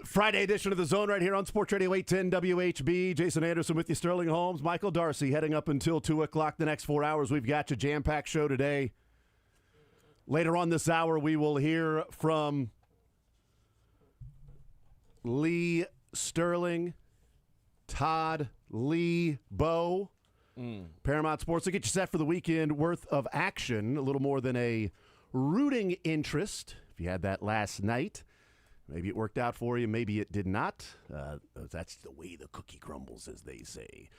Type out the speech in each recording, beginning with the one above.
Friday edition of The Zone right here on Sports Radio 810 WHB. Jason Anderson with you, Sterling Holmes, Michael Darcy, heading up until 2 o'clock the next 4 hours. We've got you jam-packed show today. Later on this hour, we will hear from Lee Sterling, Todd Lee Bow. Paramount Sports will get you set for the weekend worth of action. A little more than a rooting interest. If you had that last night, maybe it worked out for you. Maybe it did not. That's the way the cookie crumbles, as they say.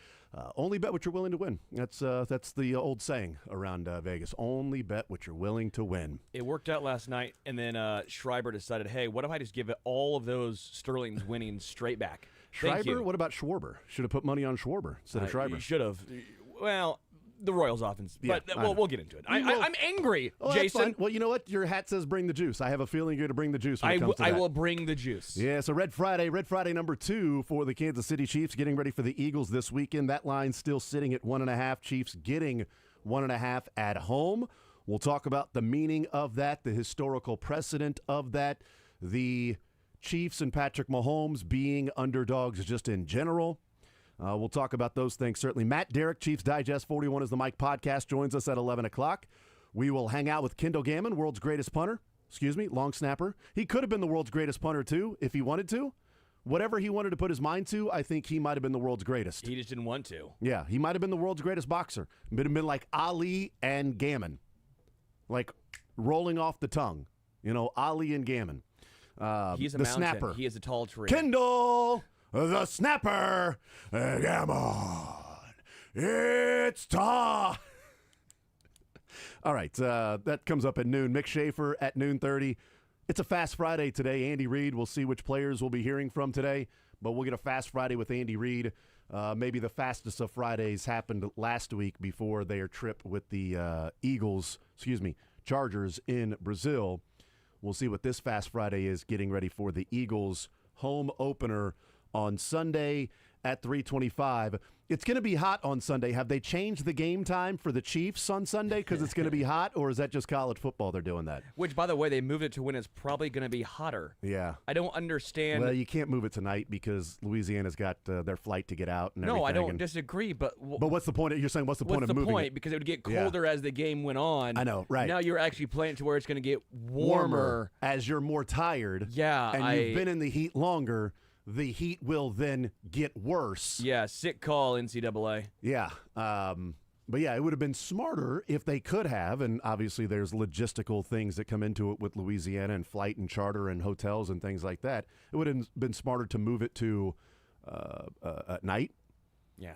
Only bet what you're willing to win. That's the old saying around Vegas. Only bet what you're willing to win. It worked out last night, and then Schreiber decided, hey, what if I just give it all of those Sterling's winnings straight back? Schreiber? What about Schwarber? Should have put money on Schwarber instead of Schreiber. You should have. Well, the Royals offense. Yeah, but we'll get into it. I'm angry, Jason. Well, you know what? Your hat says bring the juice. I have a feeling you're going to bring the juice when it comes to that. I will bring the juice. Yeah, so Red Friday number 2 for the Kansas City Chiefs, getting ready for the Eagles this weekend. That line's still sitting at 1.5. Chiefs getting 1.5 at home. We'll talk about the meaning of that, the historical precedent of that, the Chiefs and Patrick Mahomes being underdogs just in general. We'll talk about those things, certainly. Matt Derrick, Chiefs Digest 41 is the Mike podcast, joins us at 11 o'clock. We will hang out with Kendall Gammon, world's greatest punter. Long snapper. He could have been the world's greatest punter, too, if he wanted to. Whatever he wanted to put his mind to, I think he might have been the world's greatest. He just didn't want to. Yeah, he might have been the world's greatest boxer. It would have been like Ali and Gammon. Like rolling off the tongue. You know, Ali and Gammon. He's a the mountain. snapper. He is a tall tree. Kendall, the snapper, Gammon. It's time. All right, that comes up at noon. Mick Schaefer at noon 30. It's a Fast Friday today. Andy Reid, we'll see which players we'll be hearing from today, but we'll get a Fast Friday with Andy Reid. Maybe the fastest of Fridays happened last week before their trip with the Chargers in Brazil. We'll see what this Fast Friday is, getting ready for the Eagles home opener on Sunday at 3:25. It's going to be hot on Sunday. Have they changed the game time for the Chiefs on Sunday because it's going to be hot, or is that just college football they're doing that? Which, by the way, they moved it to when it's probably going to be hotter. Yeah. I don't understand. Well, you can't move it tonight because Louisiana's got their flight to get out and everything. No, I don't disagree, but what's the point? You're saying what's the point of moving it? What's the point? Because it would get colder as the game went on. I know, right. Now you're actually playing it to where it's going to get warmer. As you're more tired. Yeah. And you've been in the heat longer. The heat will then get worse. Yeah, sick call, NCAA. Yeah. But, yeah, it would have been smarter if they could have, and obviously there's logistical things that come into it with Louisiana and flight and charter and hotels and things like that. It would have been smarter to move it to at night. Yeah.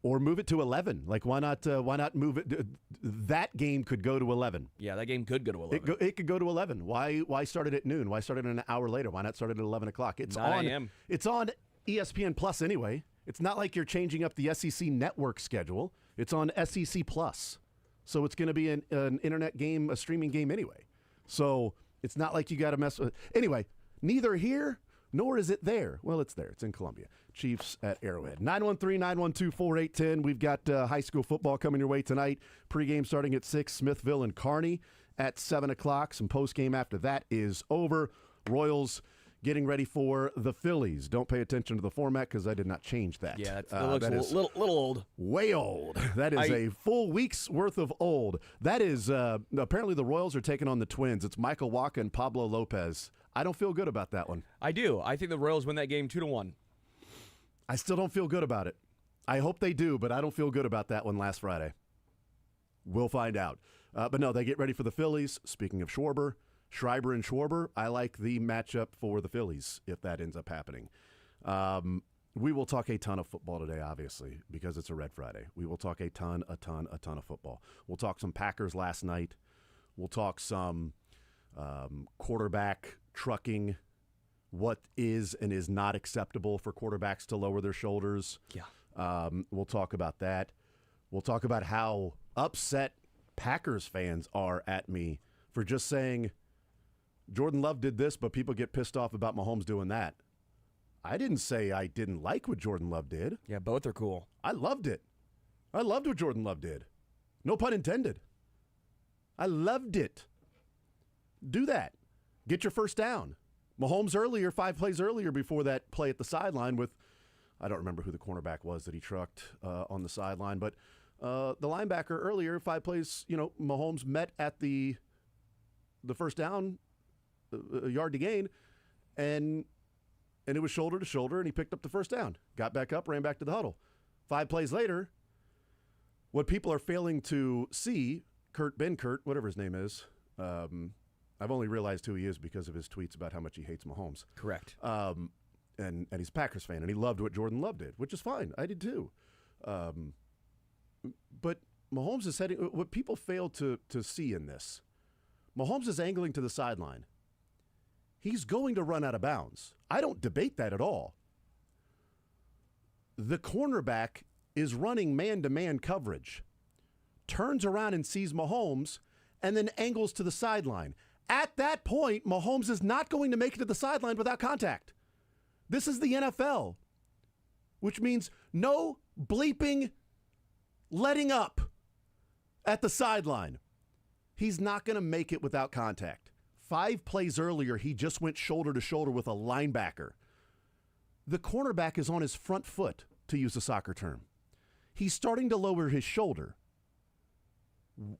Or move it to 11. Like, why not move it? That game could go to 11. Yeah, that game could go to 11. It could go to 11. Why start it at noon? Why start it an hour later? Why not start it at 11 o'clock? It's 9 a.m. It's on ESPN Plus anyway. It's not like you're changing up the SEC network schedule. It's on SEC Plus. So it's going to be an internet game, a streaming game anyway. So it's not like you got to mess with. Anyway, neither here nor is it there. Well, it's there. It's in Columbia. Chiefs at Arrowhead. 913-912-4810. We've got high school football coming your way tonight. Pregame starting at 6. Smithville and Kearney at 7 o'clock. Some postgame after that is over. Royals getting ready for the Phillies. Don't pay attention to the format because I did not change that. Yeah, that looks a little old. Way old. That is a full week's worth of old. That is, apparently the Royals are taking on the Twins. It's Michael Wacha and Pablo Lopez. I don't feel good about that one. I do. I think the Royals win that game 2-1. I still don't feel good about it. I hope they do, but I don't feel good about that one last Friday. We'll find out. But no, they get ready for the Phillies. Speaking of Schreiber and Schwarber, I like the matchup for the Phillies if that ends up happening. We will talk a ton of football today, obviously, because it's a Red Friday. We will talk a ton of football. We'll talk some Packers last night. We'll talk some quarterback trucking, what is and is not acceptable for quarterbacks to lower their shoulders. Yeah. We'll talk about that. We'll talk about how upset Packers fans are at me for just saying Jordan Love did this, but people get pissed off about Mahomes doing that. I didn't say I didn't like what Jordan Love did. Yeah, both are cool. I loved it. I loved what Jordan Love did. No pun intended. I loved it. Do that. Get your first down. Mahomes earlier, 5 plays earlier before that play at the sideline with, I don't remember who the cornerback was that he trucked on the sideline, but the linebacker earlier, 5 plays, Mahomes met at the first down, a yard to gain, and it was shoulder to shoulder, and he picked up the first down, got back up, ran back to the huddle. 5 plays later, what people are failing to see, Ben Kurt, whatever his name is, I've only realized who he is because of his tweets about how much he hates Mahomes. Correct. And he's a Packers fan, and he loved what Jordan Love did, which is fine. I did too. But Mahomes is heading, what people fail to see in this, Mahomes is angling to the sideline. He's going to run out of bounds. I don't debate that at all. The cornerback is running man-to-man coverage, turns around and sees Mahomes, and then angles to the sideline. At that point, Mahomes is not going to make it to the sideline without contact. This is the NFL, which means no bleeping letting up at the sideline. He's not going to make it without contact. 5 plays earlier, he just went shoulder to shoulder with a linebacker. The cornerback is on his front foot, to use a soccer term. He's starting to lower his shoulder.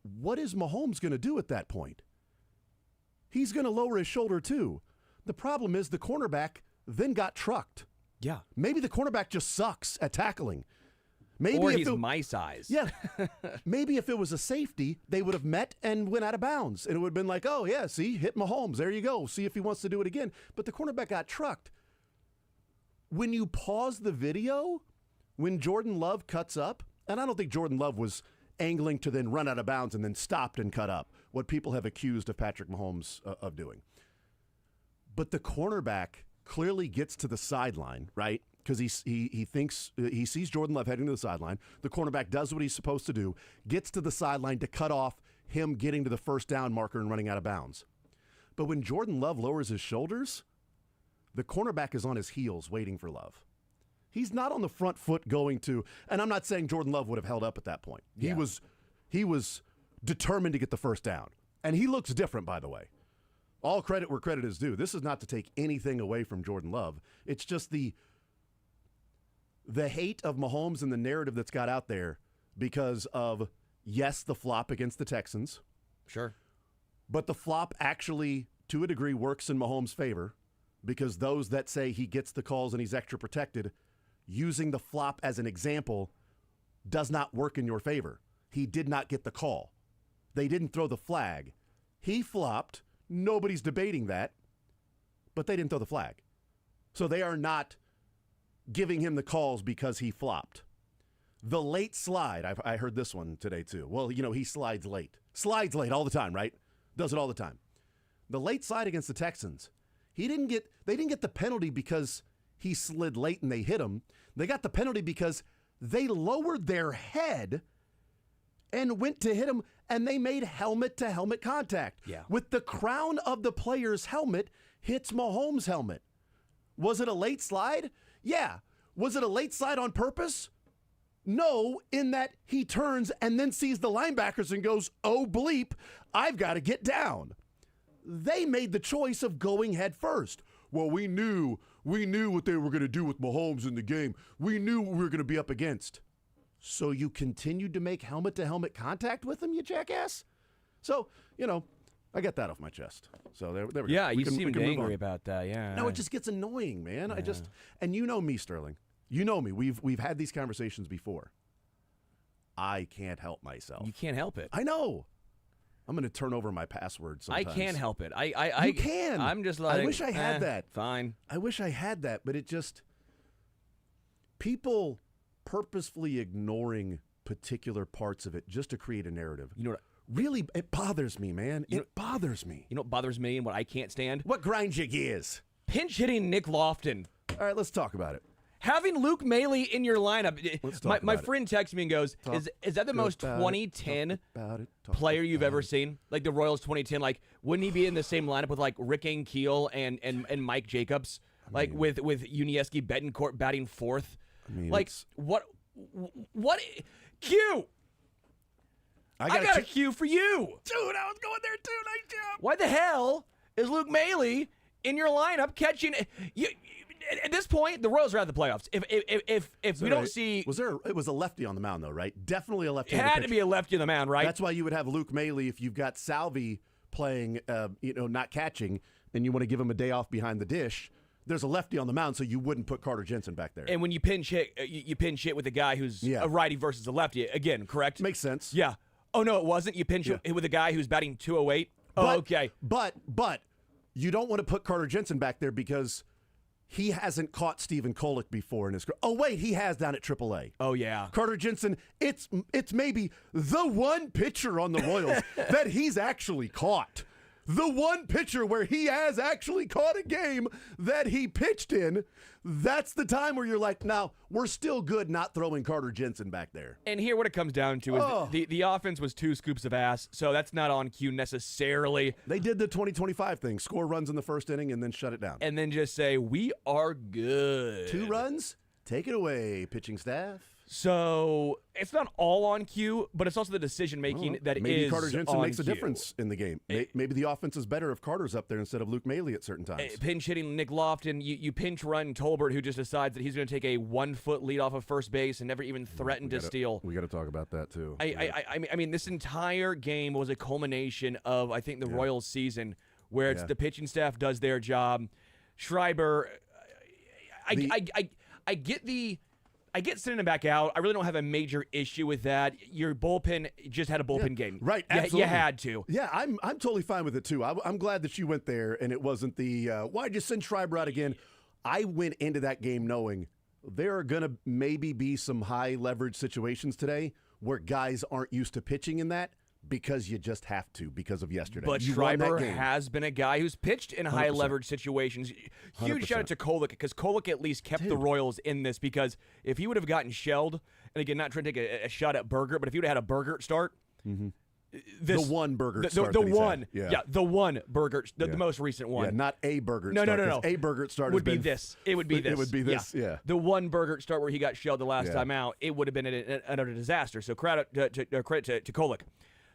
What is Mahomes going to do at that point? He's going to lower his shoulder too. The problem is the cornerback then got trucked. Yeah. Maybe the cornerback just sucks at tackling. Maybe or if he's my size. Yeah. Maybe if it was a safety, they would have met and went out of bounds. And it would have been like, oh, yeah, see, hit Mahomes. There you go. See if he wants to do it again. But the cornerback got trucked. When you pause the video, when Jordan Love cuts up, and I don't think Jordan Love was angling to then run out of bounds and then stopped and cut up, what people have accused of Patrick Mahomes of doing. But the cornerback clearly gets to the sideline, right? Because he thinks he sees Jordan Love heading to the sideline. The cornerback does what he's supposed to do, gets to the sideline to cut off him getting to the first down marker and running out of bounds. But when Jordan Love lowers his shoulders, the cornerback is on his heels waiting for Love. He's not on the front foot going to, and I'm not saying Jordan Love would have held up at that point. Yeah. He was determined to get the first down. And he looks different, by the way. All credit where credit is due. This is not to take anything away from Jordan Love. It's just the hate of Mahomes and the narrative that's got out there because of, yes, the flop against the Texans. Sure. But the flop actually, to a degree, works in Mahomes' favor because those that say he gets the calls and he's extra protected, using the flop as an example does not work in your favor. He did not get the call. They didn't throw the flag. He flopped. Nobody's debating that. But they didn't throw the flag. So they are not giving him the calls because he flopped. The late slide, I heard this one today too. Well, he slides late. Slides late all the time, right? Does it all the time. The late slide against the Texans, they didn't get the penalty because he slid late and they hit him. They got the penalty because they lowered their head and went to hit him, and they made helmet-to-helmet contact. Yeah. With the crown of the player's helmet hits Mahomes' helmet. Was it a late slide? Yeah. Was it a late slide on purpose? No, in that he turns and then sees the linebackers and goes, oh, bleep, I've got to get down. They made the choice of going head first. Well, we knew what they were going to do with Mahomes in the game. We knew what we were going to be up against. So you continued to make helmet-to-helmet contact with him, you jackass? So, I got that off my chest. So there we go. Yeah, you seemed angry about that, yeah. No, it just gets annoying, man. Yeah. And you know me, Sterling. You know me. We've had these conversations before. I can't help myself. You can't help it. I know. I'm going to turn over my password sometimes. I can't help it. You can. I'm just like, I wish I had that. Fine. I wish I had that, but it just, people purposefully ignoring particular parts of it just to create a narrative. You know what? Really, it bothers me, man. It bothers me. You know what bothers me and what I can't stand? What grinds your gears? Pinch hitting Nick Lofton. All right, let's talk about it. Having Luke Maley in your lineup. My friend texts me and goes, is that the most 2010 player you've ever seen? Like the Royals 2010, like wouldn't he be in the same lineup with like Rick Ankiel and Mike Jacobs? Like with Unieski Betancourt batting fourth? I mean, like what Q? I got a cue for you. Dude, I was going there too. Nice job. Why the hell is Luke Maley in your lineup catching you. At this point, the Royals are out of the playoffs. If we don't see, it was a lefty on the mound though, right? Definitely a lefty. It had to be a lefty on the mound, right? That's why you would have Luke Maile if you've got Salvi playing, not catching, and you want to give him a day off behind the dish. There's a lefty on the mound, so you wouldn't put Carter Jensen back there. And when you pinch hit, you pinch hit with a guy who's a righty versus a lefty. Again, correct? Makes sense. Yeah. Oh no, it wasn't. You pinch hit with a guy who's batting 208. Okay. But you don't want to put Carter Jensen back there because he hasn't caught Stephen Kolek before in his career. Oh, wait, he has down at AAA. Oh, yeah. Carter Jensen, it's maybe the one pitcher on the Royals that he's actually caught. The one pitcher where he has actually caught a game that he pitched in. That's the time where you're like, now, we're still good not throwing Carter Jensen back there. And here what it comes down to is the offense was 2 scoops of ass, so that's not on cue necessarily. They did the 20-25 thing, score runs in the first inning and then shut it down. And then just say, we are good. 2 runs? Take it away, pitching staff. So it's not all on cue, but it's also the decision-making that maybe is Carter Jensen on makes a cue. difference in the game. Maybe the offense is better if Carter's up there instead of Luke Maile at certain times. Pinch hitting Nick Lofton, you pinch run Tolbert, who just decides that he's going to take a 1-foot lead off of first base and never even threaten to steal. We got to talk about that too. I mean, this entire game was a culmination of, I think, the Royals season, where it's the pitching staff does their job. Schreiber, I get sending him back out. I really don't have a major issue with that. Your bullpen just had a bullpen game. Right, absolutely. You had to. Yeah, I'm totally fine with it, too. I'm glad that you went there, and it wasn't the, why'd you send Schreiber out again? I went into that game knowing there are going to maybe be some high-leverage situations today where guys aren't used to pitching in that because you just have to because of yesterday. But Schreiber has been a guy who's pitched in high-leverage situations. Huge 100%. Shout out to Kolek, because Kolek at least kept the Royals in this, because if he would have gotten shelled, and again, not trying to take a shot at Bergert, but if he would have had a Bergert start, the one Bergert start. The one. The one Bergert, the most recent one. Yeah, not a Bergert start. No. A Bergert start would be this. It would be this. It would be this, yeah. The one Bergert start where he got shelled the last time out, it would have been another disaster. So credit to Kolek.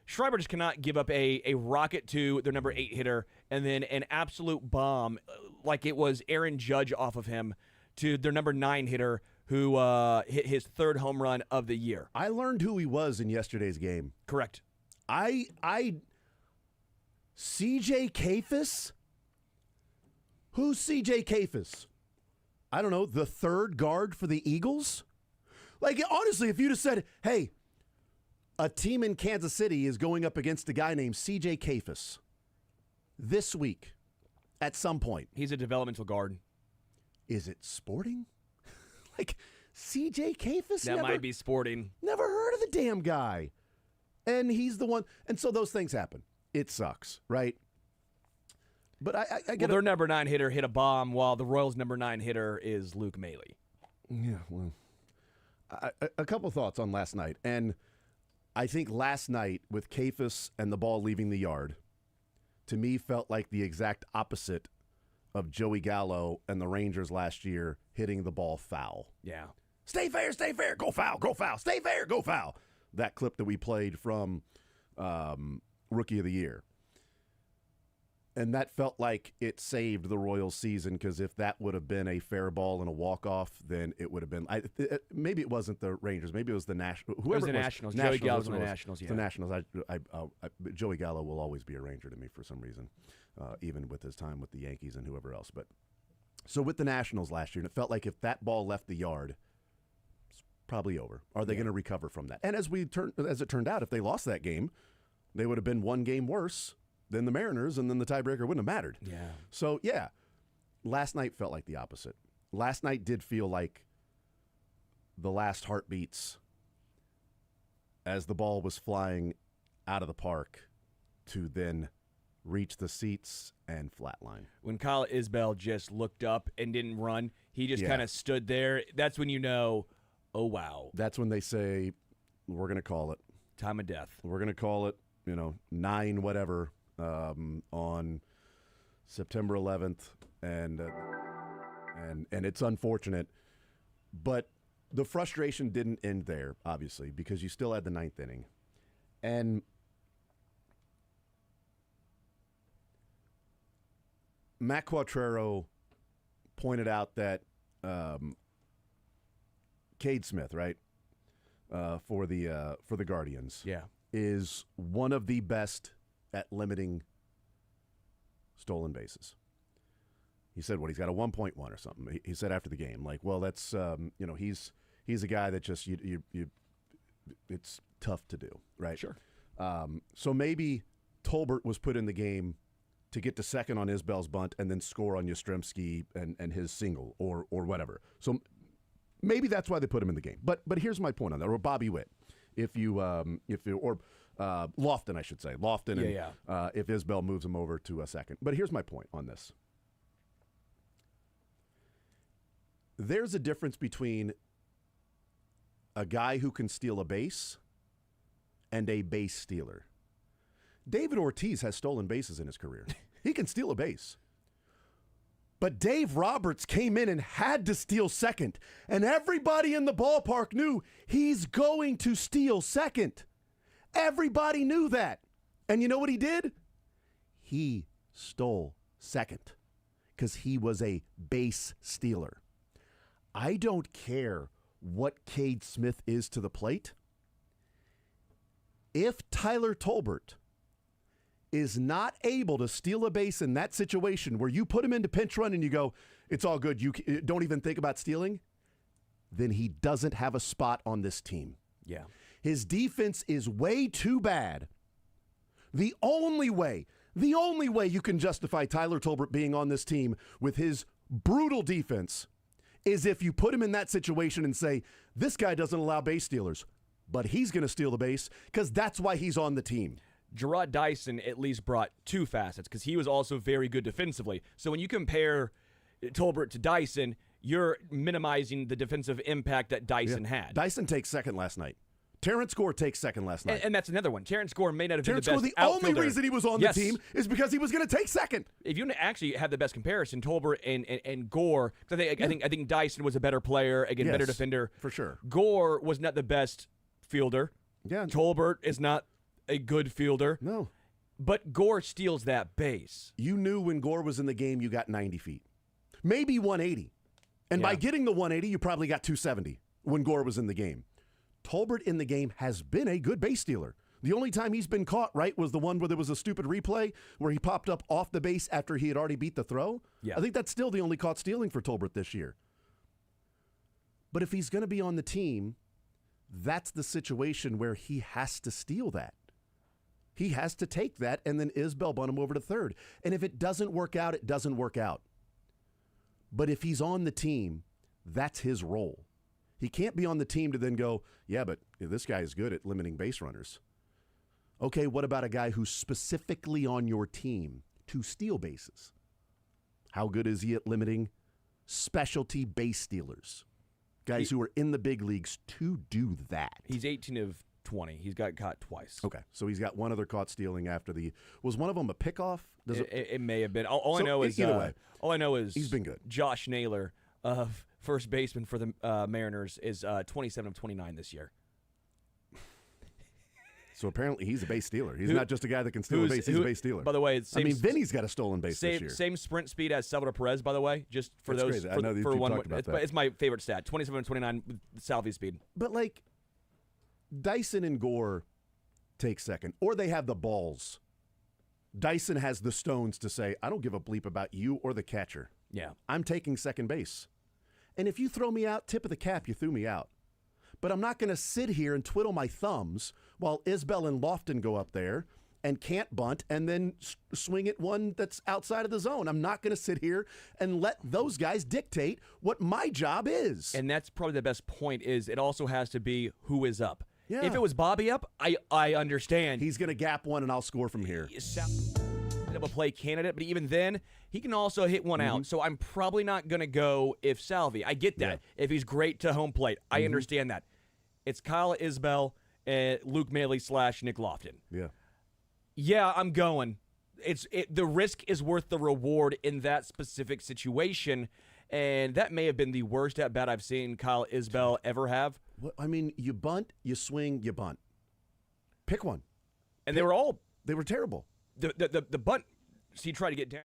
Schreiber just cannot give up a rocket to their number 8 hitter and then an absolute bomb like it was Aaron Judge off of him to their number 9 hitter who hit his 3rd home run of the year. I learned who he was in yesterday's game. Correct. CJ Kafis? Who's CJ Kafis? I don't know, the 3rd guard for the Eagles? Like, honestly, if you'd have said, hey, a team in Kansas City is going up against a guy named CJ Kafis this week at some point. He's a developmental guard. Is it Sporting? Like, CJ Kafis? That might be Sporting. Never heard of the damn guy. And he's the one. And so those things happen. It sucks, right? But I get their number 9 hitter hit a bomb while the Royals' number 9 hitter is Luke Maile. Yeah, well, a couple thoughts on last night. And I think last night with Kafis and the ball leaving the yard, to me felt like the exact opposite of Joey Gallo and the Rangers last year hitting the ball foul. Yeah. Stay fair, go foul, stay fair, go foul. That clip that we played from Rookie of the Year. And that felt like it saved the Royals season, because if that would have been a fair ball and a walk-off, then it would have been maybe it wasn't the Rangers. Maybe it was the Nationals. Whoever it was the Nationals. Joey Gallo's on the Nationals, yeah. The Nationals. Joey Gallo will always be a Ranger to me for some reason, even with his time with the Yankees and whoever else. But so with the Nationals last year, and it felt like if that ball left the yard, it's probably over. Are they going to recover from that? And as it turned out, if they lost that game, they would have been one game worse than the Mariners, and then the tiebreaker wouldn't have mattered. Yeah. So, yeah, last night felt like the opposite. Last night did feel like the last heartbeats as the ball was flying out of the park to then reach the seats and flatline. When Kyle Isbell just looked up and didn't run, he just kind of stood there. That's when you know, oh, wow. That's when they say, we're going to call it. Time of death. We're going to call it, 9 whatever. On September 11th, and it's unfortunate, but the frustration didn't end there, obviously, because you still had the 9th inning, and Matt Quattrero pointed out that Cade Smith, right, for the Guardians, is one of the best at limiting stolen bases. He said, he's got a 1.1 or something. He said after the game, like, well, that's, he's a guy that just, it's tough to do, right? Sure. So maybe Tolbert was put in the game to get to second on Isbell's bunt and then score on Yastrzemski and his single or whatever. So maybe that's why they put him in the game. But here's my point on that, or Bobby Witt, or Lofton, I should say. Lofton, if Isbell moves him over to a second. But here's my point on this. There's a difference between a guy who can steal a base and a base stealer. David Ortiz has stolen bases in his career. He can steal a base. But Dave Roberts came in and had to steal second, and everybody in the ballpark knew he's going to steal second. Everybody knew that. And you know what he did? He stole second because he was a base stealer. I don't care what Cade Smith is to the plate. If Tyler Tolbert is not able to steal a base in that situation where you put him into pinch run and you go, it's all good, you don't even think about stealing, then he doesn't have a spot on this team. Yeah. His defense is way too bad. The only way you can justify Tyler Tolbert being on this team with his brutal defense is if you put him in that situation and say, this guy doesn't allow base stealers, but he's going to steal the base because that's why he's on the team. Gerard Dyson at least brought two facets because he was also very good defensively. So when you compare Tolbert to Dyson, you're minimizing the defensive impact that Dyson had. Dyson takes second last night. Terrence Gore takes second last night. And that's another one. Terrence Gore may not have been the Terrence best Gore, the outfielder. only reason he was on the team is because he was going to take second. If you actually have the best comparison, Tolbert and Gore, because I think Dyson was a better player, again, better defender. For sure. Gore was not the best fielder. Yeah. Tolbert is not a good fielder. No. But Gore steals that base. You knew when Gore was in the game, you got 90 feet. Maybe 180. And by getting the 180, you probably got 270 when Gore was in the game. Tolbert in the game has been a good base stealer. The only time he's been caught, right, was the one where there was a stupid replay where he popped up off the base after he had already beat the throw. Yeah. I think that's still the only caught stealing for Tolbert this year. But if he's going to be on the team, that's the situation where he has to steal that. He has to take that and then Isbell bunt him over to third. And if it doesn't work out, it doesn't work out. But if he's on the team, that's his role. He can't be on the team to then go, yeah, but this guy is good at limiting base runners. Okay, what about a guy who's specifically on your team to steal bases? How good is he at limiting specialty base stealers? Guys who are in the big leagues to do that. He's 18 of 20. He's got caught twice. Okay, so he's got one other caught stealing after was one of them a pickoff? It may have been. All I know is he's been good. Josh Naylor of first baseman for the Mariners is 27 of 29 this year. So apparently he's a base stealer. He's not just a guy that can steal a base. He's a base stealer. By the way, Vinny's got a stolen base this year. Same sprint speed as Salvador Perez, by the way, just for That's those. Crazy. I know you talked about that. It's my favorite stat, 27 and 29 with Salvi speed. But, like, Dyson and Gore take second, or they have the balls. Dyson has the stones to say, I don't give a bleep about you or the catcher. Yeah. I'm taking second base. And if you throw me out, tip of the cap, you threw me out. But I'm not going to sit here and twiddle my thumbs while Isbell and Lofton go up there and can't bunt and then swing at one that's outside of the zone. I'm not going to sit here and let those guys dictate what my job is. And that's probably the best point is it also has to be who is up. Yeah. If it was Bobby up, I understand. He's going to gap one and I'll score from here. A play candidate, but even then, he can also hit one out. So I'm probably not going to go if Salvi. I get that. Yeah. If he's great to home plate, I understand that. It's Kyle Isbell and Luke Maile / Nick Lofton. Yeah. Yeah, I'm going. The risk is worth the reward in that specific situation, and that may have been the worst at bat I've seen Kyle Isbell ever have. Well, I mean, you bunt, you swing, you bunt. Pick one. And they were terrible. The bunt, he tried to get down.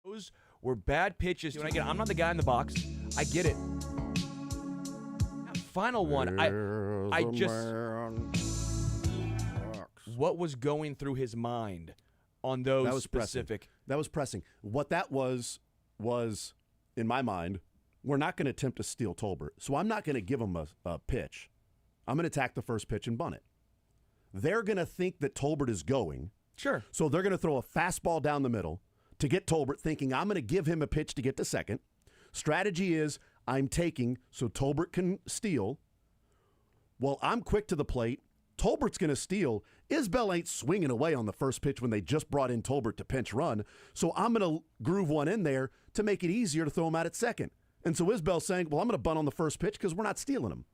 Those were bad pitches. And again, I'm not the guy in the box. I get it. Final one. I just. What was going through his mind on those that was specific? Pressing. That was pressing. What that was in my mind, we're not going to attempt to steal Tolbert. So I'm not going to give him a pitch. I'm going to attack the first pitch and bunt it. They're going to think that Tolbert is going. Sure. So they're going to throw a fastball down the middle to get Tolbert, thinking I'm going to give him a pitch to get to second. Strategy is I'm taking so Tolbert can steal. Well, I'm quick to the plate. Tolbert's going to steal. Isbell ain't swinging away on the first pitch when they just brought in Tolbert to pinch run. So I'm going to groove one in there to make it easier to throw him out at second. And so Isbell's saying, well, I'm going to bunt on the first pitch because we're not stealing him.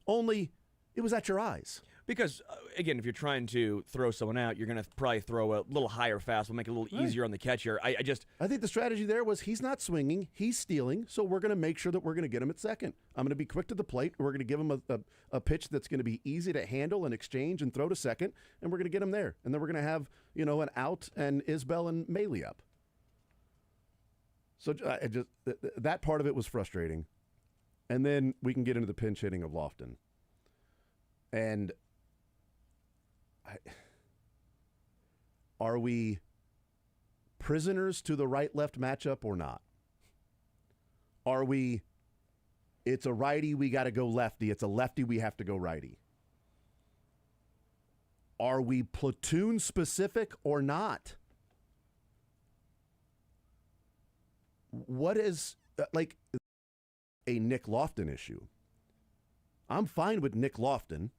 Only it was at your eyes. Because, again, if you're trying to throw someone out, you're going to probably throw a little higher fastball, make it a little easier on the catcher. I think the strategy there was he's not swinging, he's stealing, so we're going to make sure that we're going to get him at second. I'm going to be quick to the plate. We're going to give him a pitch that's going to be easy to handle and exchange and throw to second, and we're going to get him there. And then we're going to have, an out and Isbell and Maley up. So that part of it was frustrating. And then we can get into the pinch hitting of Lofton. And are we prisoners to the right-left matchup or not? Are we, it's a righty, we got to go lefty. It's a lefty, we have to go righty. Are we platoon specific or not? What is, like, a Nick Lofton issue? I'm fine with Nick Lofton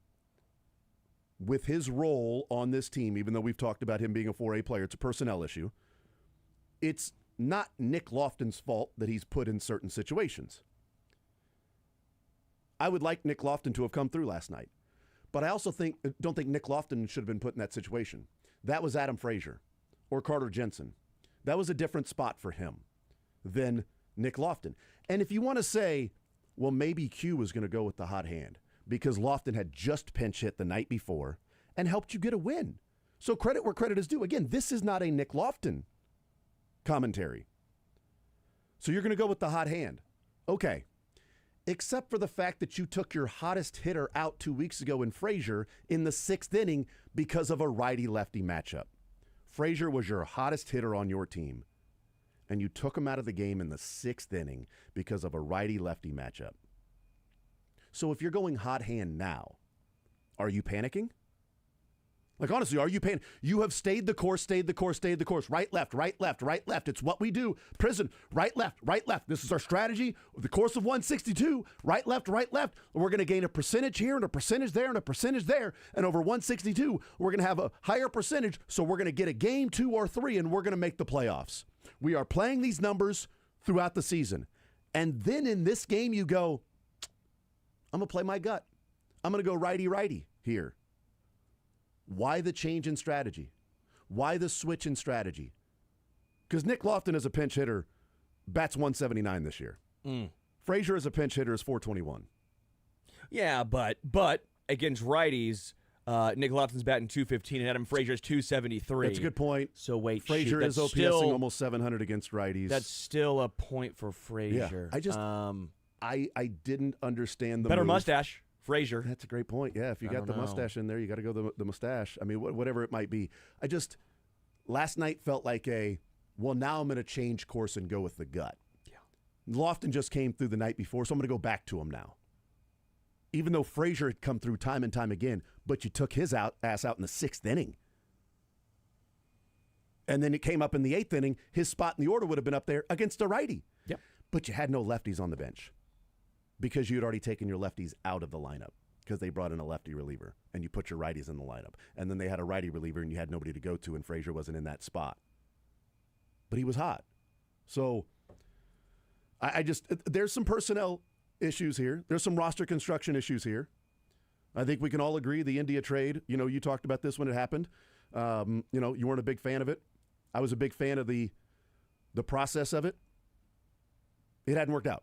with his role on this team, even though we've talked about him being a 4A player. It's a personnel issue. It's not Nick Lofton's fault that he's put in certain situations. I would like Nick Lofton to have come through last night. But I also don't think Nick Lofton should have been put in that situation. That was Adam Frazier or Carter Jensen. That was a different spot for him than Nick Lofton. And if you want to say, well, maybe Q was going to go with the hot hand because Lofton had just pinch hit the night before and helped you get a win. So credit where credit is due. Again, this is not a Nick Lofton commentary. So you're going to go with the hot hand. Okay. Except for the fact that you took your hottest hitter out 2 weeks ago in Frazier in the 6th inning because of a righty-lefty matchup. Frazier was your hottest hitter on your team, and you took him out of the game in the 6th inning because of a righty-lefty matchup. So if you're going hot hand now, are you panicking? Like, honestly, are you panicking? You have stayed the course. Right, left, right, left, right, left. It's what we do. Prison, right, left, right, left. This is our strategy. The course of 162, right, left, right, left. We're going to gain a percentage here and a percentage there and a percentage there. And over 162, we're going to have a higher percentage. So we're going to get a game 2 or 3 and we're going to make the playoffs. We are playing these numbers throughout the season. And then in this game, you go, I'm going to play my gut. I'm going to go righty-righty here. Why the change in strategy? Why the switch in strategy? Because Nick Lofton as a pinch hitter bats 179 this year. Frazier as a pinch hitter is 421. Yeah, but against righties, Nick Lofton's batting 215 and Adam Frazier's 273. That's a good point. So wait, Frazier is OPSing almost 700 against righties. That's still a point for Frazier. Yeah, I didn't understand the better move. Mustache. Frazier. That's a great point. Yeah, if you got the mustache in there, you got to go the mustache. I mean, whatever it might be. Last night felt like now I'm going to change course and go with the gut. Yeah. Lofton just came through the night before, so I'm going to go back to him now. Even though Frazier had come through time and time again, but you took his ass out in the 6th inning. And then it came up in the 8th inning. His spot in the order would have been up there against a righty. Yep. But you had no lefties on the bench, because you had already taken your lefties out of the lineup because they brought in a lefty reliever, and you put your righties in the lineup. And then they had a righty reliever, and you had nobody to go to, and Frazier wasn't in that spot. But he was hot. So there's some personnel issues here. There's some roster construction issues here. I think we can all agree the India trade, you talked about this when it happened. You weren't a big fan of it. I was a big fan of the process of it. It hadn't worked out.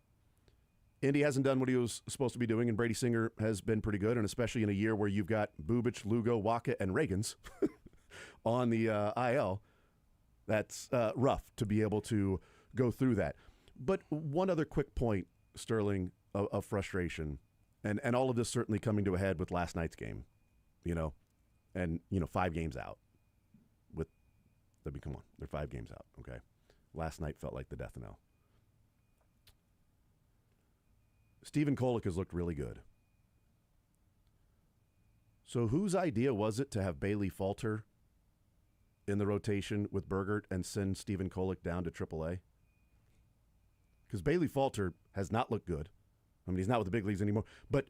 Indy hasn't done what he was supposed to be doing, and Brady Singer has been pretty good, and especially in a year where you've got Bubic, Lugo, Waka, and Reagans on the IL. That's rough to be able to go through that. But one other quick point, Sterling, of frustration, and all of this certainly coming to a head with last night's game, and 5 games out. Come on, they're 5 games out. Okay, last night felt like the death knell. Stephen Kolek has looked really good. So whose idea was it to have Bailey falter in the rotation with Burgert and send Stephen Kolek down to AAA? Because Bailey Falter has not looked good. I mean, he's not with the big leagues anymore, but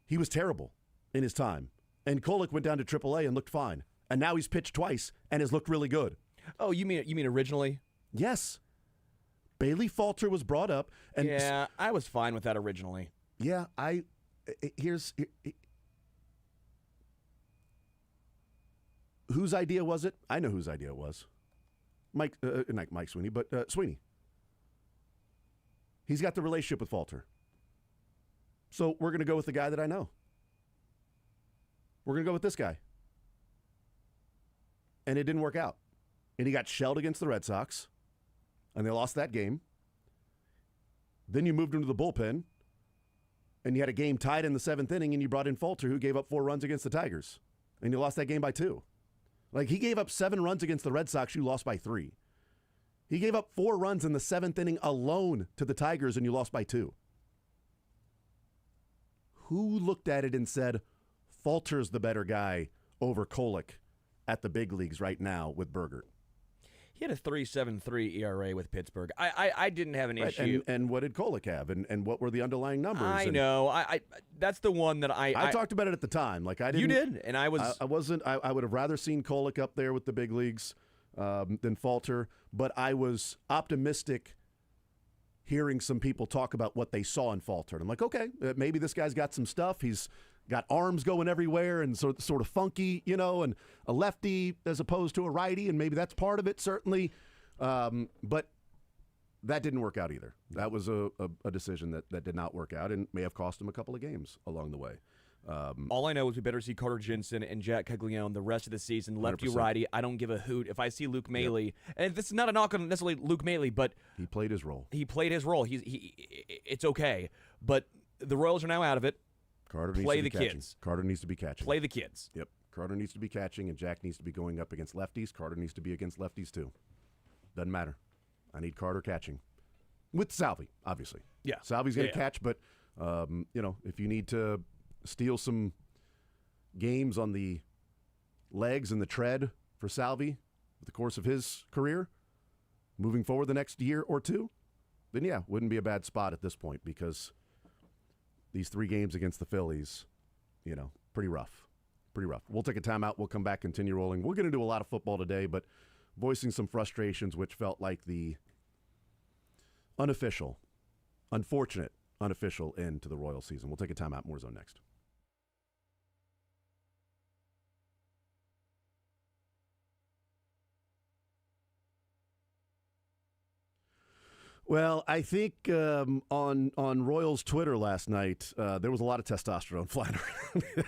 he was terrible in his time. And Kolek went down to AAA and looked fine. And now he's pitched twice and has looked really good. Oh, you mean originally? Yes. Bailey Falter was brought up. And yeah, I was fine with that originally. Yeah, whose idea was it? I know whose idea it was. Not Mike Sweeney, but Sweeney. He's got the relationship with Falter. So we're going to go with the guy that I know. We're going to go with this guy. And it didn't work out. And he got shelled against the Red Sox. And they lost that game. Then you moved him to the bullpen. And you had a game tied in the 7th inning, and you brought in Falter, who gave up 4 runs against the Tigers. And you lost that game by 2. Like, he gave up 7 runs against the Red Sox, you lost by 3. He gave up 4 runs in the 7th inning alone to the Tigers, and you lost by 2. Who looked at it and said, Falter's the better guy over Kolek at the big leagues right now with Burgert? He had a 3.73 ERA with Pittsburgh. I didn't have an issue. And what did Kolek have? And what were the underlying numbers? I know. That's the one that I talked about it at the time. Like, I didn't. You did, and I was. I wasn't. I would have rather seen Kolek up there with the big leagues than Falter. But I was optimistic hearing some people talk about what they saw in Falter. And I'm like, okay, maybe this guy's got some stuff. He's got arms going everywhere and sort of funky, and a lefty as opposed to a righty, and maybe that's part of it, certainly. But that didn't work out either. That was a decision that did not work out and may have cost him a couple of games along the way. All I know is we better see Carter Jensen and Jack Caglione the rest of the season. Lefty, 100%. Righty, I don't give a hoot. If I see Luke Maile, and this is not a knock on necessarily Luke Maile, but he played his role. It's okay. But the Royals are now out of it. Carter needs to be catching. Carter needs to be catching. Play the kids. Yep. Carter needs to be catching, and Jack needs to be going up against lefties. Carter needs to be against lefties, too. Doesn't matter. I need Carter catching. With Salvi, obviously. Yeah. Salvi's going to catch, but, if you need to steal some games on the legs and the tread for Salvi with the course of his career, moving forward the next year or two, then, yeah, wouldn't be a bad spot at this point because these 3 games against the Phillies, pretty rough. Pretty rough. We'll take a timeout. We'll come back, continue rolling. We're going to do a lot of football today, but voicing some frustrations, which felt like the unfortunate unofficial end to the Royal season. We'll take a timeout. More Zone next. Well, I think on Royals Twitter last night, there was a lot of testosterone flying around.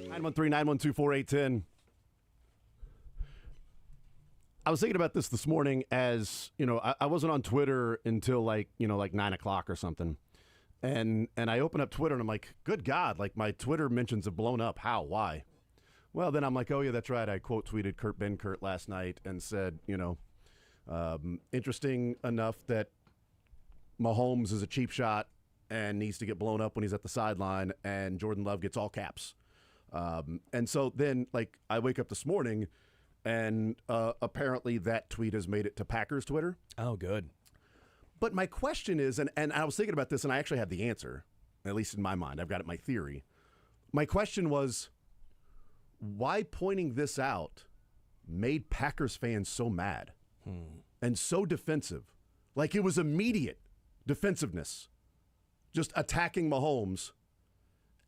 (913-912-4810). I was thinking about this morning as, I wasn't on Twitter until like 9 o'clock or something. And I open up Twitter and I'm like, good God, like my Twitter mentions have blown up. How? Why? Well, then I'm like, oh, yeah, that's right. I quote tweeted Kurt Benkert last night and said, interesting enough that Mahomes is a cheap shot and needs to get blown up when he's at the sideline, and Jordan Love gets all caps. And so then, like, I wake up this morning, and apparently that tweet has made it to Packers Twitter. Oh, good. But my question is, and I was thinking about this, and I actually have the answer, at least in my mind. I've got it, my theory. My question was, why pointing this out made Packers fans so mad and so defensive? Like, it was immediate defensiveness, just attacking Mahomes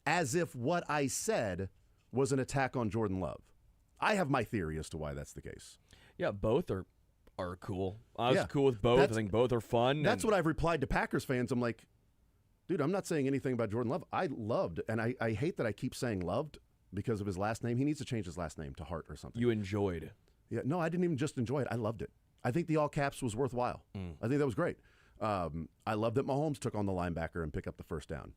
as if what I said was an attack on Jordan Love. I have my theory as to why that's the case. Yeah, both are cool. I was cool with both. I think both are fun. That's what I've replied to Packers fans. I'm like, dude, I'm not saying anything about Jordan Love. I loved, and I hate that I keep saying loved because of his last name. He needs to change his last name to Hart or something. You enjoyed. Yeah, no, I didn't even just enjoy it. I loved it. I think the all caps was worthwhile. I think that was great. I love that Mahomes took on the linebacker and picked up the first down.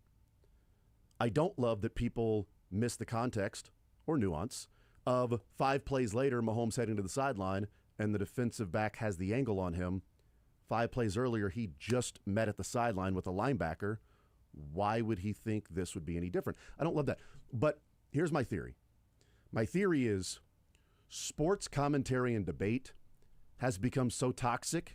I don't love that people miss the context or nuance of 5 plays later, Mahomes heading to the sideline, and the defensive back has the angle on him. 5 plays earlier, he just met at the sideline with a linebacker. Why would he think this would be any different? I don't love that. But here's my theory. My theory is sports commentary and debate has become so toxic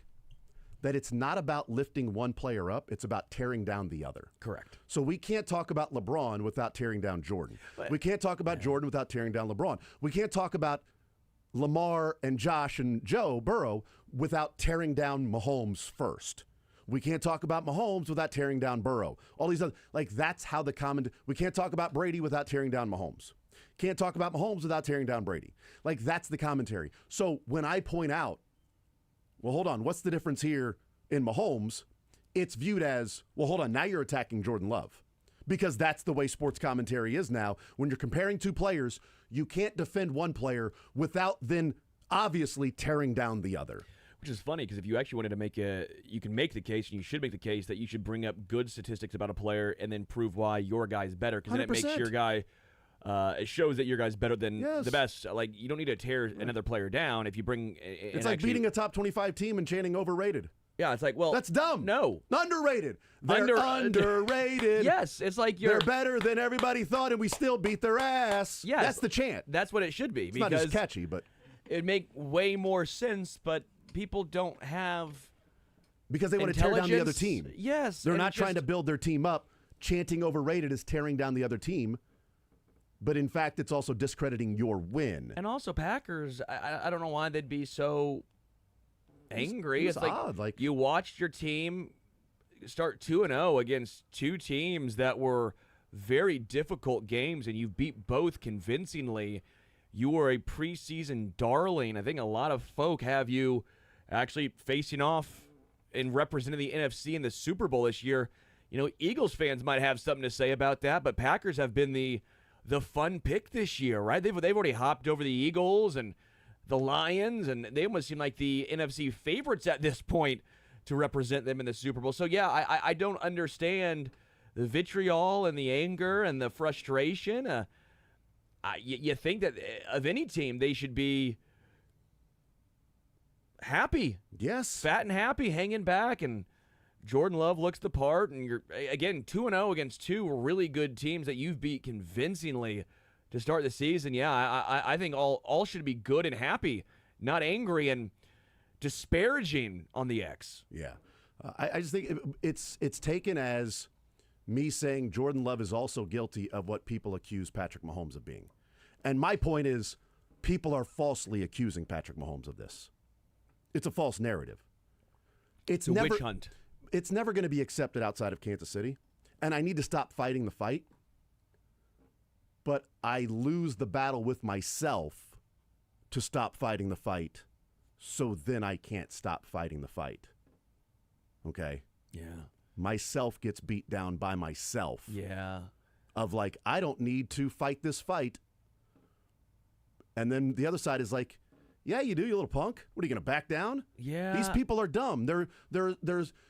that it's not about lifting one player up, it's about tearing down the other. Correct. So we can't talk about LeBron without tearing down Jordan. We can't talk about Jordan without tearing down LeBron. We can't talk about Lamar and Josh and Joe Burrow without tearing down Mahomes first. We can't talk about Mahomes without tearing down Burrow. All these other, like, that's how we can't talk about Brady without tearing down Mahomes. Can't talk about Mahomes without tearing down Brady. Like, that's the commentary. So when I point out, well, hold on, what's the difference here in Mahomes? It's viewed as, well, hold on, now you're attacking Jordan Love. Because that's the way sports commentary is now. When you're comparing 2 players, you can't defend one player without then obviously tearing down the other. Which is funny, because if you actually wanted to you can make the case, and you should make the case, that you should bring up good statistics about a player and then prove why your guy's better, because then it makes your guy, it shows that your guy's better than the best. Like, you don't need to tear another player down if you bring. It's like beating a top 25 team and chanting overrated. Yeah, it's like, well, that's dumb. No, underrated. They're underrated. Yes, it's like they're better than everybody thought, and we still beat their ass. Yes, that's the chant. That's what it should be. It's not as catchy, but it'd make way more sense. But people don't have, because they want to tear down the other team. Yes, they're not trying to build their team up. Chanting overrated is tearing down the other team. But in fact, it's also discrediting your win. And also, Packers, I don't know why they'd be so angry. It's odd. Like, you watched your team start 2-0 against 2 teams that were very difficult games, and you beat both convincingly. You were a preseason darling. I think a lot of folk have you actually facing off and representing the NFC in the Super Bowl this year. Eagles fans might have something to say about that, but Packers have been the fun pick this year, right? They've already hopped over the Eagles and the Lions, and they almost seem like the NFC favorites at this point to represent them in the Super Bowl. So, yeah, I don't understand the vitriol and the anger and the frustration. You think that of any team, they should be happy. Yes. Fat and happy, hanging back, and Jordan Love looks the part, and you're, again, 2-0 against 2 really good teams that you've beat convincingly to start the season. Yeah, I think all should be good and happy, not angry and disparaging on the X. Yeah. I just think it's taken as me saying Jordan Love is also guilty of what people accuse Patrick Mahomes of being. And my point is, people are falsely accusing Patrick Mahomes of this. It's a false narrative. It's a witch hunt. It's never going to be accepted outside of Kansas City. And I need to stop fighting the fight. But I lose the battle with myself to stop fighting the fight, so then I can't stop fighting the fight. Okay? myself gets beat down by myself. Yeah. Of like, I don't need to fight this fight. And then the other side is like, yeah, you do, you little punk. What, are you going to back down? Yeah. These people are dumb.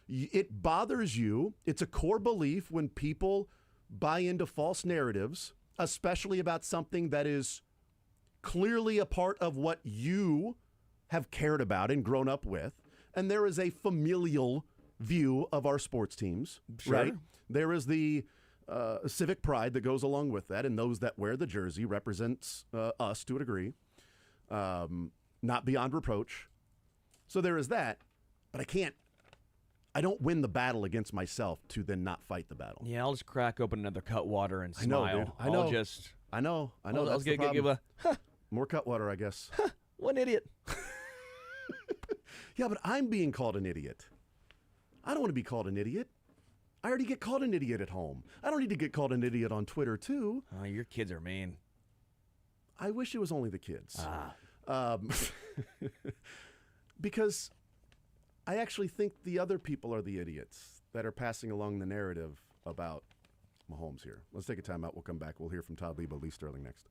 It bothers you. It's a core belief when people buy into false narratives, especially about something that is clearly a part of what you have cared about and grown up with. And there is a familial view of our sports teams, right? There is the civic pride that goes along with that, and those that wear the jersey represents us to a degree. Not beyond reproach. So there is that, but I don't win the battle against myself to then not fight the battle. Yeah, I'll just crack open another Cutwater and smile. I know, dude. I know. I'll give a more Cutwater, I guess. What an idiot. Yeah, but I'm being called an idiot. I don't want to be called an idiot. I already get called an idiot at home. I don't need to get called an idiot on Twitter, too. Oh, your kids are mean. I wish it was only the kids. Because I actually think the other people are the idiots that are passing along the narrative about Mahomes here. Let's take a time out. We'll come back. We'll hear from Todd Lebo, Lee Sterling next.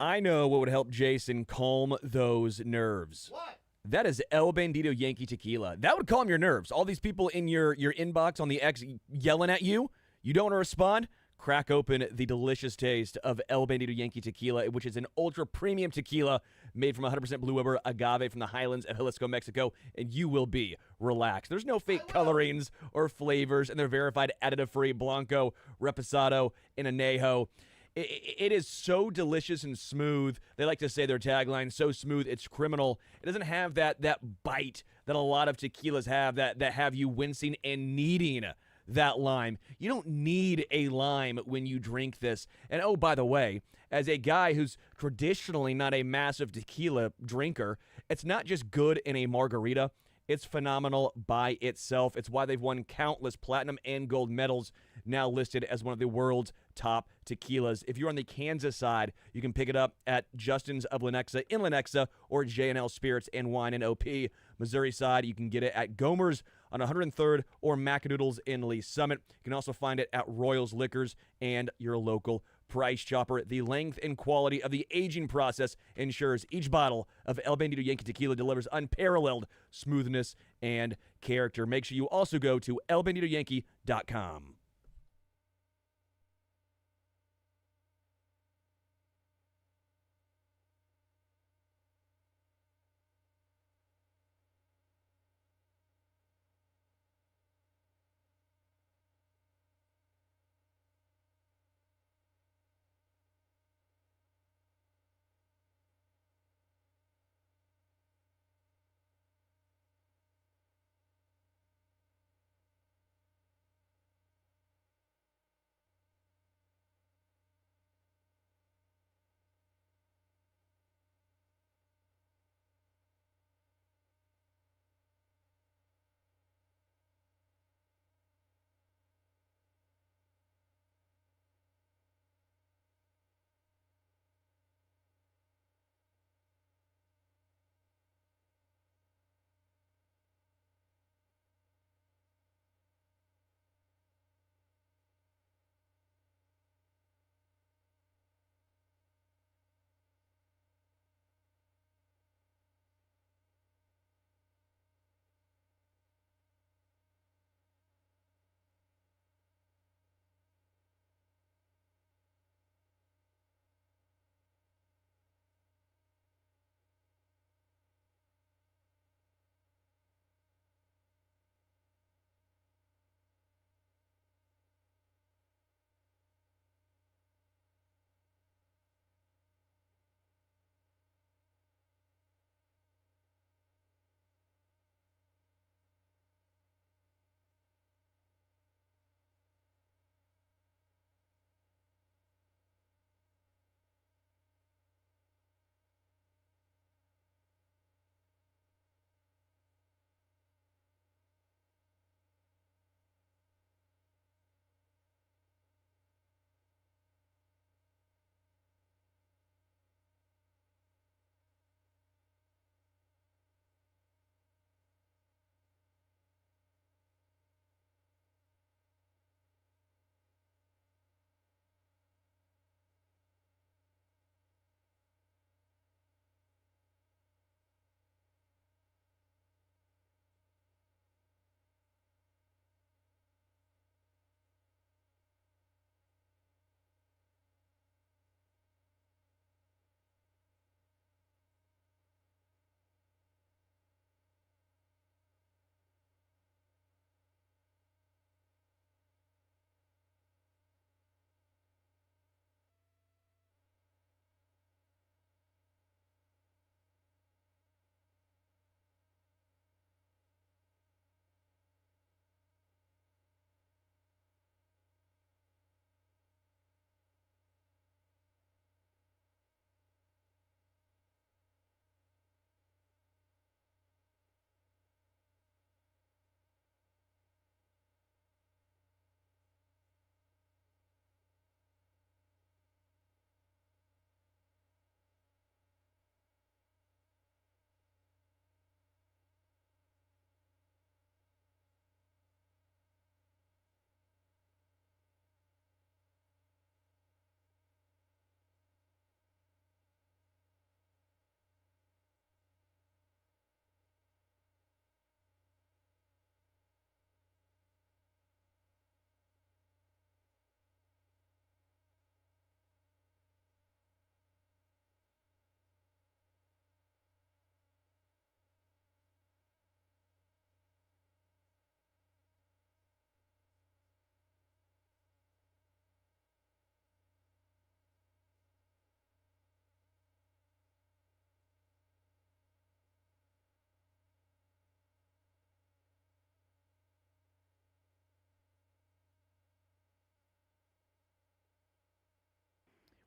I know what would help Jason calm those nerves. What? That is El Bandito Yankee Tequila. That would calm your nerves. All these people in your inbox on the X yelling at you. You don't want to respond? Crack open the delicious taste of El Bandito Yankee Tequila, which is an ultra-premium tequila made from 100% Blue Weber agave from the highlands of Jalisco, Mexico, and you will be relaxed. There's no fake colorings or flavors, and they're verified additive-free Blanco, Reposado, and Añejo. It is so delicious and smooth. They like to say their tagline, so smooth, it's criminal. It doesn't have that bite that a lot of tequilas have that have you wincing and needing that lime. You don't need a lime when you drink this. And oh, by the way, as a guy who's traditionally not a massive tequila drinker, it's not just good in a margarita. It's phenomenal by itself. It's why they've won countless platinum and gold medals, now listed as one of the world's top tequilas. If you're on the Kansas side, you can pick it up at Justin's of Lenexa in Lenexa or J&L Spirits and Wine and OP. Missouri side, you can get it at Gomer's on 103rd or Macadoodles in Lee Summit. You can also find it at Royals Liquors and your local Price Chopper. The length and quality of the aging process ensures each bottle of El Bandito Yankee Tequila delivers unparalleled smoothness and character. Make sure you also go to elbanditoyankee.com.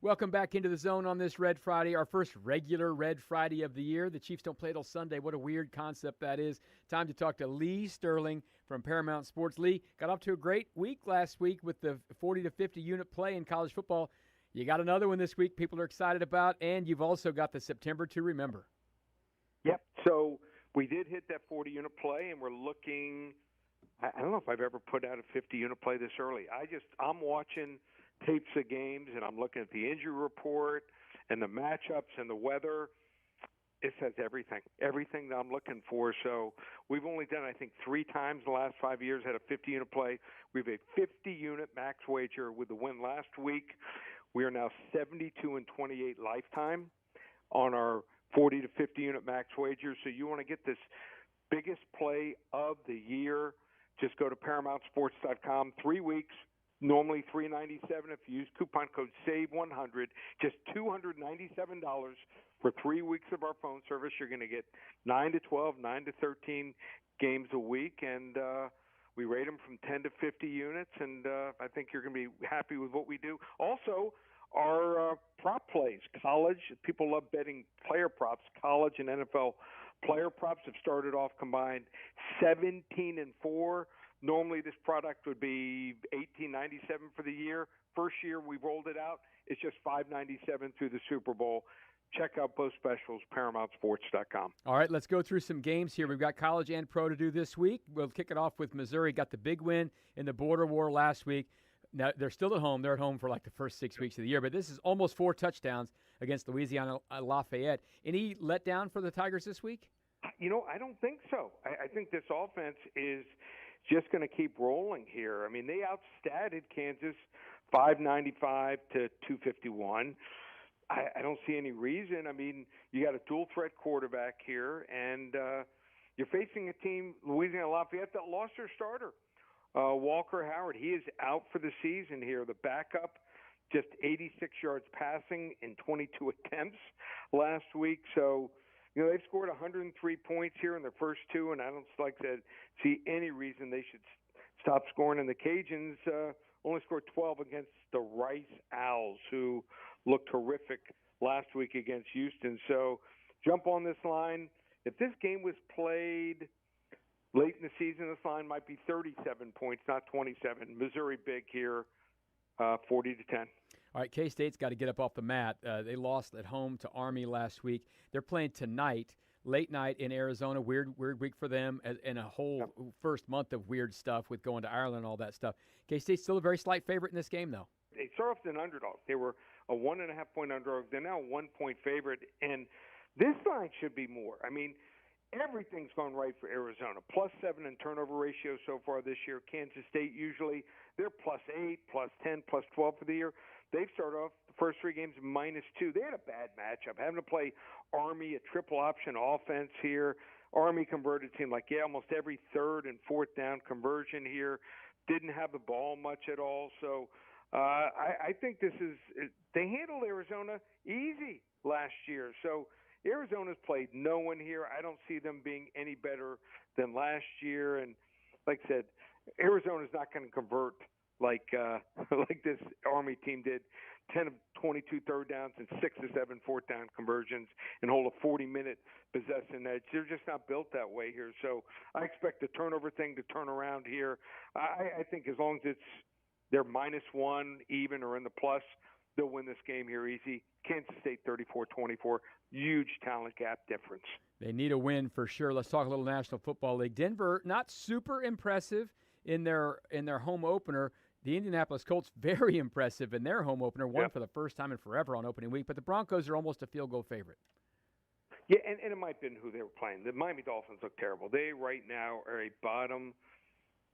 Welcome back into the zone on this Red Friday, our first regular Red Friday of the year. The Chiefs don't play till Sunday. What a weird concept that is. Time to talk to Lee Sterling from Paramount Sports. Lee, got off to a great week last week with the 40 to 50 unit play in college football. You got another one this week people are excited about, and you've also got the September to remember. Yep. So we did hit that 40 unit play, and we're looking. I don't know if I've ever put out a 50 unit play this early. I'm watching tapes of games, and I'm looking at the injury report and the matchups and the weather. It says everything that I'm looking for. So we've only done, I think, 3 times in the last 5 years, had a 50-unit play. We have a 50-unit max wager with the win last week. We are now 72-28 lifetime on our 40 to 50-unit max wagers. So you want to get this biggest play of the year, just go to ParamountSports.com. 3 weeks. Normally $397. If you use coupon code SAVE100, just $297 for 3 weeks of our phone service. You're going to get 9 to 12, 9 to 13 games a week, and we rate them from 10 to 50 units, and I think you're going to be happy with what we do. Also, our prop plays, college, people love betting player props. College and NFL player props have started off combined 17-4. Normally, this product would be $18.97 for the year. First year we rolled it out, it's just $5.97 through the Super Bowl. Check out both specials, ParamountSports.com. All right, let's go through some games here. We've got college and pro to do this week. We'll kick it off with Missouri. Got the big win in the border war last week. Now, they're still at home. They're at home for like the first 6 weeks of the year, but this is almost 4 touchdowns against Louisiana Lafayette. Any letdown for the Tigers this week? I don't think so. I think this offense is just going to keep rolling here. I mean, they outstatted Kansas 595 to 251. I don't see any reason. I mean, you got a dual-threat quarterback here, and you're facing a team, Louisiana Lafayette, that lost their starter, Walker Howard. He is out for the season here. The backup, just 86 yards passing in 22 attempts last week. So, they've scored 103 points here in their first 2, and I don't see any reason they should stop scoring. And the Cajuns only scored 12 against the Rice Owls, who looked horrific last week against Houston. So jump on this line. If this game was played late in the season, this line might be 37 points, not 27. Missouri big here, 40 to 10. All right, K-State's got to get up off the mat. They lost at home to Army last week. They're playing tonight, late night in Arizona. Weird week for them, and a whole first month of weird stuff with going to Ireland and all that stuff. K-State's still a very slight favorite in this game, though. They start off as an underdog. They were a 1.5-point underdog. They're now a 1-point favorite, and this line should be more. I mean, everything's gone right for Arizona. +7 in turnover ratio so far this year. Kansas State usually they're +8, +10, +12 for the year. They've started off the first 3 games -2. They had a bad matchup, having to play Army, a triple option offense here. Army converted seemed like almost every 3rd and 4th down conversion here. Didn't have the ball much at all. So I think they handled Arizona easy last year. So Arizona's played no one here. I don't see them being any better than last year. And like I said, Arizona's not going to convert like this Army team did. 10 of 22 third downs and 6 of 7 fourth down conversions and hold a 40-minute possession edge. They're just not built that way here. So I expect the turnover thing to turn around here. I think as long as they're -1, even, or in the plus, they'll win this game here easy. Kansas State 34-24, huge talent gap difference. They need a win for sure. Let's talk a little National Football League. Denver, not super impressive in their home opener. The Indianapolis Colts, very impressive in their home opener, won for the first time in forever on opening week. But the Broncos are almost a field goal favorite. Yeah, and it might have been who they were playing. The Miami Dolphins look terrible. They right now are a bottom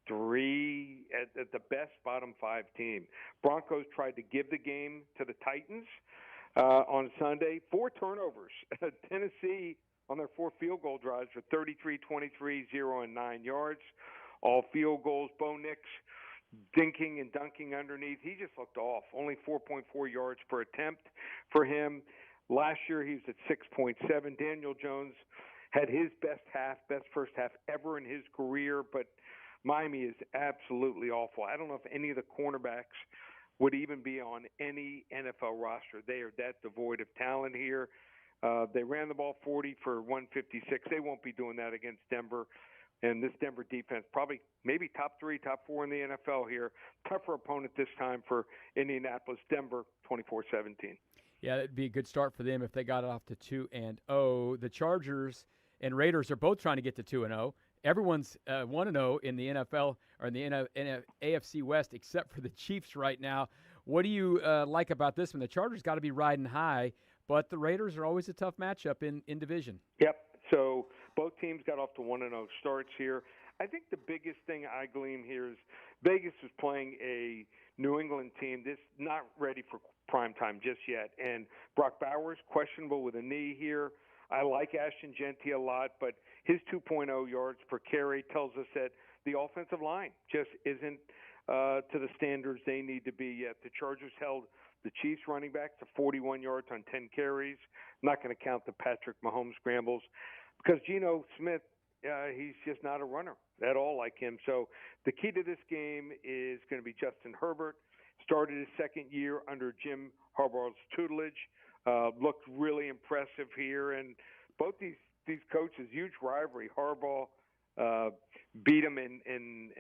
3, at the best bottom 5 team. Broncos tried to give the game to the Titans on Sunday. 4 turnovers. Tennessee on their 4 field goal drives for 33, 23, 0, and 9 yards. All field goals. Bo Nix dinking and dunking underneath. He just looked off. Only 4.4 yards per attempt for him. Last year he was at 6.7. Daniel Jones had his best first half ever in his career, but Miami is absolutely awful. I don't know if any of the cornerbacks would even be on any NFL roster. They are that devoid of talent here. They ran the ball 40 for 156. They won't be doing that against Denver. And this Denver defense, probably maybe top 3, top 4 in the NFL here. Tougher opponent this time for Indianapolis. Denver, 24-17. Yeah, it'd be a good start for them if they got it off to 2-0. The Chargers and Raiders are both trying to get to 2-0. Everyone's 1-0 in the NFL or in the AFC West except for the Chiefs right now. What do you like about this one? The Chargers got to be riding high, but the Raiders are always a tough matchup in division. Yep. So both teams got off to 1-0 starts here. I think the biggest thing I glean here is Vegas is playing a New England team that's not ready for prime time just yet. And Brock Bowers, questionable with a knee here. I like Ashton Genty a lot, but his 2.0 yards per carry tells us that the offensive line just isn't to the standards they need to be yet. The Chargers held the Chiefs running back to 41 yards on 10 carries. I'm not going to count the Patrick Mahomes scrambles because Geno Smith, he's just not a runner at all like him. So the key to this game is going to be Justin Herbert. Started his second year under Jim Harbaugh's tutelage. Looked really impressive here. And both these coaches, huge rivalry. Harbaugh beat him in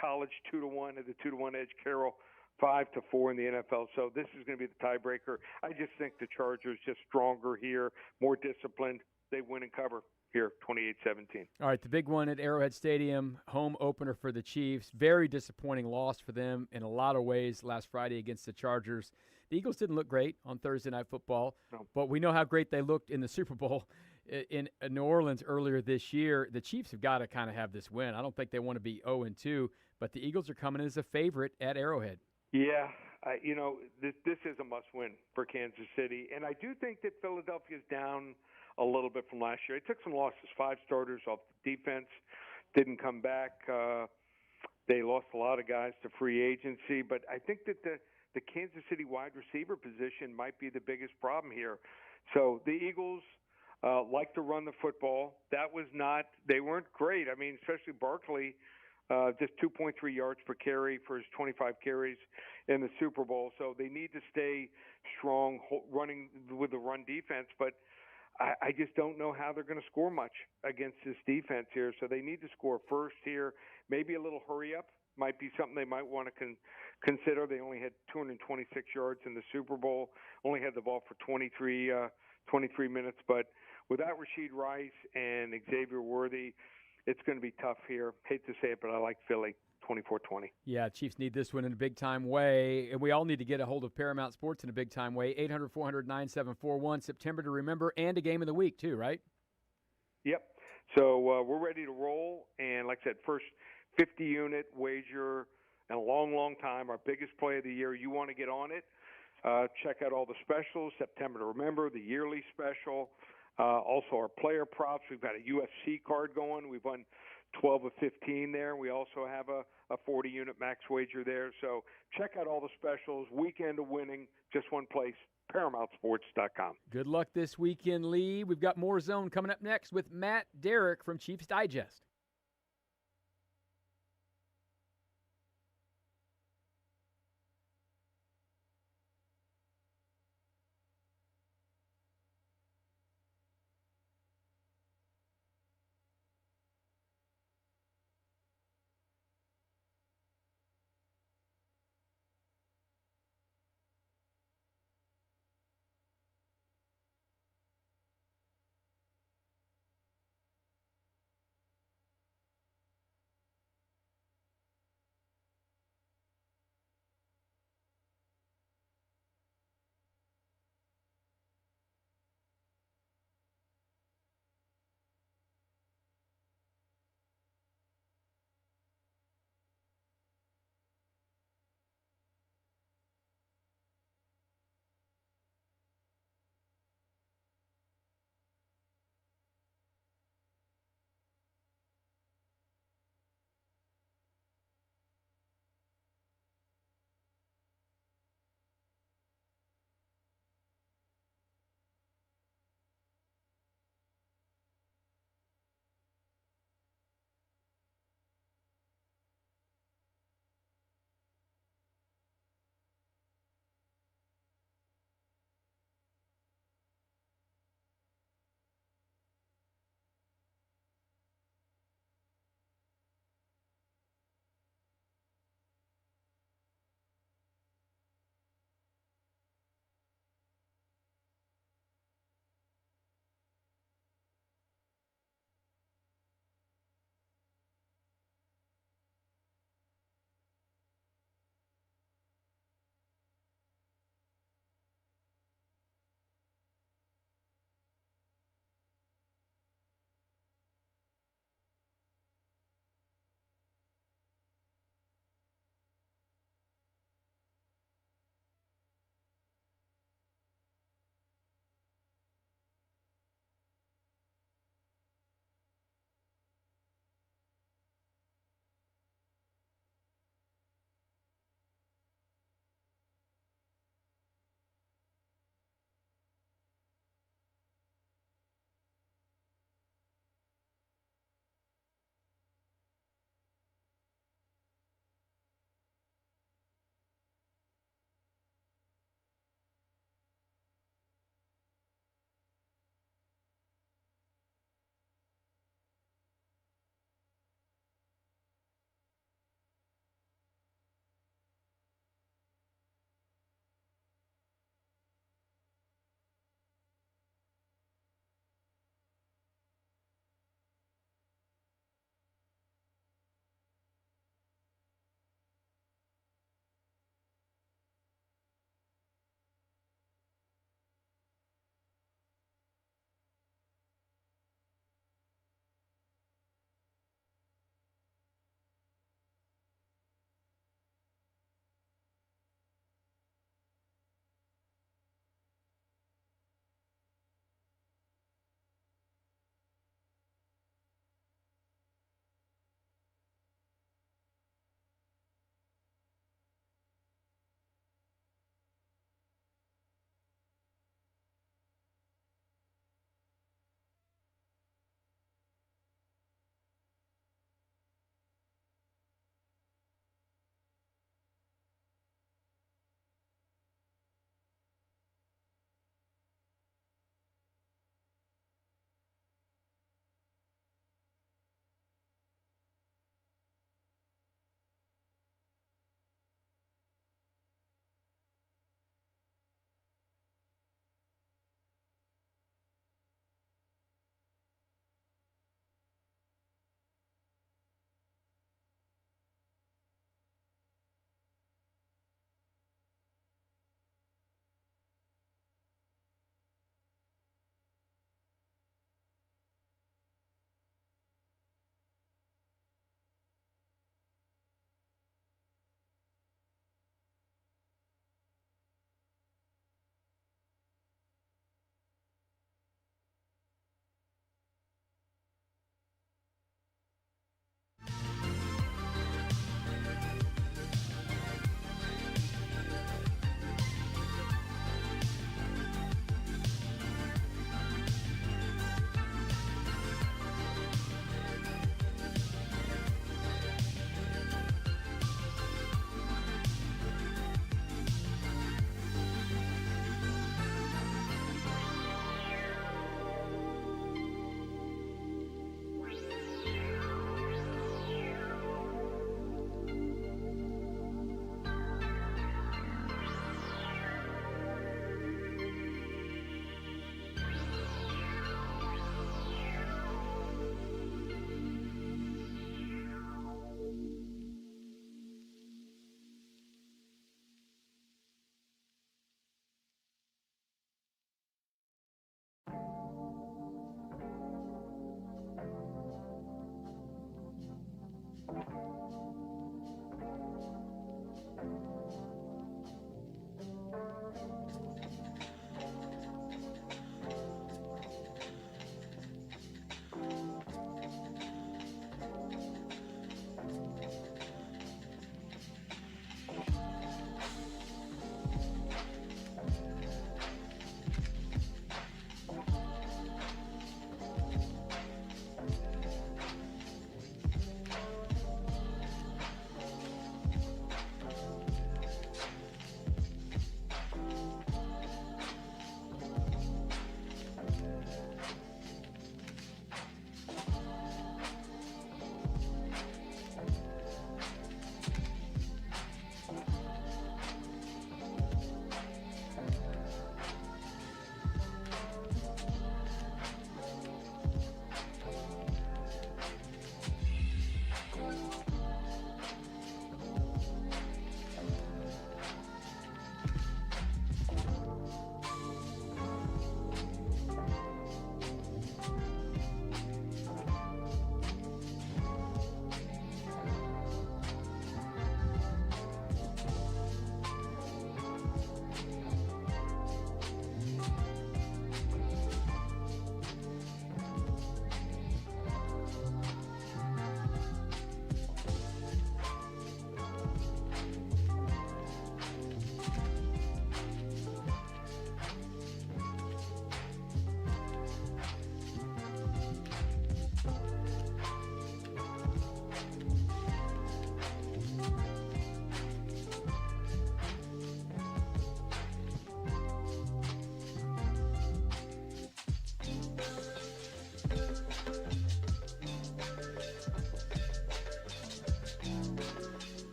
college 2-1 at the 2-1 edge. Carroll 5-4 in the NFL. So this is going to be the tiebreaker. I just think the Chargers just stronger here, more disciplined. They win and cover here, 28-17. All right, the big one at Arrowhead Stadium, home opener for the Chiefs. Very disappointing loss for them in a lot of ways last Friday against the Chargers. The Eagles didn't look great on Thursday Night Football, but we know how great they looked in the Super Bowl in New Orleans earlier this year. The Chiefs have got to kind of have this win. I don't think they want to be 0-2, but the Eagles are coming in as a favorite at Arrowhead. Yeah, this is a must-win for Kansas City, and I do think that Philadelphia is down a little bit from last year. It took some losses, 5 starters off the defense, didn't come back. They lost a lot of guys to free agency, but I think that the Kansas City wide receiver position might be the biggest problem here. So the Eagles like to run the football. They weren't great. I mean, especially Barkley, just 2.3 yards per carry for his 25 carries in the Super Bowl. So they need to stay strong running with the run defense, but I just don't know how they're going to score much against this defense here. So they need to score first here. Maybe a little hurry up might be something they might want to consider. They only had 226 yards in the Super Bowl, only had the ball for 23 minutes. But without Rashid Rice and Xavier Worthy, it's going to be tough here. Hate to say it, but I like Philly. 24-20. Yeah, Chiefs need this one in a big-time way, and we all need to get a hold of Paramount Sports in a big-time way. 800-400-9741, September to remember, and a game of the week too, right? Yep. So we're ready to roll, and like I said, first 50-unit wager in a long, long time, our biggest play of the year. You want to get on it, check out all the specials, September to remember, the yearly special, also our player props. We've got a UFC card going. We've won 12 of 15 there. We also have a 40-unit max wager there. So check out all the specials. Weekend of winning, just one place, ParamountSports.com. Good luck this weekend, Lee. We've got more Zone coming up next with Matt Derrick from Chiefs Digest.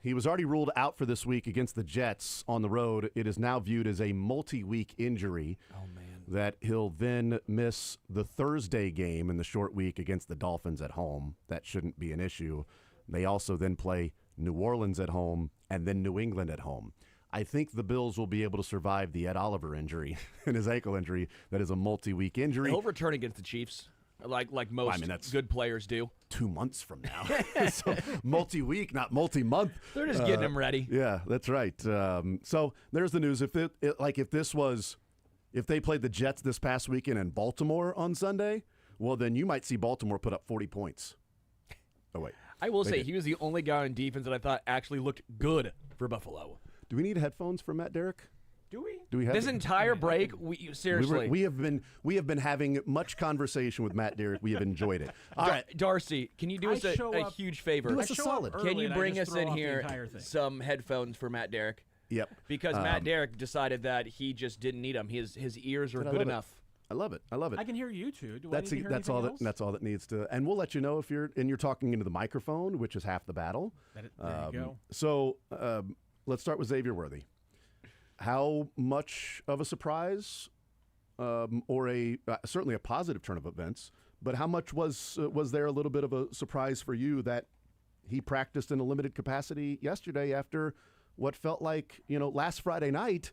He was already ruled out for this week against the Jets on the road. It is now viewed as a multi-week injury. Oh, man. That he'll then miss the Thursday game in the short week against the Dolphins at home. That shouldn't be an issue. They also then play New Orleans at home and then New England at home. I think the Bills will be able to survive the Ed Oliver injury and his ankle injury. That is a multi-week injury. He'll return against the Chiefs. Like most that's good players do. 2 months from now. So multi-week, not multi-month. They're just getting him ready. Yeah, that's right. So there's the news. If they played the Jets this past weekend in Baltimore on Sunday, well, then you might see Baltimore put up 40 points. Oh, wait. I will say he was the only guy on defense that I thought actually looked good for Buffalo. Do we need headphones for Matt Derrick? Do we have this entire break? Seriously, we have been having much conversation with Matt Derrick. We have enjoyed it. All right, Darcy, can you do us a huge favor? Do us a solid. Can you bring us in here some headphones for Matt Derrick? Yep. Because Matt Derrick decided that he just didn't need them. His ears are good enough. I love it. I can hear you too. That's all that needs to. And we'll let you know if you're talking into the microphone, which is half the battle. There you go. So let's start with Xavier Worthy. How much of a surprise, or certainly a positive turn of events, but how much was there a little bit of a surprise for you that he practiced in a limited capacity yesterday after what felt like, last Friday night?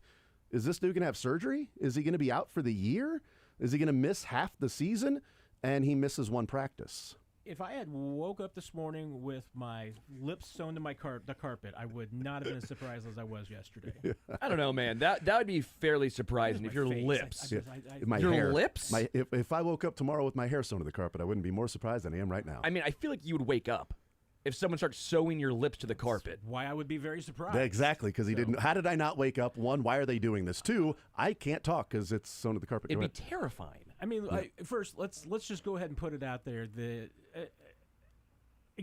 Is this dude going to have surgery? Is he going to be out for the year? Is he going to miss half the season? And he misses one practice. If I had woke up this morning with my lips sewn to the carpet, I would not have been as surprised as I was yesterday. I don't know, man. That would be fairly surprising if your face. lips. Your lips? If I woke up tomorrow with my hair sewn to the carpet, I wouldn't be more surprised than I am right now. I mean, I feel like you would wake up if someone starts sewing your lips to the carpet. That's why I would be very surprised. Exactly, because he didn't. How did I not wake up? One, why are they doing this? Two, I can't talk because it's sewn to the carpet. It'd be terrifying. I mean, first, let's just go ahead and put it out there.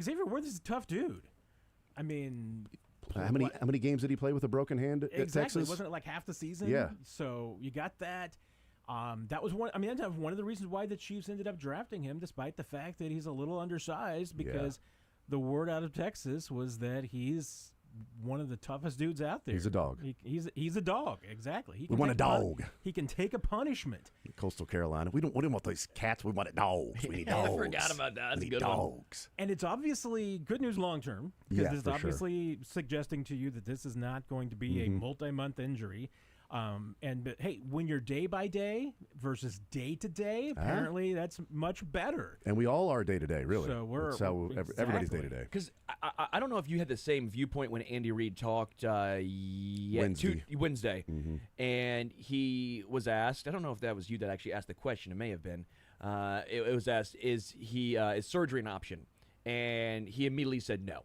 Xavier Worthy's a tough dude. I mean, how many games did he play with a broken hand at Texas? Wasn't it like half the season? Yeah. So you got that. That was one. I mean, that's one of the reasons why the Chiefs ended up drafting him, despite the fact that he's a little undersized, because the word out of Texas was that he's one of the toughest dudes out there. He's a dog. He's a dog. Exactly. We want a dog. He can take a punishment. Coastal Carolina. We don't want these cats. We want dogs. We need dogs. I forgot about that. That's we a need good dogs. And it's obviously good news long term, because Yeah, this is for obviously suggesting to you that this is not going to be a multi-month injury. But hey, when you're day by day versus day to day, apparently that's much better. And we all are day to day, really. So That's how everybody's day to day. Because I don't know if you had the same viewpoint when Andy Reid talked Wednesday, and he was asked. I don't know if that was you that actually asked the question. It may have been. It was asked, is surgery an option? And he immediately said no.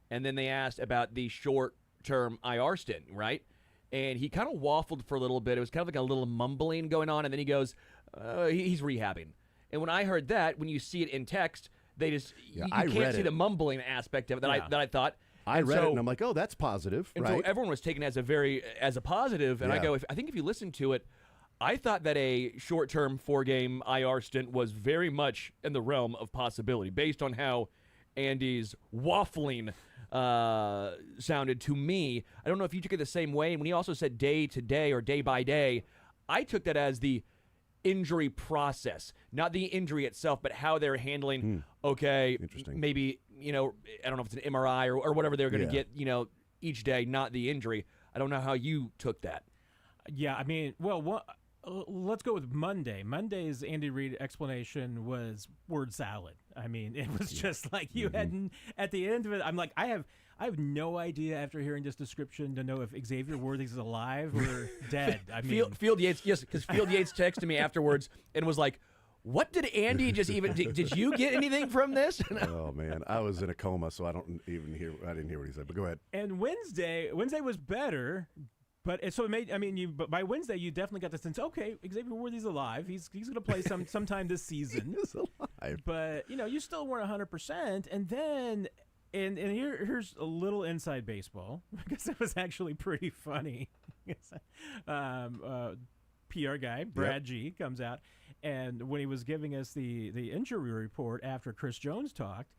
And then they asked about the short-term IR stint, right? And he kind of waffled for a little bit. It was kind of like a little mumbling going on. And then he goes, he's rehabbing. And when I heard that, when you see it in text, they just you can't see the mumbling aspect of it that I thought. I read it and I'm like, oh, that's positive, and right? so everyone was taking it as a positive. And I go, I think if you listen to it, I thought that a short-term 4-game IR stint was very much in the realm of possibility based on how Andy's waffling sounded to me. I don't know if you took it the same way. And when he also said day to day or day by day, I took that as the injury process, not the injury itself, but how they're handling. Okay, interesting. Maybe I don't know if it's an MRI or whatever they're going to get. Each day, not the injury. I don't know how you took that. Yeah, I mean, let's go with Monday. Monday's Andy Reid explanation was word salad. I mean, it was just like you hadn't, at the end of it, I'm like, I have no idea after hearing this description to know if Xavier Worthy's alive or dead. I mean, Field Yates, yes, because Field Yates texted me afterwards and was like, what did Andy just even, did you get anything from this? Oh, man. I was in a coma, so I didn't hear what he said, but go ahead. And Wednesday was better. But so it made. I mean, but by Wednesday you definitely got the sense. Okay, Xavier Worthy's alive. He's going to play sometime this season. He's alive. But you still weren't 100%. And then, and here's a little inside baseball, because it was actually pretty funny. PR guy Brad G comes out, and when he was giving us the injury report after Chris Jones talked.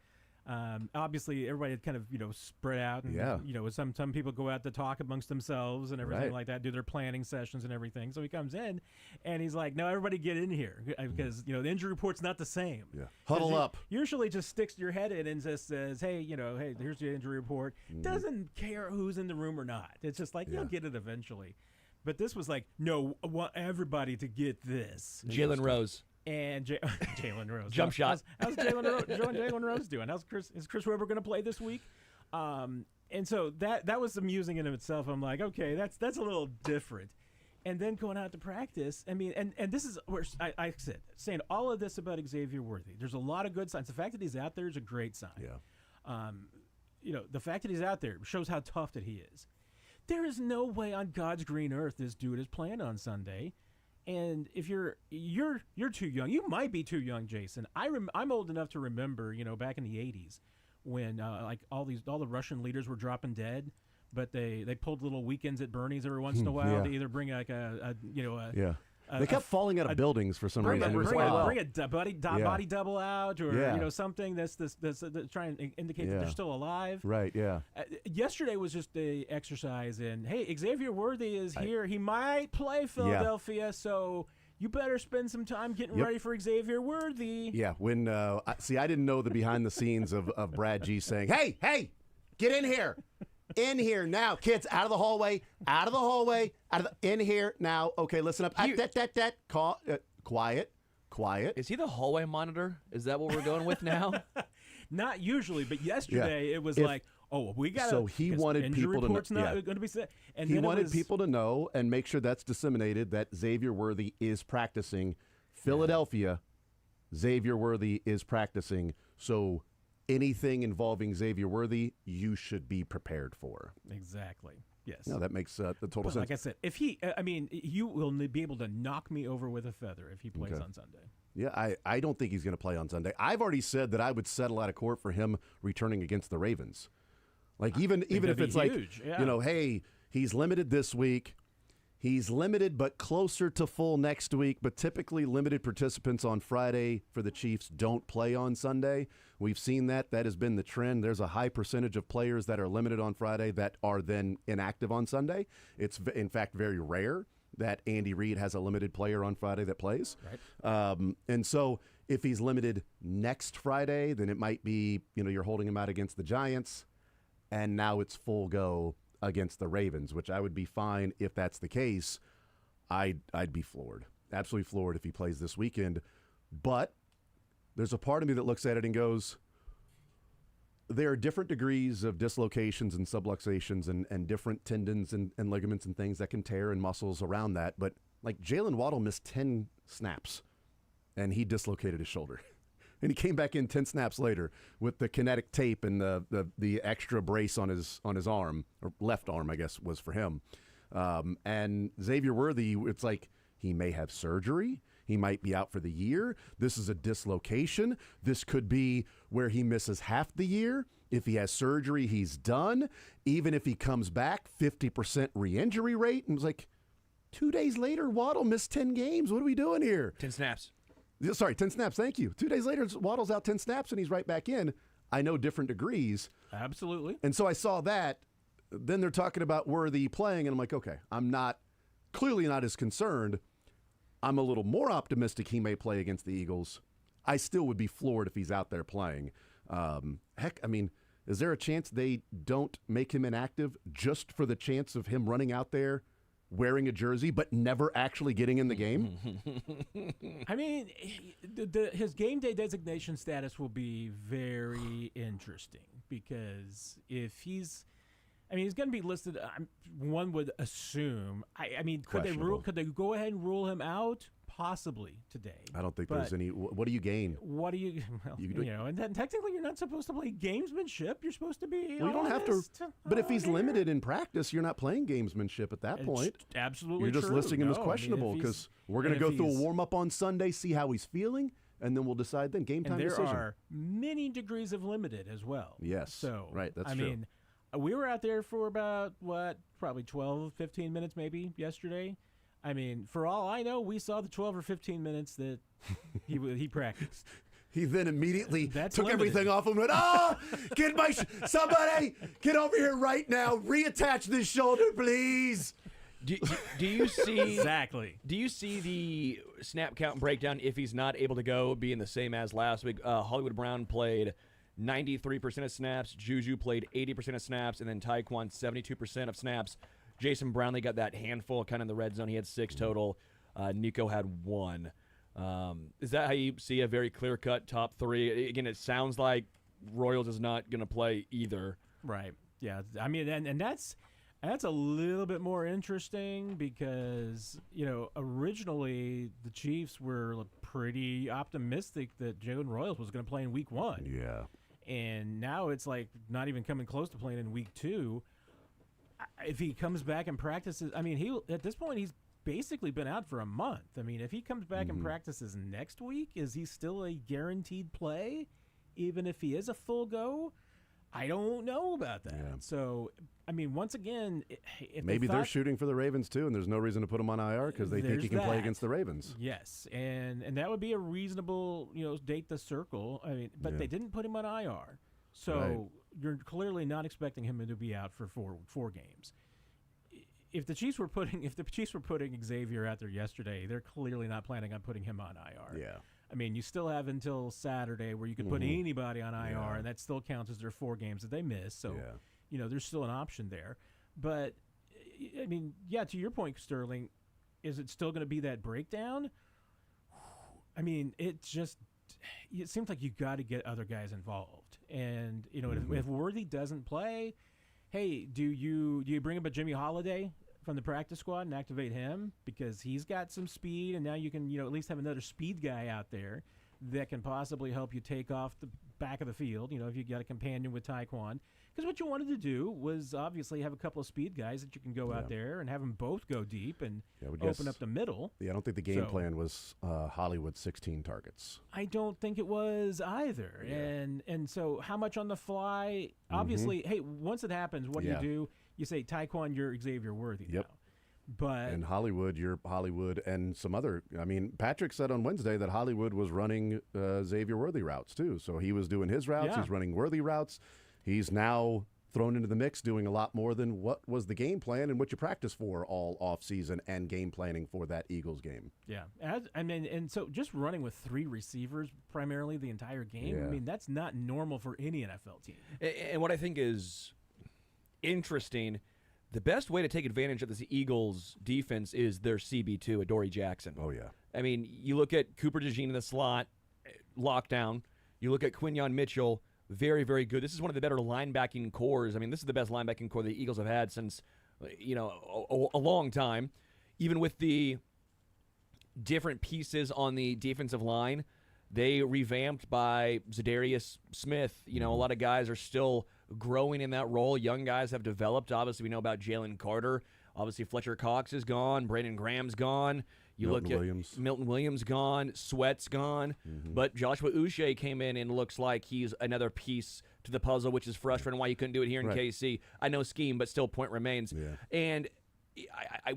Obviously, everybody had kind of spread out, and some people go out to talk amongst themselves and everything like that, do their planning sessions and everything. So he comes in, and he's like, "No, everybody get in here, because the injury report's not the same. Yeah, huddle up." Usually, just sticks your head in and just says, "Hey, hey, here's the injury report." Doesn't care who's in the room or not. It's just like you'll get it eventually. But this was like, no, I want everybody to get this. Jalen Rose. And Jalen Rose. Jump shot. How's Jalen Rose doing? Is Chris Webber going to play this week? And so that was amusing in itself. I'm like, okay, that's a little different. And then going out to practice, I mean, and this is where I said, saying all of this about Xavier Worthy. There's a lot of good signs. The fact that he's out there is a great sign. Yeah. The fact that he's out there shows how tough that he is. There is no way on God's green earth this dude is playing on Sunday. And if you're too young, you might be too young, Jason. I'm old enough to remember, back in the '80s, when all the Russian leaders were dropping dead, but they pulled little weekends at Bernie's every once in a while to either bring they kept falling out of buildings for some reason. Bring a body double out, or something that's trying to indicate that they're still alive. Right. Yeah. Yesterday was just the exercise in, hey, Xavier Worthy is here. He might play Philadelphia, so you better spend some time getting ready for Xavier Worthy. Yeah. When I didn't know the behind the scenes of Brad G saying, "Hey, get in here." In here now, kids, out of the hallway, in here now. Okay, listen up. Quiet. Is he the hallway monitor? Is that what we're going with now? Not usually, but yesterday it was we got. So he wanted people to know. Not going to be set. And he wanted people to know and make sure that's disseminated that Xavier Worthy is practicing. Philadelphia, Xavier Worthy is practicing. So anything involving Xavier Worthy, you should be prepared for. Exactly. Yes. No, that makes the total sense. Like I said, if you will be able to knock me over with a feather if he plays on Sunday. Yeah, I don't think he's going to play on Sunday. I've already said that I would settle out of court for him returning against the Ravens. Like even if it's like, hey, he's limited this week. He's limited but closer to full next week, but typically limited participants on Friday for the Chiefs don't play on Sunday. We've seen that. That has been the trend. There's a high percentage of players that are limited on Friday that are then inactive on Sunday. It's, in fact, very rare that Andy Reid has a limited player on Friday that plays. Right. And so if he's limited next Friday, then it might be, you're holding him out against the Giants, and now it's full go against the Ravens, which I would be fine if that's the case. I'd be floored, absolutely floored if he plays this weekend. But there's a part of me that looks at it and goes, there are different degrees of dislocations and subluxations and different tendons and ligaments and things that can tear and muscles around that. But like Jalen Waddle missed 10 snaps and he dislocated his shoulder. And he came back in 10 snaps later with the kinetic tape and the extra brace on his arm, or left arm, I guess, was for him. And Xavier Worthy, it's like he may have surgery. He might be out for the year. This is a dislocation. This could be where he misses half the year. If he has surgery, he's done. Even if he comes back, 50% re-injury rate. And it's like 2 days later, Waddle missed 10 games. What are we doing here? 10 snaps. Sorry, 10 snaps. Thank you. 2 days later, Waddle's out 10 snaps, and he's right back in. I know different degrees. Absolutely. And so I saw that. Then they're talking about Worthy playing, and I'm like, okay, I'm clearly not as concerned. I'm a little more optimistic he may play against the Eagles. I still would be floored if he's out there playing. Heck, I mean, is there a chance they don't make him inactive just for the chance of him running out there wearing a jersey but never actually getting in the game? I mean, his game day designation status will be very interesting because if he's going to be listed. One would assume. I mean, could they go ahead and rule him out? Possibly today. I don't think there's any. What do you gain? What do you? Well, and then technically you're not supposed to play gamesmanship. You're supposed to be. Well, you don't have to. But if he's limited in practice, you're not playing gamesmanship at that point. Absolutely, you're just true. listing him as questionable because we're going to go through a warm up on Sunday, see how he's feeling, and then we'll decide then game time decision. There are many degrees of limited as well. Yes. So right. That's true. I mean, we were out there for about probably 12, 15 minutes maybe yesterday. I mean, for all I know, we saw the 12 or 15 minutes that he practiced. He then immediately took limited. Everything off him and went, somebody get over here right now. Reattach this shoulder, please. Do you see exactly? Do you see the snap count breakdown if he's not able to go being the same as last week? Hollywood Brown played 93% of snaps. Juju played 80% of snaps, and then Tyquan 72% of snaps. Jason Brownlee got that handful kind of in the red zone. He had 6 total. Nico had 1. Is that how you see a very clear-cut top 3? Again, it sounds like Royals is not going to play either. Right. Yeah. I mean, and that's a little bit more interesting because, originally the Chiefs were pretty optimistic that Jalen Royals was going to play in week 1. Yeah. And now it's like not even coming close to playing in week 2. If he comes back and practices, I mean, at this point, he's basically been out for a month. I mean, if he comes back and practices next week, is he still a guaranteed play, even if he is a full go? I don't know about that. Yeah. So, I mean, once again, if maybe they're shooting for the Ravens too, and there's no reason to put him on IR because they think he can play against the Ravens. Yes, and that would be a reasonable, date to circle. I mean, but they didn't put him on IR, so you're clearly not expecting him to be out for four games. If the Chiefs were putting Xavier out there yesterday, they're clearly not planning on putting him on IR. Yeah. I mean, you still have until Saturday where you can put anybody on IR, and that still counts as their 4 games that they miss. So, there's still an option there. But, I mean, to your point, Sterling, is it still going to be that breakdown? I mean, it seems like you got to get other guys involved. And, if Worthy doesn't play, hey, do you bring up a Jimmy Holiday from the practice squad and activate him because he's got some speed, and now you can at least have another speed guy out there that can possibly help you take off the back of the field, if you got a companion with Tyquan. Because what you wanted to do was obviously have a couple of speed guys that you can go out there and have them both go deep and open up the middle. Yeah, I don't think the game plan was Hollywood 16 targets. I don't think it was either. Yeah. And so how much on the fly? Obviously, hey, once it happens, what do you do? You say, Tyquan, you're Xavier Worthy now. But and Hollywood, you're Hollywood and some other. I mean, Patrick said on Wednesday that Hollywood was running Xavier Worthy routes too. So he was doing his routes. Yeah. He's running Worthy routes. He's now thrown into the mix, doing a lot more than what was the game plan and what you practice for all off season and game planning for that Eagles game. Yeah, and so just running with 3 receivers primarily the entire game. Yeah. I mean, that's not normal for any NFL team. And what I think is interesting, the best way to take advantage of this Eagles defense is their CB2, Adoree Jackson. Oh, yeah. I mean, you look at Cooper DeJean in the slot, lockdown. You look at Quinyon Mitchell, very, very good. This is one of the better linebacking cores. I mean, this is the best linebacking core the Eagles have had since, a long time. Even with the different pieces on the defensive line, they revamped by Zadarius Smith. A lot of guys are still growing in that role. Young guys have developed. Obviously, we know about Jalen Carter. Obviously, Fletcher Cox is gone. Brandon Graham's gone. Milton Williams gone. Sweat's gone. But Joshua Uche came in and looks like he's another piece to the puzzle, which is frustrating why you couldn't do it here in KC. I know scheme, but still point remains. Yeah. And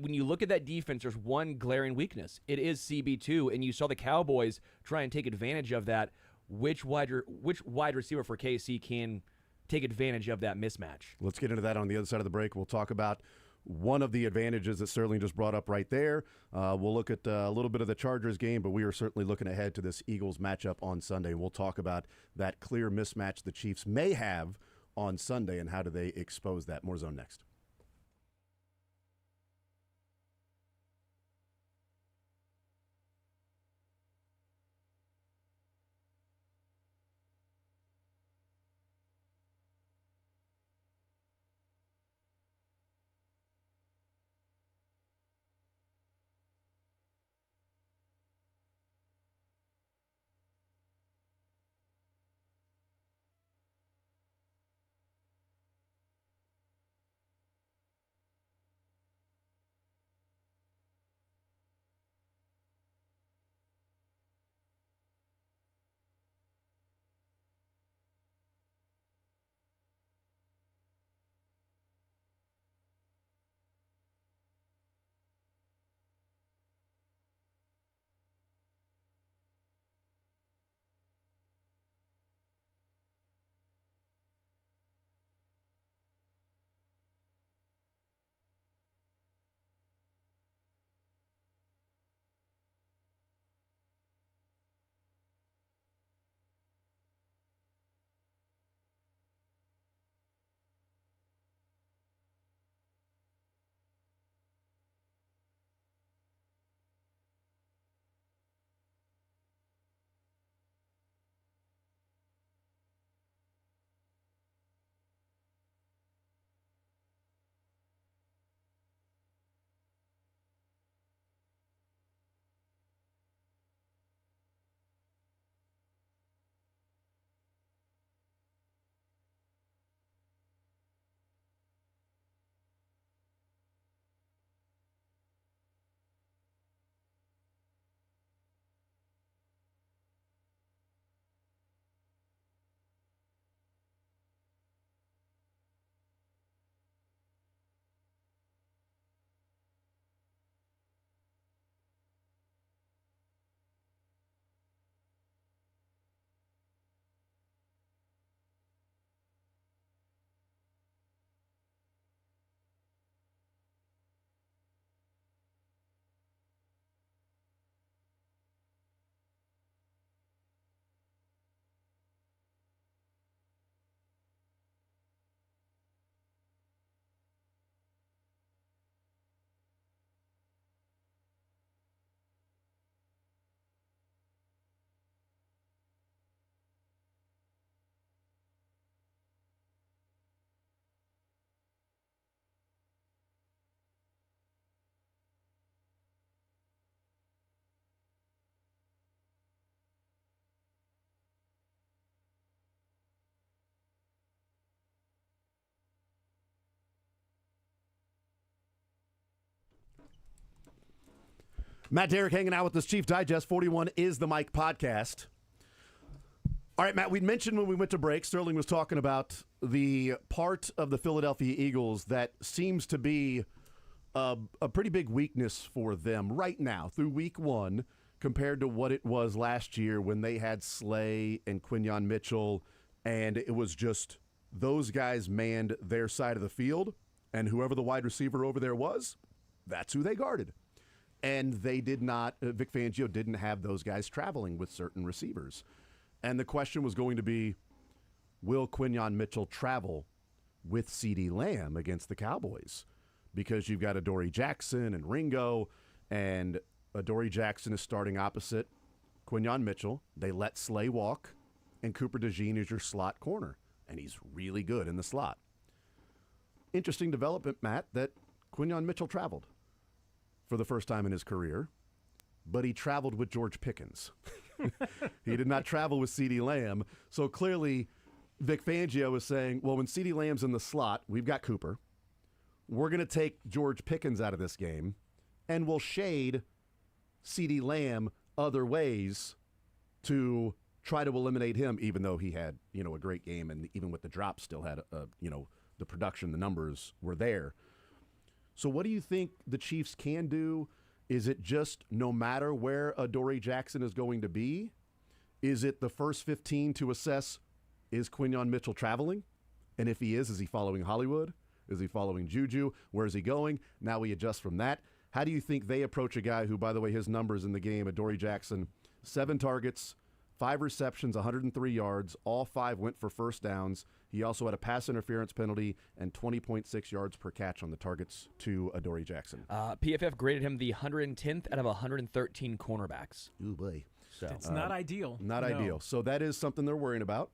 when you look at that defense, there's one glaring weakness. It is CB2, and you saw the Cowboys try and take advantage of that. Which wide receiver for KC can take advantage of that mismatch? Let's get into that on the other side of the break. We'll talk about one of the advantages that Sterling just brought up right there. We'll look at a little bit of the Chargers game, but we are certainly looking ahead to this Eagles matchup on Sunday. We'll talk about that clear mismatch the Chiefs may have on Sunday and how do they expose that. More Zone next. Matt Derrick hanging out with us, Chief Digest. 41 is the Mike podcast. All right, Matt, we mentioned when we went to break, Sterling was talking about the part of the Philadelphia Eagles that seems to be a pretty big weakness for them right now through week one compared to what it was last year when they had Slay and Quinyon Mitchell, and it was just those guys manned their side of the field, and whoever the wide receiver over there was, that's who they guarded. And they did not, Vic Fangio didn't have those guys traveling with certain receivers. And the question was going to be, will Quinyon Mitchell travel with CeeDee Lamb against the Cowboys? Because you've got Adoree Jackson and Ringo, and Adoree Jackson is starting opposite Quinyon Mitchell. They let Slay walk, and Cooper DeJean is your slot corner, and he's really good in the slot. Interesting development, Matt, that Quinyon Mitchell traveled for the first time in his career, but he traveled with George Pickens. He did not travel with CeeDee Lamb, so clearly Vic Fangio was saying, well, when CeeDee Lamb's in the slot, we've got Cooper. We're going to take George Pickens out of this game, and we'll shade CeeDee Lamb other ways to try to eliminate him, even though he had, a great game, and even with the drop still had, the production, the numbers were there. So what do you think the Chiefs can do? Is it just no matter where Adoree Jackson is going to be? Is it the first 15 to assess, is Quinyon Mitchell traveling? And if he is he following Hollywood? Is he following Juju? Where is he going? Now we adjust from that. How do you think they approach a guy who, by the way, his numbers in the game, Adoree Jackson, 7 targets, 5 receptions, 103 yards, all 5 went for first downs. He also had a pass interference penalty and 20.6 yards per catch on the targets to Adoree Jackson. PFF graded him the 110th out of 113 cornerbacks. Ooh, boy. So it's not ideal. Not ideal. So that is something they're worrying about.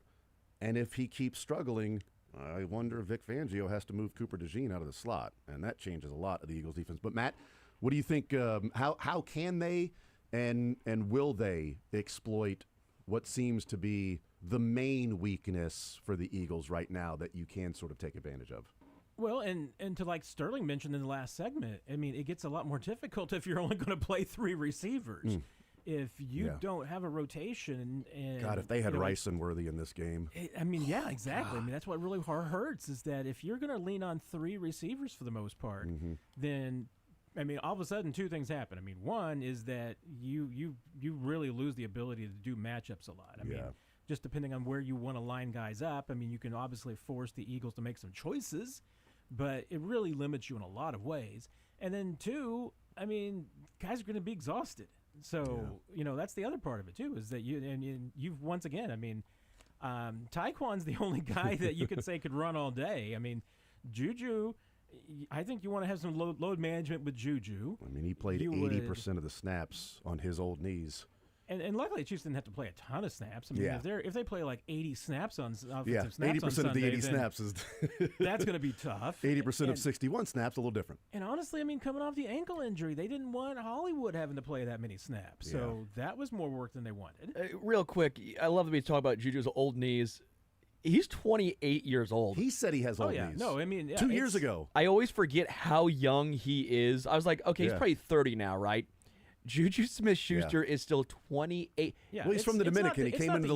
And if he keeps struggling, I wonder if Vic Fangio has to move Cooper DeJean out of the slot, and that changes a lot of the Eagles' defense. But, Matt, what do you think? How can they and will they exploit what seems to be the main weakness for the Eagles right now that you can sort of take advantage of? Well, and to like Sterling mentioned in the last segment, I mean, it gets a lot more difficult if you're only going to play 3 receivers. If you don't have a rotation. And God, if they had Rice and Worthy in this game. Yeah, exactly. I mean, that's what really hurts is that if you're going to lean on 3 receivers for the most part, then, I mean, all of a sudden 2 things happen. I mean, one is that you really lose the ability to do matchups a lot. I mean, just depending on where you want to line guys up, I mean, you can obviously force the Eagles to make some choices, but it really limits you in a lot of ways. And then 2, I mean, guys are going to be exhausted. So, that's the other part of it, too, is that you've once again, I mean, Tyquan's the only guy that you could say could run all day. I mean, Juju, I think you want to have some load management with Juju. I mean, he played 80% of the snaps on his old knees. And luckily, the Chiefs didn't have to play a ton of snaps. I mean, if they play like 80 snaps on offensive snaps 80% on Sunday, of the 80 snaps is that's going to be tough. 80% of 61 snaps, a little different. And honestly, I mean, coming off the ankle injury, they didn't want Hollywood having to play that many snaps. So that was more work than they wanted. Real quick, I love that we talk about Juju's old knees. He's 28 years old. He said he has old knees. No, I mean, 2 years ago. I always forget how young he is. I was like, okay, he's probably 30 now, right? Juju Smith-Schuster is still 28. Yeah, well, he's from the Dominican. He came into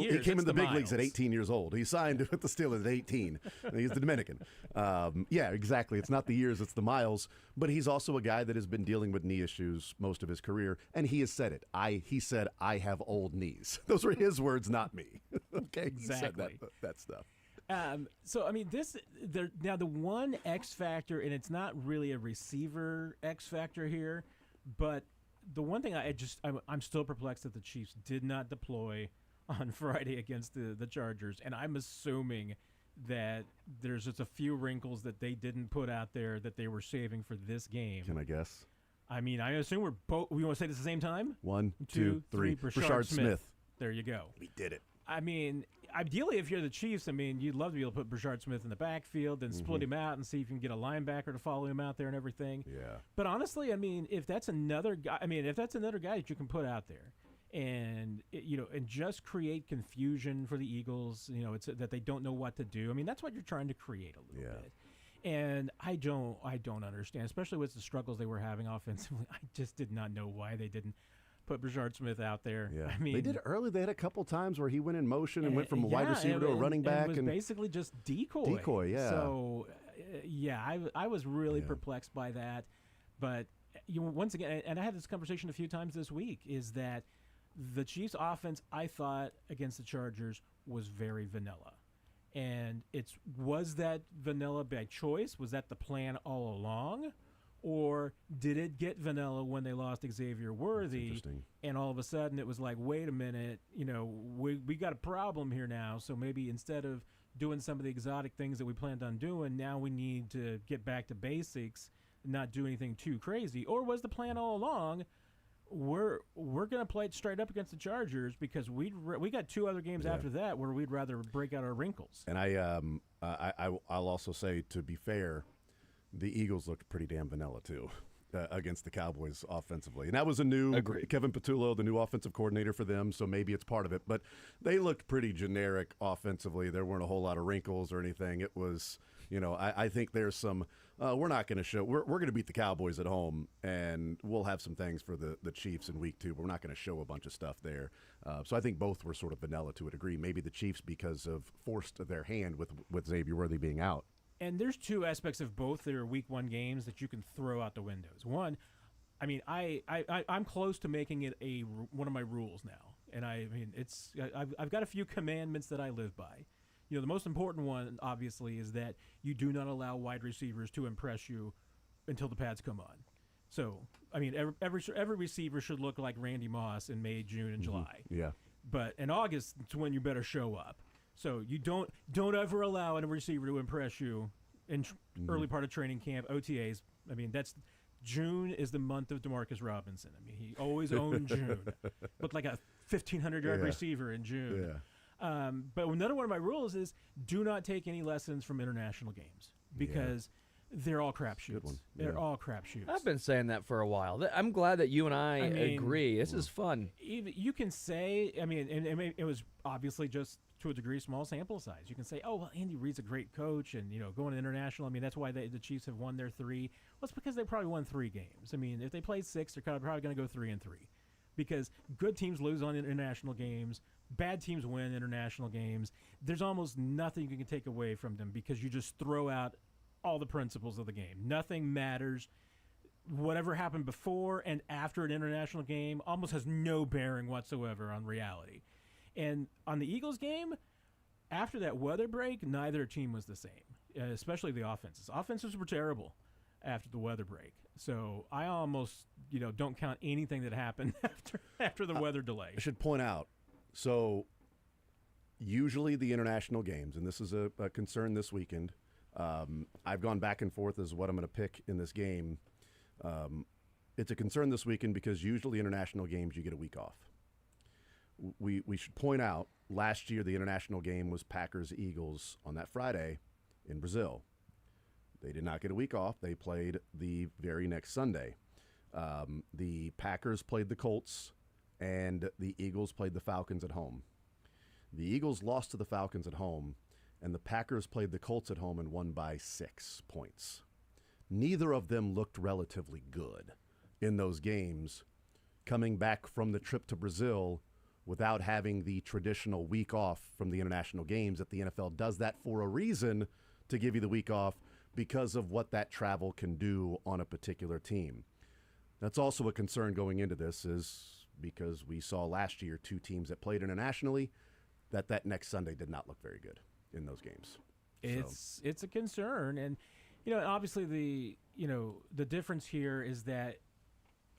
the big leagues at 18 years old. He signed with the Steelers at 18. He's the Dominican. Yeah, exactly. It's not the years, it's the miles. But he's also a guy that has been dealing with knee issues most of his career, and he has said it. He said, I have old knees. Those were his words, not me. Okay, exactly. He said that stuff. So, I mean, now the one X factor, and it's not really a receiver X factor here, but the one thing I'm still perplexed that the Chiefs did not deploy on Friday against the Chargers, and I'm assuming that there's just a few wrinkles that they didn't put out there that they were saving for this game. Can I guess? I mean, I assume we want to say this at the same time? 1, 2, 3. Brashard Smith. There you go. We did it. I mean, ideally, if you're the Chiefs, I mean, you'd love to be able to put Brashard Smith in the backfield and split him out and see if you can get a linebacker to follow him out there and everything. Yeah. But honestly, I mean, if that's another guy that you can put out there, and and just create confusion for the Eagles, it's that they don't know what to do. I mean, that's what you're trying to create a little bit. And I don't understand, especially with the struggles they were having offensively. I just did not know why they didn't put Brashard Smith out there. Yeah. I mean, they did early. They had a couple times where he went in motion and went from a wide receiver to a running back. And was basically just decoy. Yeah. So, I was really perplexed by that. But once again, and I had this conversation a few times this week, is that the Chiefs' offense, I thought, against the Chargers was very vanilla. And was that vanilla by choice? Was that the plan all along? Or did it get vanilla when they lost Xavier Worthy? And all of a sudden it was like, wait a minute, we got a problem here now. So maybe instead of doing some of the exotic things that we planned on doing, now we need to get back to basics, not do anything too crazy. Or was the plan all along, we're going to play it straight up against the Chargers because we got 2 other games after that where we'd rather break out our wrinkles. And I'll also say, to be fair, the Eagles looked pretty damn vanilla too against the Cowboys offensively. And that was a new Kevin Patullo, the new offensive coordinator for them, so maybe it's part of it. But they looked pretty generic offensively. There weren't a whole lot of wrinkles or anything. It was, I think there's some we're not going to show – we're going to beat the Cowboys at home, and we'll have some things for the Chiefs in week 2, but we're not going to show a bunch of stuff there. So I think both were sort of vanilla to a degree. Maybe the Chiefs because of forced their hand with Xavier Worthy being out. And there's 2 aspects of both their Week 1 games that you can throw out the windows. One, I mean, I'm close to making it one of my rules now, and I've got a few commandments that I live by. The most important one, obviously, is that you do not allow wide receivers to impress you until the pads come on. So, I mean, every receiver should look like Randy Moss in May, June, and July. Yeah. But in August, it's when you better show up. So you don't ever allow a receiver to impress you in early part of training camp, OTAs. I mean, June is the month of DeMarcus Robinson. I mean, he always owned June. Looked like a 1,500-yard receiver in June. Yeah. But another one of my rules is do not take any lessons from international games because they're all crapshoots. They're all crapshoots. I've been saying that for a while. I'm glad that you and I agree. This is fun. You can say, I mean, and it was obviously just to a degree small sample size. You can say, oh, well, Andy Reid's a great coach, and going to international. I mean, that's why the Chiefs have won their 3. Well, it's because they probably won 3 games. I mean, if they played 6, they're probably going to go 3-3, because good teams lose on international games, bad teams win international games. There's almost nothing you can take away from them because you just throw out all the principles of the game. Nothing matters. Whatever happened before and after an international game almost has no bearing whatsoever on reality. And on the Eagles game, after that weather break, neither team was the same, especially the offenses. Offenses were terrible after the weather break. So I almost, don't count anything that happened after the weather delay. I should point out, so usually the international games, and this is a concern this weekend, I've gone back and forth as what I'm going to pick in this game. It's a concern this weekend because usually international games you get a week off. We should point out, last year the international game was Packers-Eagles on that Friday in Brazil. They did not get a week off. They played the very next Sunday. The Packers played the Colts, and the Eagles played the Falcons at home. The Eagles lost to the Falcons at home, and the Packers played the Colts at home and won by 6 points. Neither of them looked relatively good in those games, coming back from the trip to Brazil without having the traditional week off from the international games. That the NFL does that for a reason, to give you the week off because of what that travel can do on a particular team. That's also a concern going into this, is because we saw last year 2 teams that played internationally that next Sunday did not look very good in those games. It's a concern, and obviously the difference here is that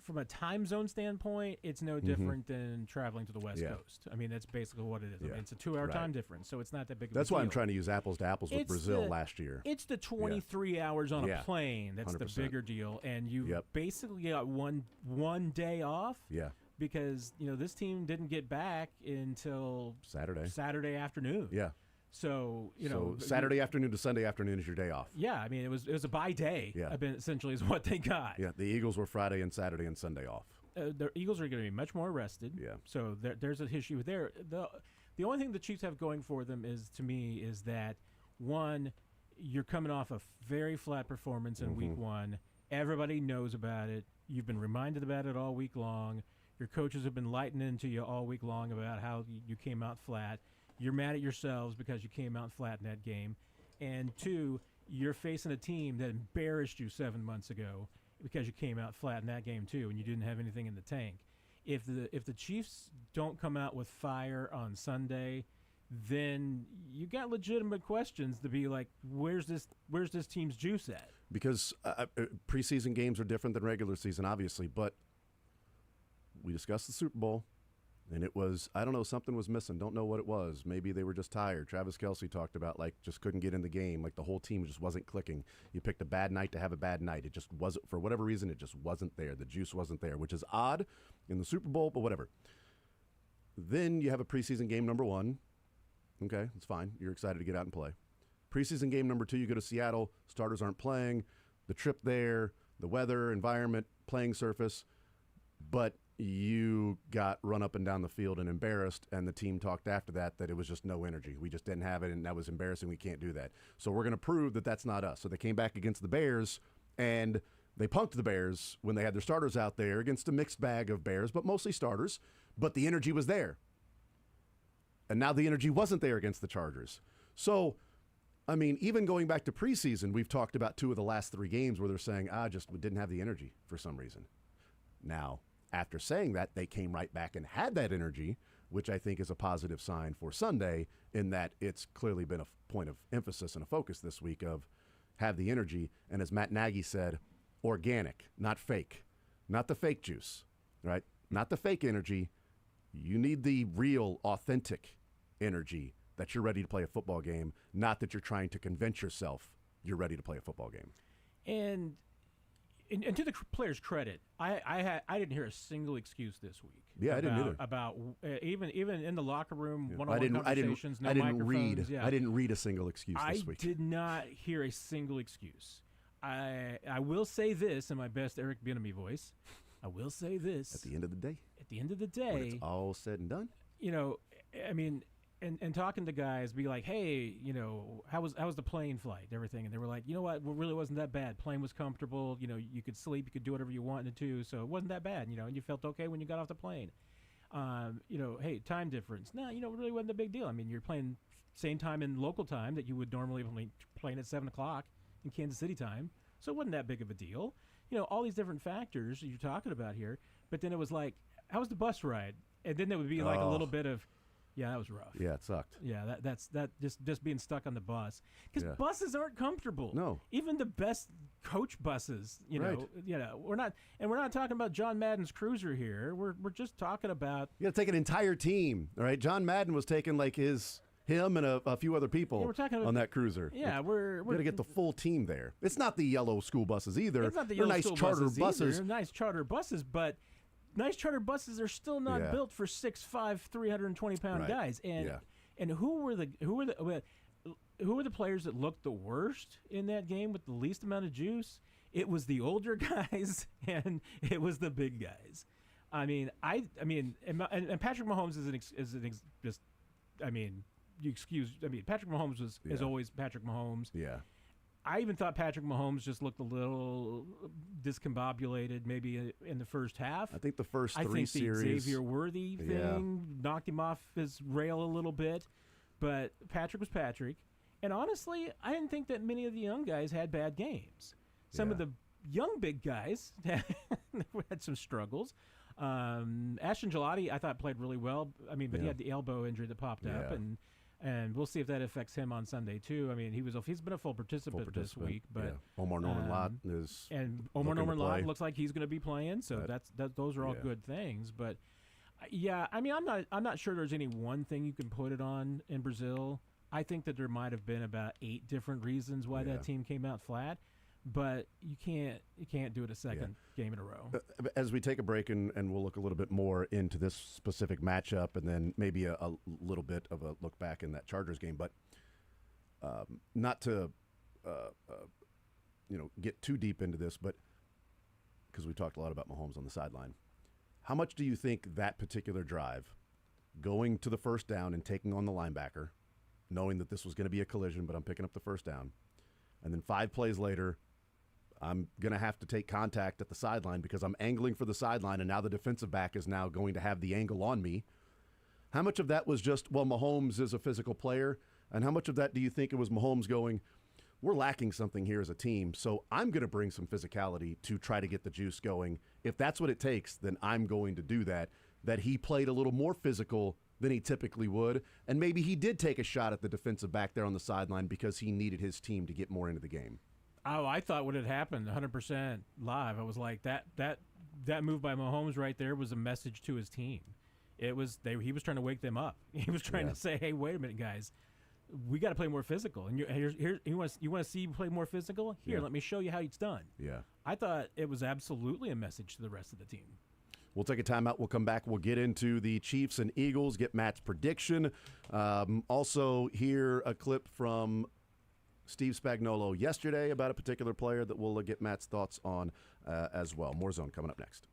from a time zone standpoint, it's no different than traveling to the West Coast. I mean, that's basically what it is. I mean, it's a 2-hour time difference, so it's not that big of a deal. That's why I'm trying to use apples to apples with Brazil last year. It's the 23 hours on a plane that's 100%. The bigger deal, and you basically got one day off. Yeah. Because this team didn't get back until Saturday afternoon. Yeah. So Saturday afternoon to Sunday afternoon is your day off. Yeah, I mean it was a bye day. Yeah. Essentially is what they got. Yeah, the Eagles were Friday and Saturday and Sunday off. The Eagles are going to be much more rested. Yeah. So there's an issue there. The only thing the Chiefs have going for them is that one, you're coming off a very flat performance in week 1. Everybody knows about it. You've been reminded about it all week long. Your coaches have been lighting into you all week long about how you came out flat. You're mad at yourselves because you came out flat in that game. And 2, you're facing a team that embarrassed you 7 months ago, because you came out flat in that game too, and you didn't have anything in the tank. If the Chiefs don't come out with fire on Sunday, then you got legitimate questions to be like, where's this team's juice at? Because preseason games are different than regular season, obviously, but we discussed the Super Bowl, and it was, I don't know, something was missing. Don't know what it was. Maybe they were just tired. Travis Kelce talked about, like, just couldn't get in the game. Like, the whole team just wasn't clicking. You picked a bad night to have a bad night. It just wasn't, for whatever reason, it just wasn't there. The juice wasn't there, which is odd in the Super Bowl, but whatever. Then you have a preseason game number 1. Okay, it's fine. You're excited to get out and play. Preseason game number 2, you go to Seattle. Starters aren't playing. The trip there, the weather, environment, playing surface. But you got run up and down the field and embarrassed, and the team talked after that it was just no energy. We just didn't have it, and that was embarrassing. We can't do that. So we're going to prove that that's not us. So they came back against the Bears, and they punked the Bears when they had their starters out there against a mixed bag of Bears, but mostly starters. But the energy was there. And now the energy wasn't there against the Chargers. So, I mean, even going back to preseason, we've talked about 2 of the last 3 games where they're saying, just didn't have the energy for some reason. Now, after saying that, they came right back and had that energy, which I think is a positive sign for Sunday, in that it's clearly been a point of emphasis and a focus this week of have the energy. And as Matt Nagy said, organic, not fake. Not the fake juice, right? Not the fake energy. You need the real, authentic energy that you're ready to play a football game, not that you're trying to convince yourself you're ready to play a football game. And to the players' credit, I didn't hear a single excuse this week. Yeah, I didn't either. About even in the locker room, one-on-one conversations, no I didn't microphones. read. I didn't read a single excuse this week. I did not hear a single excuse. I will say this in my best Eric Bieniemy voice. I will say this. At the end of the day. At the end of the day. When it's all said and done. You know, I mean, and talking to guys, be like, hey, you know, how was the plane flight, everything? And they were like, you know what, it really wasn't that bad. Plane was comfortable. You know, you could sleep, you could do whatever you wanted to, so it wasn't that bad. You know, and you felt okay when you got off the plane. You know, hey, time difference. No, you know, it really wasn't a big deal. I mean, you're playing same time in local time that you would normally be playing at 7 o'clock in Kansas City time, so it wasn't that big of a deal. You know, all these different factors you're talking about here, but then it was like, how was the bus ride? And then there would be like a little bit of, yeah, that was rough. Yeah, it sucked. Yeah, that's just being stuck on the bus, because buses aren't comfortable. No, even the best coach buses, you know, we're not talking about John Madden's Cruiser here. We're just talking about, you got to take an entire team. All right, John Madden was taking like him and a few other people on that Cruiser. Yeah, we're got to get the full team there. It's not the yellow school buses either. It's not the They're yellow nice school charter buses. They're nice charter buses, but nice charter buses are still not built for 6'5", 320-pound guys. And who were the players that looked the worst in that game with the least amount of juice? It was the older guys and it was the big guys. I mean, and Patrick Mahomes Patrick Mahomes is always Patrick Mahomes. Yeah. I even thought Patrick Mahomes just looked a little discombobulated maybe in the first half. I think the first 3 series. I think the Xavier Worthy thing knocked him off his rail a little bit. But Patrick was Patrick. And honestly, I didn't think that many of the young guys had bad games. Some of the young big guys had some struggles. Ashton Gelati, I thought, played really well. I mean, but he had the elbow injury that popped up, and we'll see if that affects him on Sunday too. I mean, he's been a full participant this week, but Omar Norman-Lott is, and Omar Norman-Lott looks like he's going to be playing, so those are all good things. But I mean, I'm not sure there's any one thing you can put it on in Brazil. I think that there might have been about 8 different reasons why that team came out flat. But you can't do it a second game in a row. As we take a break and we'll look a little bit more into this specific matchup, and then maybe a little bit of a look back in that Chargers game, but not to get too deep into this, but because we talked a lot about Mahomes on the sideline, how much do you think that particular drive, going to the first down and taking on the linebacker, knowing that this was going to be a collision, but I'm picking up the first down, and then 5 plays later, I'm going to have to take contact at the sideline because I'm angling for the sideline, and now the defensive back is now going to have the angle on me. How much of that was just, well, Mahomes is a physical player, and how much of that do you think it was Mahomes going, we're lacking something here as a team, so I'm going to bring some physicality to try to get the juice going. If that's what it takes, then I'm going to do that. That he played a little more physical than he typically would, and maybe he did take a shot at the defensive back there on the sideline because he needed his team to get more into the game. Oh, I thought what had happened 100% live. I was like, that move by Mahomes right there was a message to his team. He was trying to wake them up. He was trying to say, hey, wait a minute, guys. We got to play more physical. And you want to see you play more physical? Here, let me show you how it's done. Yeah. I thought it was absolutely a message to the rest of the team. We'll take a timeout. We'll come back. We'll get into the Chiefs and Eagles, get Matt's prediction. Also, hear a clip from Steve Spagnuolo yesterday about a particular player that we'll get Matt's thoughts on as well. More Zone coming up next.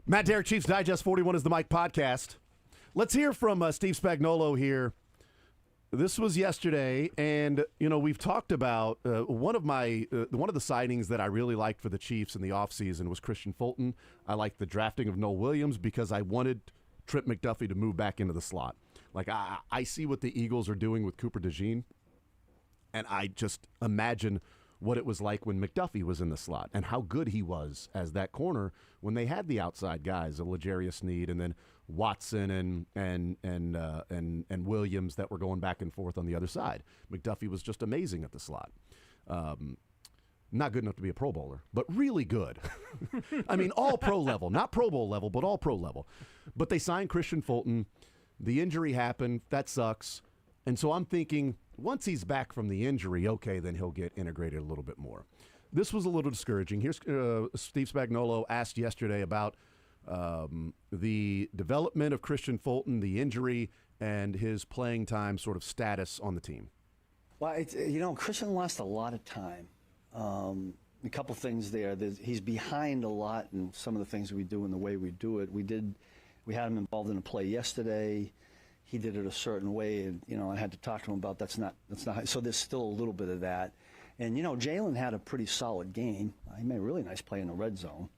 Matt Derrick, Chiefs Digest 41 is the Mike podcast. Let's hear from Steve Spagnuolo here. This was yesterday, and we've talked about one of the signings that I really liked for the Chiefs in the offseason was Christian Fulton. I liked the drafting of Noel Williams because I wanted Trent McDuffie to move back into the slot. Like I see what the Eagles are doing with Cooper DeJean, and I just imagine what it was like when McDuffie was in the slot and how good he was as that corner when they had the outside guys, L'Jarius Sneed and then Watson and Williams that were going back and forth on the other side. McDuffie was just amazing at the slot. Not good enough to be a Pro Bowler, but really good. I mean, all pro level, not Pro Bowl level, but all pro level. But they signed Christian Fulton. The injury happened. That sucks. And so I'm thinking, once he's back from the injury, okay, then he'll get integrated a little bit more. This was a little discouraging. Here's Steve Spagnuolo asked yesterday about the development of Christian Fulton, the injury, and his playing time sort of status on the team. Well, Christian lost a lot of time. A couple things there. He's behind a lot in some of the things we do and the way we do it. We had him involved in a play yesterday. He did it a certain way, and I had to talk to him about that's not. So there's still a little bit of that. And Jalen had a pretty solid game. He made a really nice play in the red zone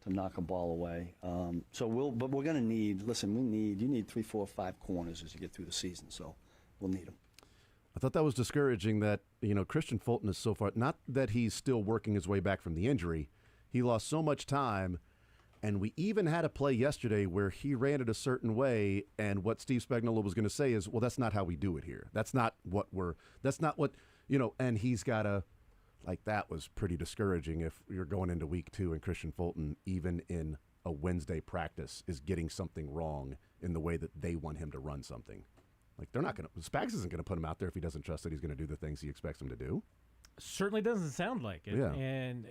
to knock a ball away. But we're going to need. Listen, you need 3, 4, 5 corners as you get through the season. So we'll need them. I thought that was discouraging that Christian Fulton is so far. Not that he's still working his way back from the injury. He lost so much time. And we even had a play yesterday where he ran it a certain way, and what Steve Spagnuolo was going to say is, well, that's not how we do it here. That's not what, and he's got to, that was pretty discouraging if you're going into week 2 and Christian Fulton, even in a Wednesday practice, is getting something wrong in the way that they want him to run something. They're not going to, Spags isn't going to put him out there if he doesn't trust that he's going to do the things he expects him to do. Certainly doesn't sound like it. Yeah. And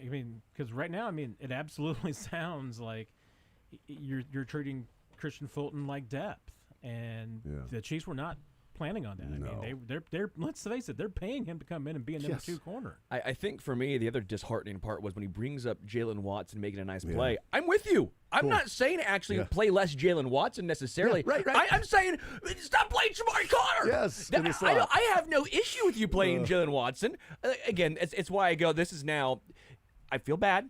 because right now, it absolutely sounds like you're treating Christian Fulton like depth, and the Chiefs were not planning on that. No. They're let's face it, they're paying him to come in and be a number 2 corner. I think for me, the other disheartening part was when he brings up Jalen Watson making a nice play. I'm with you. I'm not saying actually play less Jalen Watson necessarily. Yeah, right. I'm saying stop playing Shamari Connor. Yes. I have no issue with you playing Jalen Watson. Again, it's why I go, this is now, I feel bad.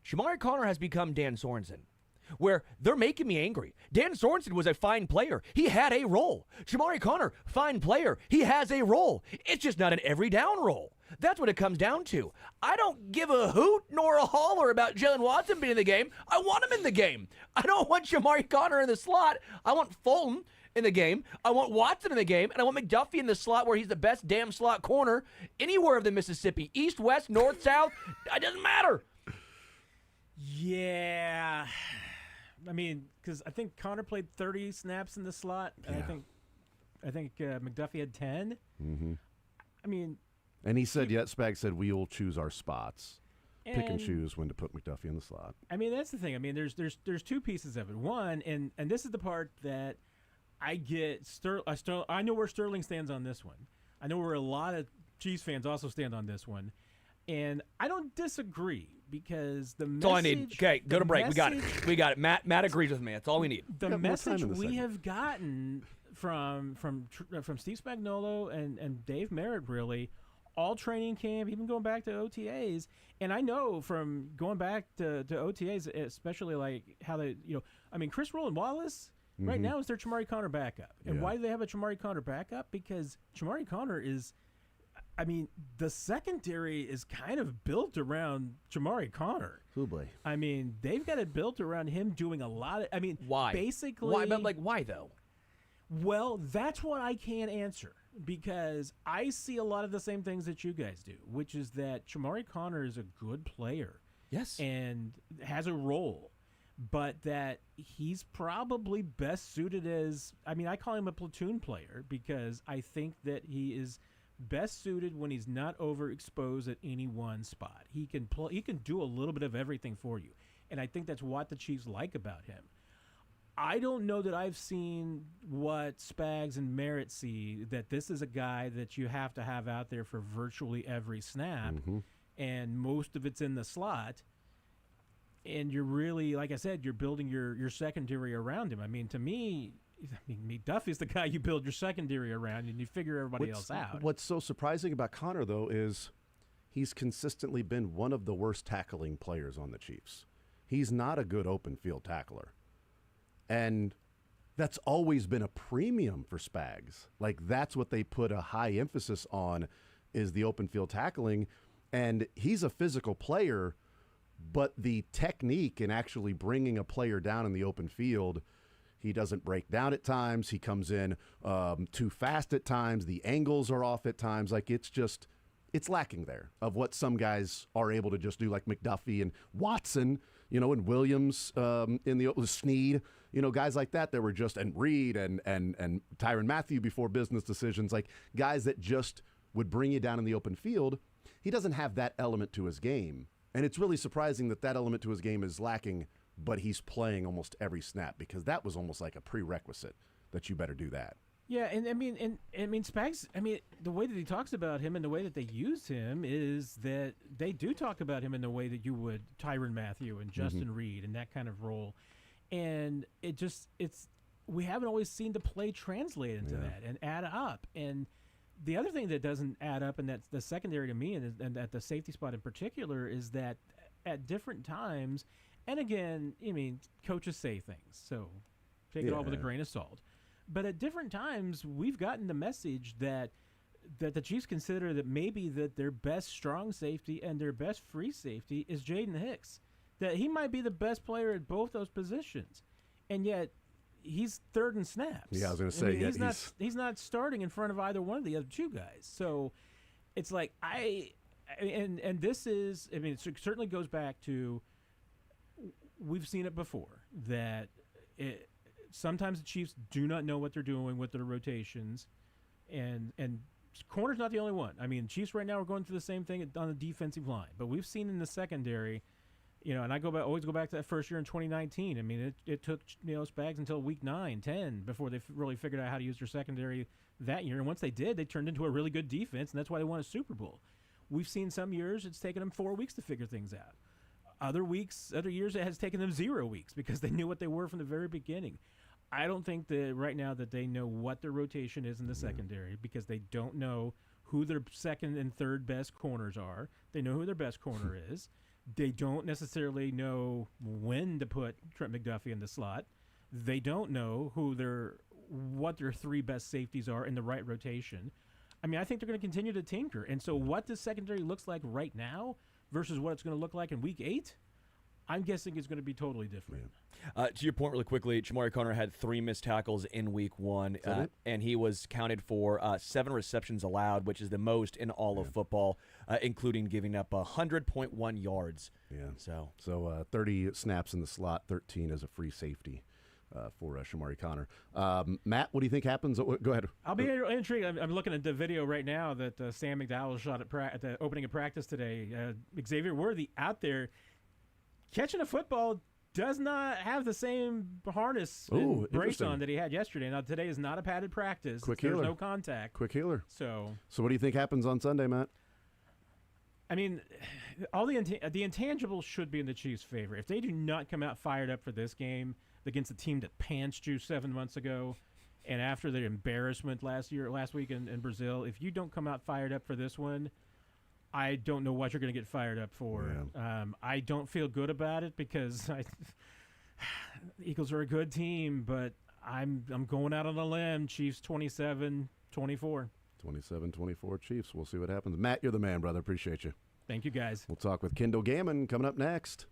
Shamari Connor has become Dan Sorensen, where they're making me angry. Dan Sorensen was a fine player. He had a role. Shamari Connor, fine player. He has a role. It's just not an every down role. That's what it comes down to. I don't give a hoot nor a holler about Jalen Watson being in the game. I want him in the game. I don't want Shamari Connor in the slot. I want Fulton in the game. I want Watson in the game. And I want McDuffie in the slot where he's the best damn slot corner anywhere of the Mississippi. East, west, north, south. It doesn't matter. Yeah. Because I think Connor played 30 snaps in the slot, and I think McDuffie had 10. Mm-hmm. And he said, Spags said, we'll choose our spots, pick and choose when to put McDuffie in the slot. That's the thing. There's 2 pieces of it. One, and this is the part that I get. I know where Sterling stands on this one. I know where a lot of Chiefs fans also stand on this one, and I don't disagree. Because the message... That's all I need. Okay, go to break. We got it. Matt agrees with me. That's all we need. The message we have gotten from Steve Spagnuolo and Dave Merritt, really, all training camp, even going back to OTAs, and I know from going back to OTAs, especially how they, Chris Rowland Wallace right now is their Shamari Connor backup. And why do they have a Shamari Connor backup? Because Shamari Connor is... the secondary is kind of built around Shamari Connor. Oh boy. They've got it built around him doing a lot of. Why? Basically. Why? But why though? Well, that's what I can't answer because I see a lot of the same things that you guys do, which is that Shamari Connor is a good player. Yes. And has a role, but that he's probably best suited as. I call him a platoon player because I think that he is best suited when he's not overexposed at any one spot. He can do a little bit of everything for you, and I think that's what the Chiefs like about him. I don't know that I've seen what Spags and Merritt see, that this is a guy that you have to have out there for virtually every snap, and most of it's in the slot. and you're really, like I said, you're building your secondary around him. I mean, to me, McDuffie's the guy you build your secondary around, and you figure everybody else out. What's so surprising about Connor, though, is he's consistently been one of the worst tackling players on the Chiefs. He's not a good open field tackler. And that's always been a premium for Spags. Like, that's what they put a high emphasis on, is the open field tackling. And he's a physical player, but the technique in actually bringing a player down in the open field, he doesn't break down at times. He comes in too fast at times. The angles are off at times. Like, it's lacking there of what some guys are able to just do, like McDuffie and Watson, and Williams in the Snead, guys like that were just, and Reed and Tyrann Mathieu before business decisions, like guys that just would bring you down in the open field. He doesn't have that element to his game. And it's really surprising that element to his game is lacking, but he's playing almost every snap, because that was almost like a prerequisite that you better do that. Yeah, and I mean Spags, the way that he talks about him and the way that they use him is that they do talk about him in the way that you would Tyrann Mathieu and Justin Reed and that kind of role. And we haven't always seen the play translate into that and add up. And the other thing that doesn't add up, and that's the secondary to me, and at the safety spot in particular, is that at different times, and again, coaches say things, so take it all with a grain of salt. But at different times, we've gotten the message that the Chiefs consider that maybe that their best strong safety and their best free safety is Jaden Hicks, that he might be the best player at both those positions, and yet he's third in snaps. Yeah, I was going to say, he's not starting in front of either one of the other two guys. So it's like and this is, it certainly goes back to, we've seen it before, that sometimes the Chiefs do not know what they're doing with their rotations, and corner's not the only one. Chiefs right now are going through the same thing on the defensive line, but we've seen in the secondary, and I always go back to that first year in 2019. It took Spags until week 9, 10 before they really figured out how to use their secondary that year, and once they did, they turned into a really good defense, and that's why they won a Super Bowl. We've seen some years it's taken them 4 weeks to figure things out. Other years it has taken them 0 weeks because they knew what they were from the very beginning. I don't think that right now that they know what their rotation is in the secondary, because they don't know who their second and third best corners are. They know who their best corner is. They don't necessarily know when to put Trent McDuffie in the slot. They don't know what their three best safeties are in the right rotation. I think they're going to continue to tinker. And so what the secondary looks like right now versus what it's going to look like in week 8, I'm guessing it's going to be totally different. To your point really quickly, Shamari Connor had 3 missed tackles in week 1, and he was counted for 7 receptions allowed, which is the most in all of football, including giving up 100.1 yards. Yeah. So 30 snaps in the slot, 13 as a free safety for Shamari Connor. Matt, what do you think happens? Go ahead. I'll be intrigued. I'm looking at the video right now that Sam McDowell shot at the opening of practice today. Xavier Worthy out there catching a football, does not have the same harness and brace on that he had yesterday. Now, today is not a padded practice. There's no contact. Quick healer. So what do you think happens on Sunday, Matt? All the intangibles should be in the Chiefs' favor. If they do not come out fired up for this game against a team that pantsed you 7 months ago, and after their embarrassment last week in Brazil, if you don't come out fired up for this one, I don't know what you're going to get fired up for. Yeah. I don't feel good about it because the Eagles are a good team, but I'm going out on a limb. Chiefs 27-24. 27-24 Chiefs. We'll see what happens. Matt, you're the man, brother. Appreciate you. Thank you, guys. We'll talk with Kendall Gammon coming up next.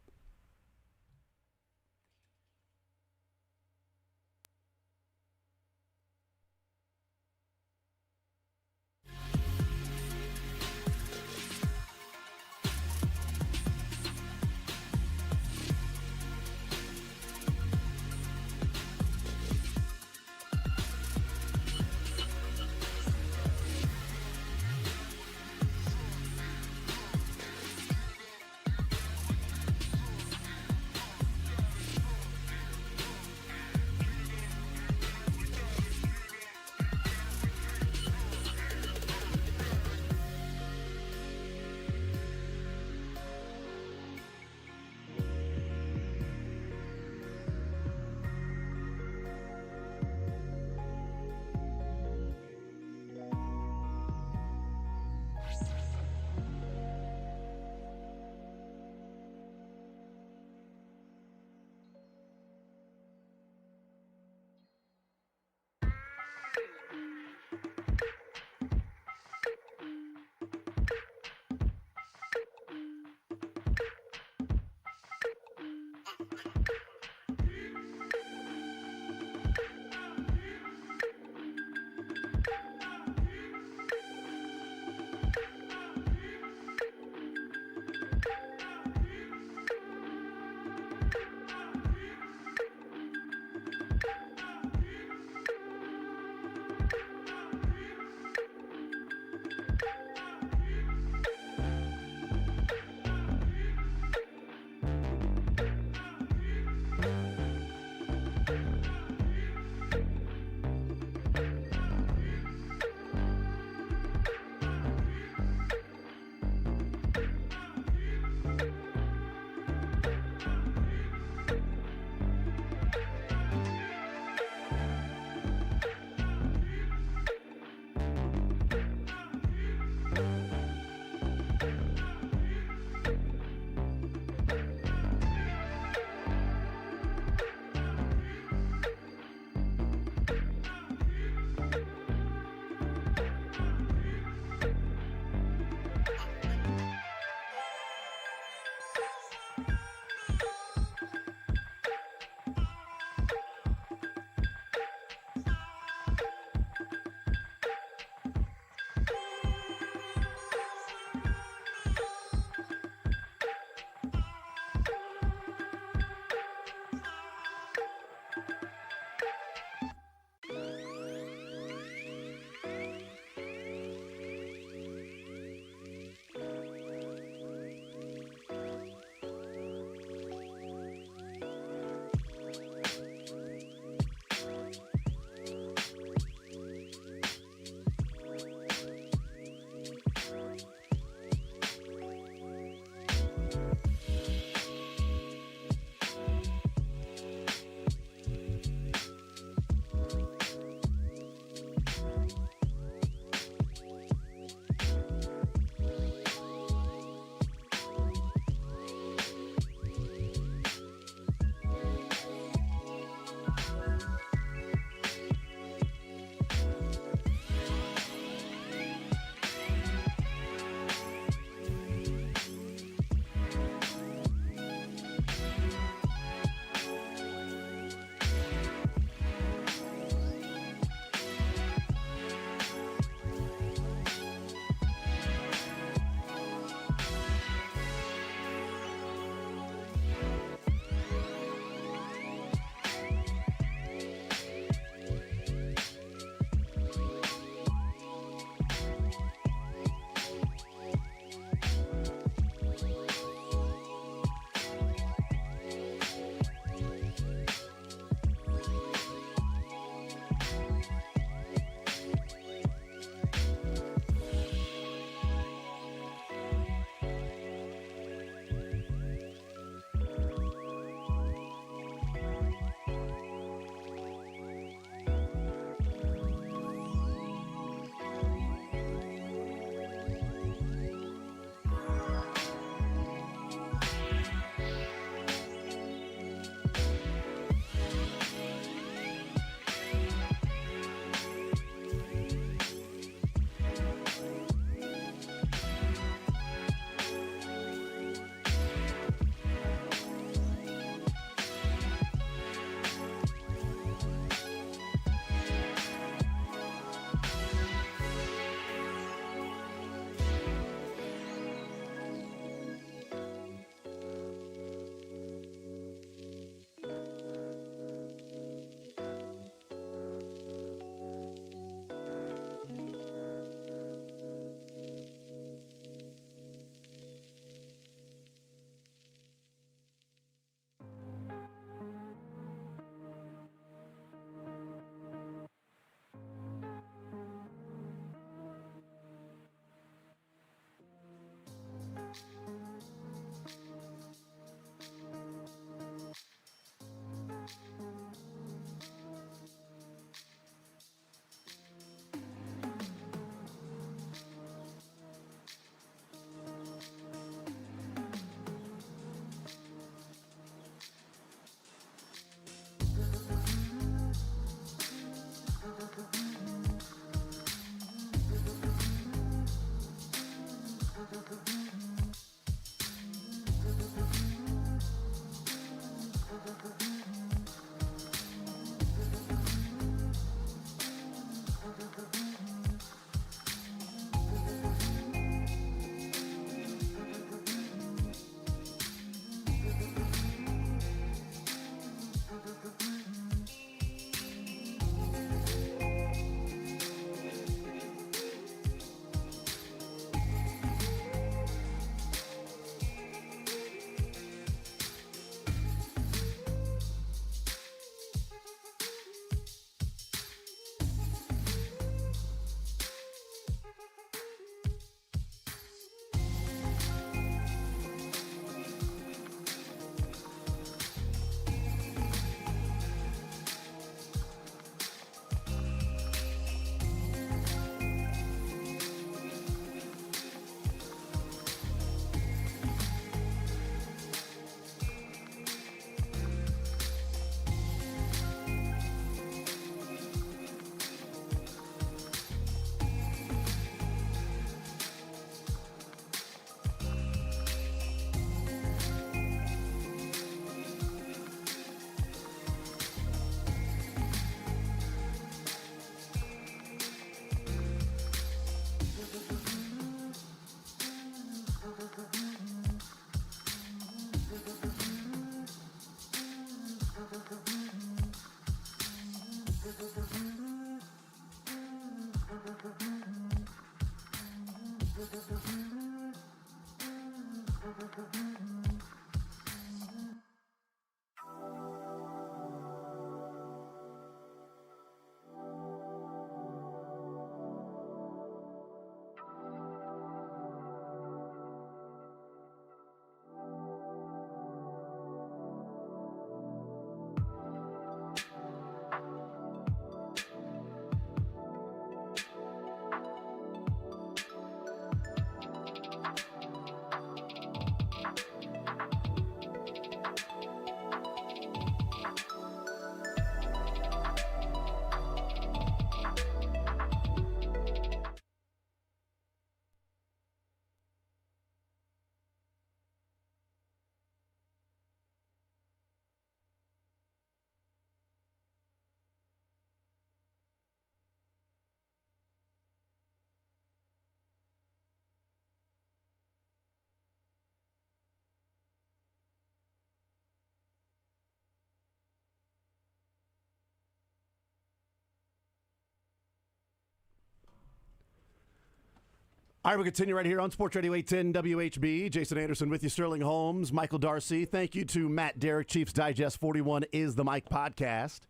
All right, we'll continue right here on Sports Radio 810 WHB. Jason Anderson with you, Sterling Holmes, Michael Darcy. Thank you to Matt Derrick, Chiefs Digest 41 is the Mike podcast.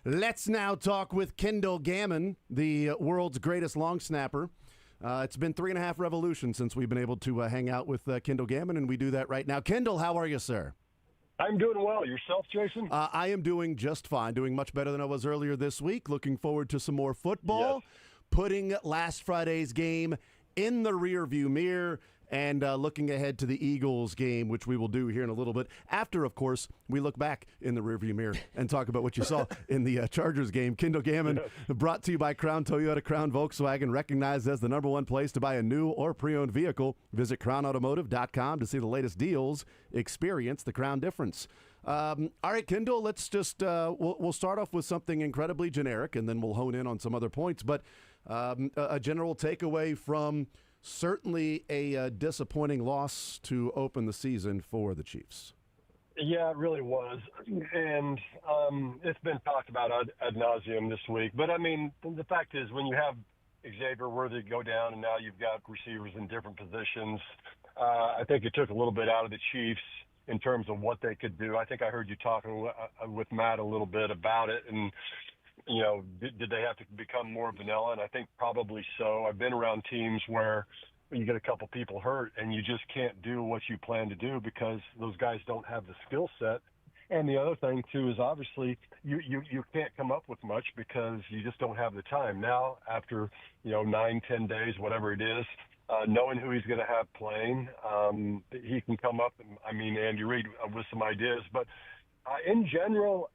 Let's now talk with Kendall Gammon, the world's greatest long snapper. It's been 3.5 revolutions since we've been able to hang out with Kendall Gammon, and we do that right now. Kendall, how are you, sir? I'm doing well. Yourself, Jason? I am doing just fine, doing much better than I was earlier this week. Looking forward to some more football, Yes. Putting last Friday's game in the rearview mirror, and looking ahead to the Eagles game, which we will do here in a little bit. After, of course, we look back in the rearview mirror and talk about what you saw in the Chargers game. Kendall Gammon, brought to you by Crown Toyota, Crown Volkswagen, recognized as the #1 place to buy a new or pre-owned vehicle. Visit crownautomotive.com to see the latest deals. Experience the Crown difference. All right, Kendall, let's just we'll start off with something incredibly generic, and then we'll hone in on some other points. But a general takeaway from certainly a disappointing loss to open the season for the Chiefs. Yeah, it really was. And it's been talked about ad nauseum this week. But, I mean, the fact is when you have Xavier Worthy go down and now you've got receivers in different positions, I think it took a little bit out of the Chiefs in terms of what they could do. I think I heard you talking with Matt a little bit about it. And, you know, did they have to become more vanilla? And I think probably so. I've been around teams where you get a couple people hurt and you just can't do what you plan to do because those guys don't have the skill set. And the other thing, too, is obviously you can't come up with much because you just don't have the time. Now, after, 9-10 days, whatever it is, knowing who he's going to have playing, he can come up, Andy Reid with some ideas. But in general,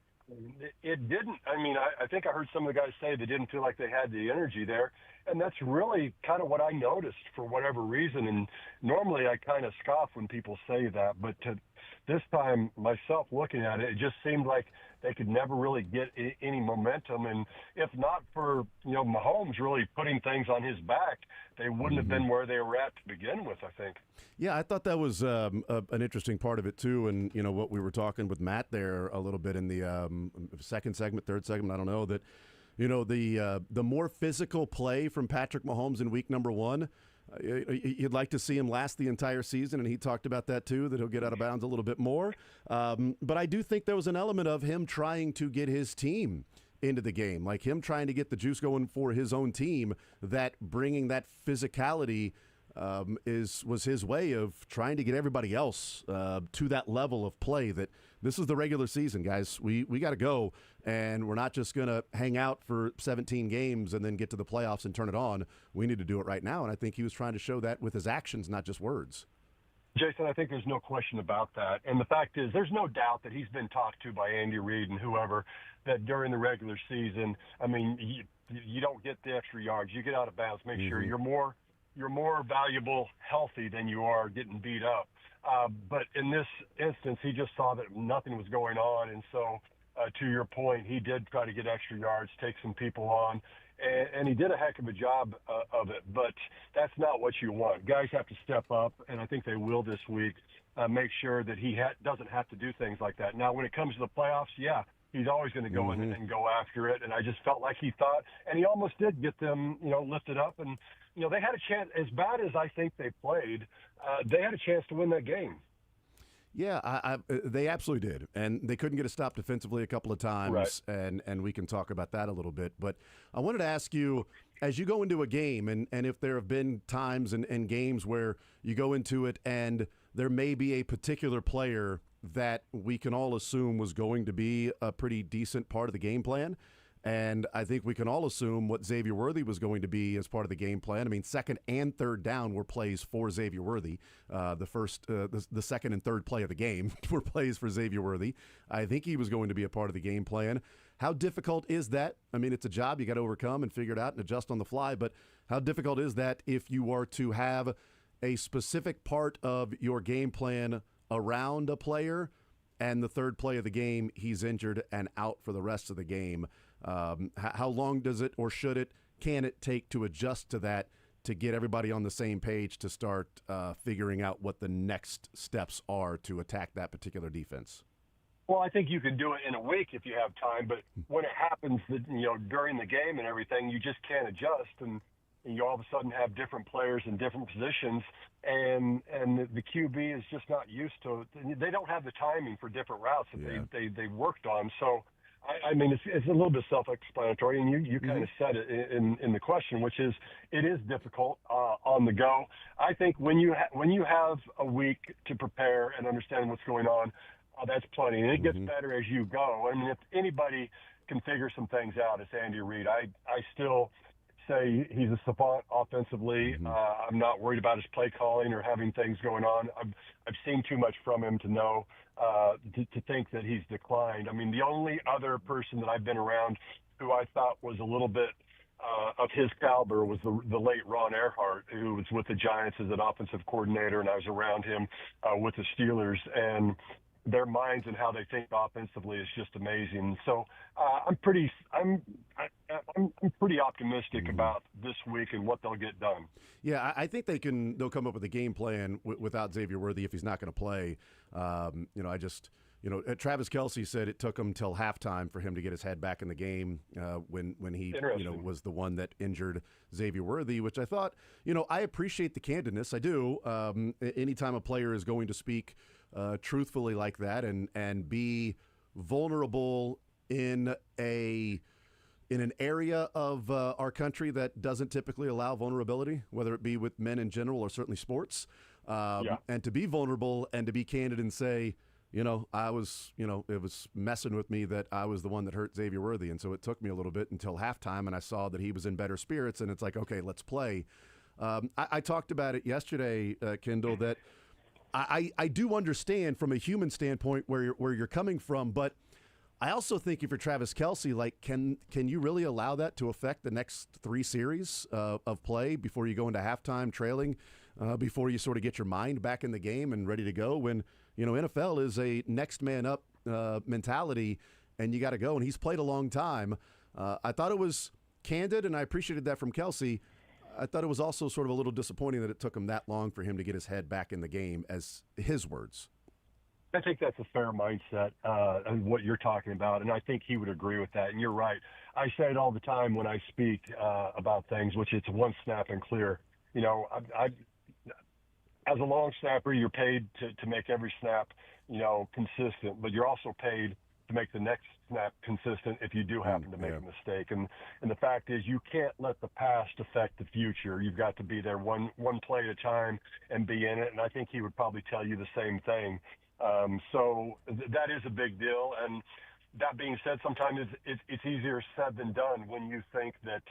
it didn't. I think I heard some of the guys say they didn't feel like they had the energy there. And that's really kind of what I noticed for whatever reason. And normally I kind of scoff when people say that. But this time, myself looking at it, it just seemed like they could never really get any momentum. And if not for, Mahomes really putting things on his back, they wouldn't have been where they were at to begin with, I think. Yeah, I thought that was an interesting part of it, too. And, what we were talking with Matt there a little bit in the second segment, third segment, I don't know, that, the more physical play from Patrick Mahomes in week number 1, you'd like to see him last the entire season, and he talked about that too, that he'll get out of bounds a little bit more. But I do think there was an element of him trying to get his team into the game, like him trying to get the juice going for his own team, that bringing that physicality was his way of trying to get everybody else to that level of play. That this is the regular season, guys. We got to go, and we're not just going to hang out for 17 games and then get to the playoffs and turn it on. We need to do it right now, and I think he was trying to show that with his actions, not just words. Jason, I think there's no question about that. And the fact is, there's no doubt that he's been talked to by Andy Reid and whoever, that during the regular season, you don't get the extra yards. You get out of bounds. Make sure you're more valuable healthy than you are getting beat up. But in this instance, he just saw that nothing was going on. And so, to your point, he did try to get extra yards, take some people on, and he did a heck of a job of it. But that's not what you want. Guys have to step up, and I think they will this week, make sure that he doesn't have to do things like that. Now, when it comes to the playoffs, yeah, he's always going to go in and go after it. And I just felt like he thought, and he almost did get them, lifted up. And, they had a chance, as bad as I think they played, they had a chance to win that game. Yeah, they absolutely did. And they couldn't get a stop defensively a couple of times, right. And we can talk about that a little bit. But I wanted to ask you, as you go into a game, and if there have been times and games where you go into it and there may be a particular player that we can all assume was going to be a pretty decent part of the game plan. And I think we can all assume what Xavier Worthy was going to be as part of the game plan. I mean, second and third down were plays for Xavier Worthy. The second and third play of the game were plays for Xavier Worthy. I think he was going to be a part of the game plan. How difficult is that? I mean, it's a job you got to overcome and figure it out and adjust on the fly. But how difficult is that if you are to have a specific part of your game plan around a player, and the third play of the game, he's injured and out for the rest of the game? How long does it, or can it take to adjust to that, to get everybody on the same page to start figuring out what the next steps are to attack that particular defense? Well, I think you can do it in a week if you have time, but when it happens, during the game and everything, you just can't adjust. And and you all of a sudden have different players in different positions, and the QB is just not used to. They don't have the timing for different routes that they worked on. So, I mean, it's a little bit self-explanatory, and you kind of said it in the question, which is it is difficult on the go. I think when you have a week to prepare and understand what's going on, that's plenty, and it gets better as you go. I mean, if anybody can figure some things out, it's Andy Reid. I still say he's a savant offensively. I'm not worried about his play calling or having things going on. I've seen too much from him to know to think that he's declined. I mean, the only other person that I've been around who I thought was a little bit of his caliber was the late Ron Earhart, who was with the Giants as an offensive coordinator, and I was around him with the Steelers, and their minds and how they think offensively is just amazing. So I'm pretty optimistic about this week and what they'll get done. Yeah, I think they'll come up with a game plan without Xavier Worthy if he's not going to play. Travis Kelce said it took him till halftime for him to get his head back in the game when he was the one that injured Xavier Worthy, which I thought, I appreciate the candidness. I do. Anytime a player is going to speak truthfully like that and be vulnerable in an area of our country that doesn't typically allow vulnerability, whether it be with men in general or certainly sports, and to be vulnerable and to be candid and say, I was, it was messing with me that I was the one that hurt Xavier Worthy. And so it took me a little bit until halftime, and I saw that he was in better spirits, and it's like, okay, let's play. I talked about it yesterday, Kendall, that I do understand from a human standpoint where you're coming from, but I also think if you're Travis Kelce, like, can you really allow that to affect the next 3 series of play before you go into halftime trailing, before you sort of get your mind back in the game and ready to go when, NFL is a next man up mentality and you got to go. And he's played a long time. I thought it was candid, and I appreciated that from Kelce. I thought it was also sort of a little disappointing that it took him that long for him to get his head back in the game, as his words. I think that's a fair mindset and what you're talking about, and I think he would agree with that. And you're right. I say it all the time when I speak about things, which it's one snap and clear. As a long snapper, you're paid to make every snap, consistent, but you're also paid to make the next snap consistent if you do happen to make a mistake. And the fact is, you can't let the past affect the future. You've got to be there one play at a time and be in it. And I think he would probably tell you the same thing. So that is a big deal. And that being said, sometimes it's easier said than done when you think that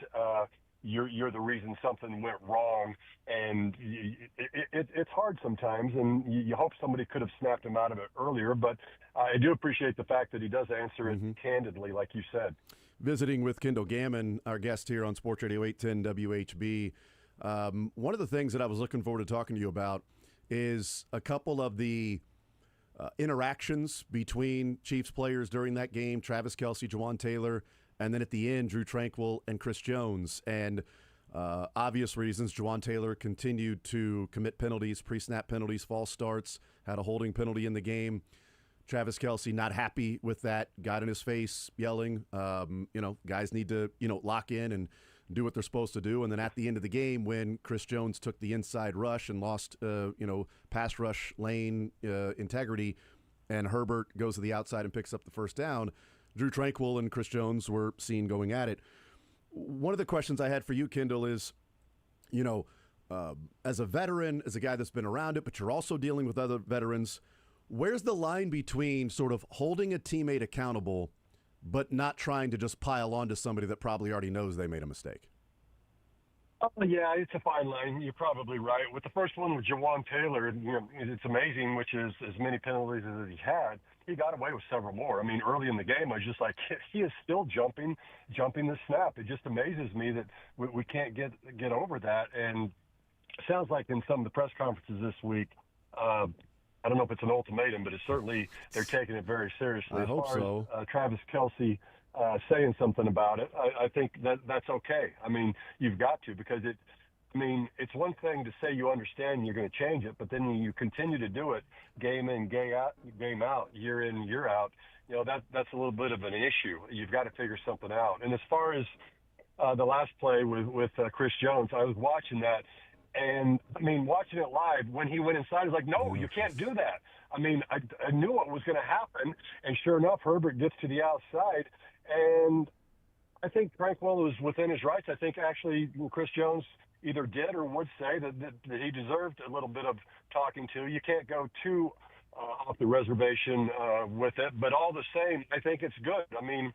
you're the reason something went wrong, and it's hard sometimes, and you hope somebody could have snapped him out of it earlier, but I do appreciate the fact that he does answer it candidly, like you said. Visiting with Kendall Gammon, our guest here on Sports Radio 810 WHB. One of the things that I was looking forward to talking to you about is a couple of the interactions between Chiefs players during that game, Travis Kelce, Jawan Taylor, and then at the end, Drew Tranquill and Chris Jones. And obvious reasons, Jawan Taylor continued to commit penalties, pre-snap penalties, false starts, had a holding penalty in the game. Travis Kelce not happy with that, got in his face, yelling, guys need to, lock in and do what they're supposed to do. And then at the end of the game, when Chris Jones took the inside rush and lost, pass rush lane integrity, and Herbert goes to the outside and picks up the first down, Drew Tranquill and Chris Jones were seen going at it. One of the questions I had for you, Kendall, is, as a veteran, as a guy that's been around it, but you're also dealing with other veterans, where's the line between sort of holding a teammate accountable but not trying to just pile on to somebody that probably already knows they made a mistake? Yeah, it's a fine line. You're probably right. With the first one with Jawan Taylor, it's amazing, which is as many penalties as he had. He got away with several more. I mean, early in the game, I was just like, he is still jumping the snap. It just amazes me that we can't get over that. And it sounds like in some of the press conferences this week, I don't know if it's an ultimatum, but it's certainly they're taking it very seriously. I hope so. Travis Kelce saying something about it, I think that's okay. I mean, you've got to, because it's one thing to say you understand and you're going to change it, but then you continue to do it game in, game out, year in, year out. That's a little bit of an issue. You've got to figure something out. And as far as the last play with Chris Jones. I was watching that, and I mean, watching it live, when he went inside, I was like, no, you can't do that. I mean, I knew what was going to happen, and sure enough, Herbert gets to the outside, and I think Tranquill was within his rights. I think actually Chris Jones either did or would say that he deserved a little bit of talking to. You can't go too off the reservation with it, but all the same, I think it's good. I mean,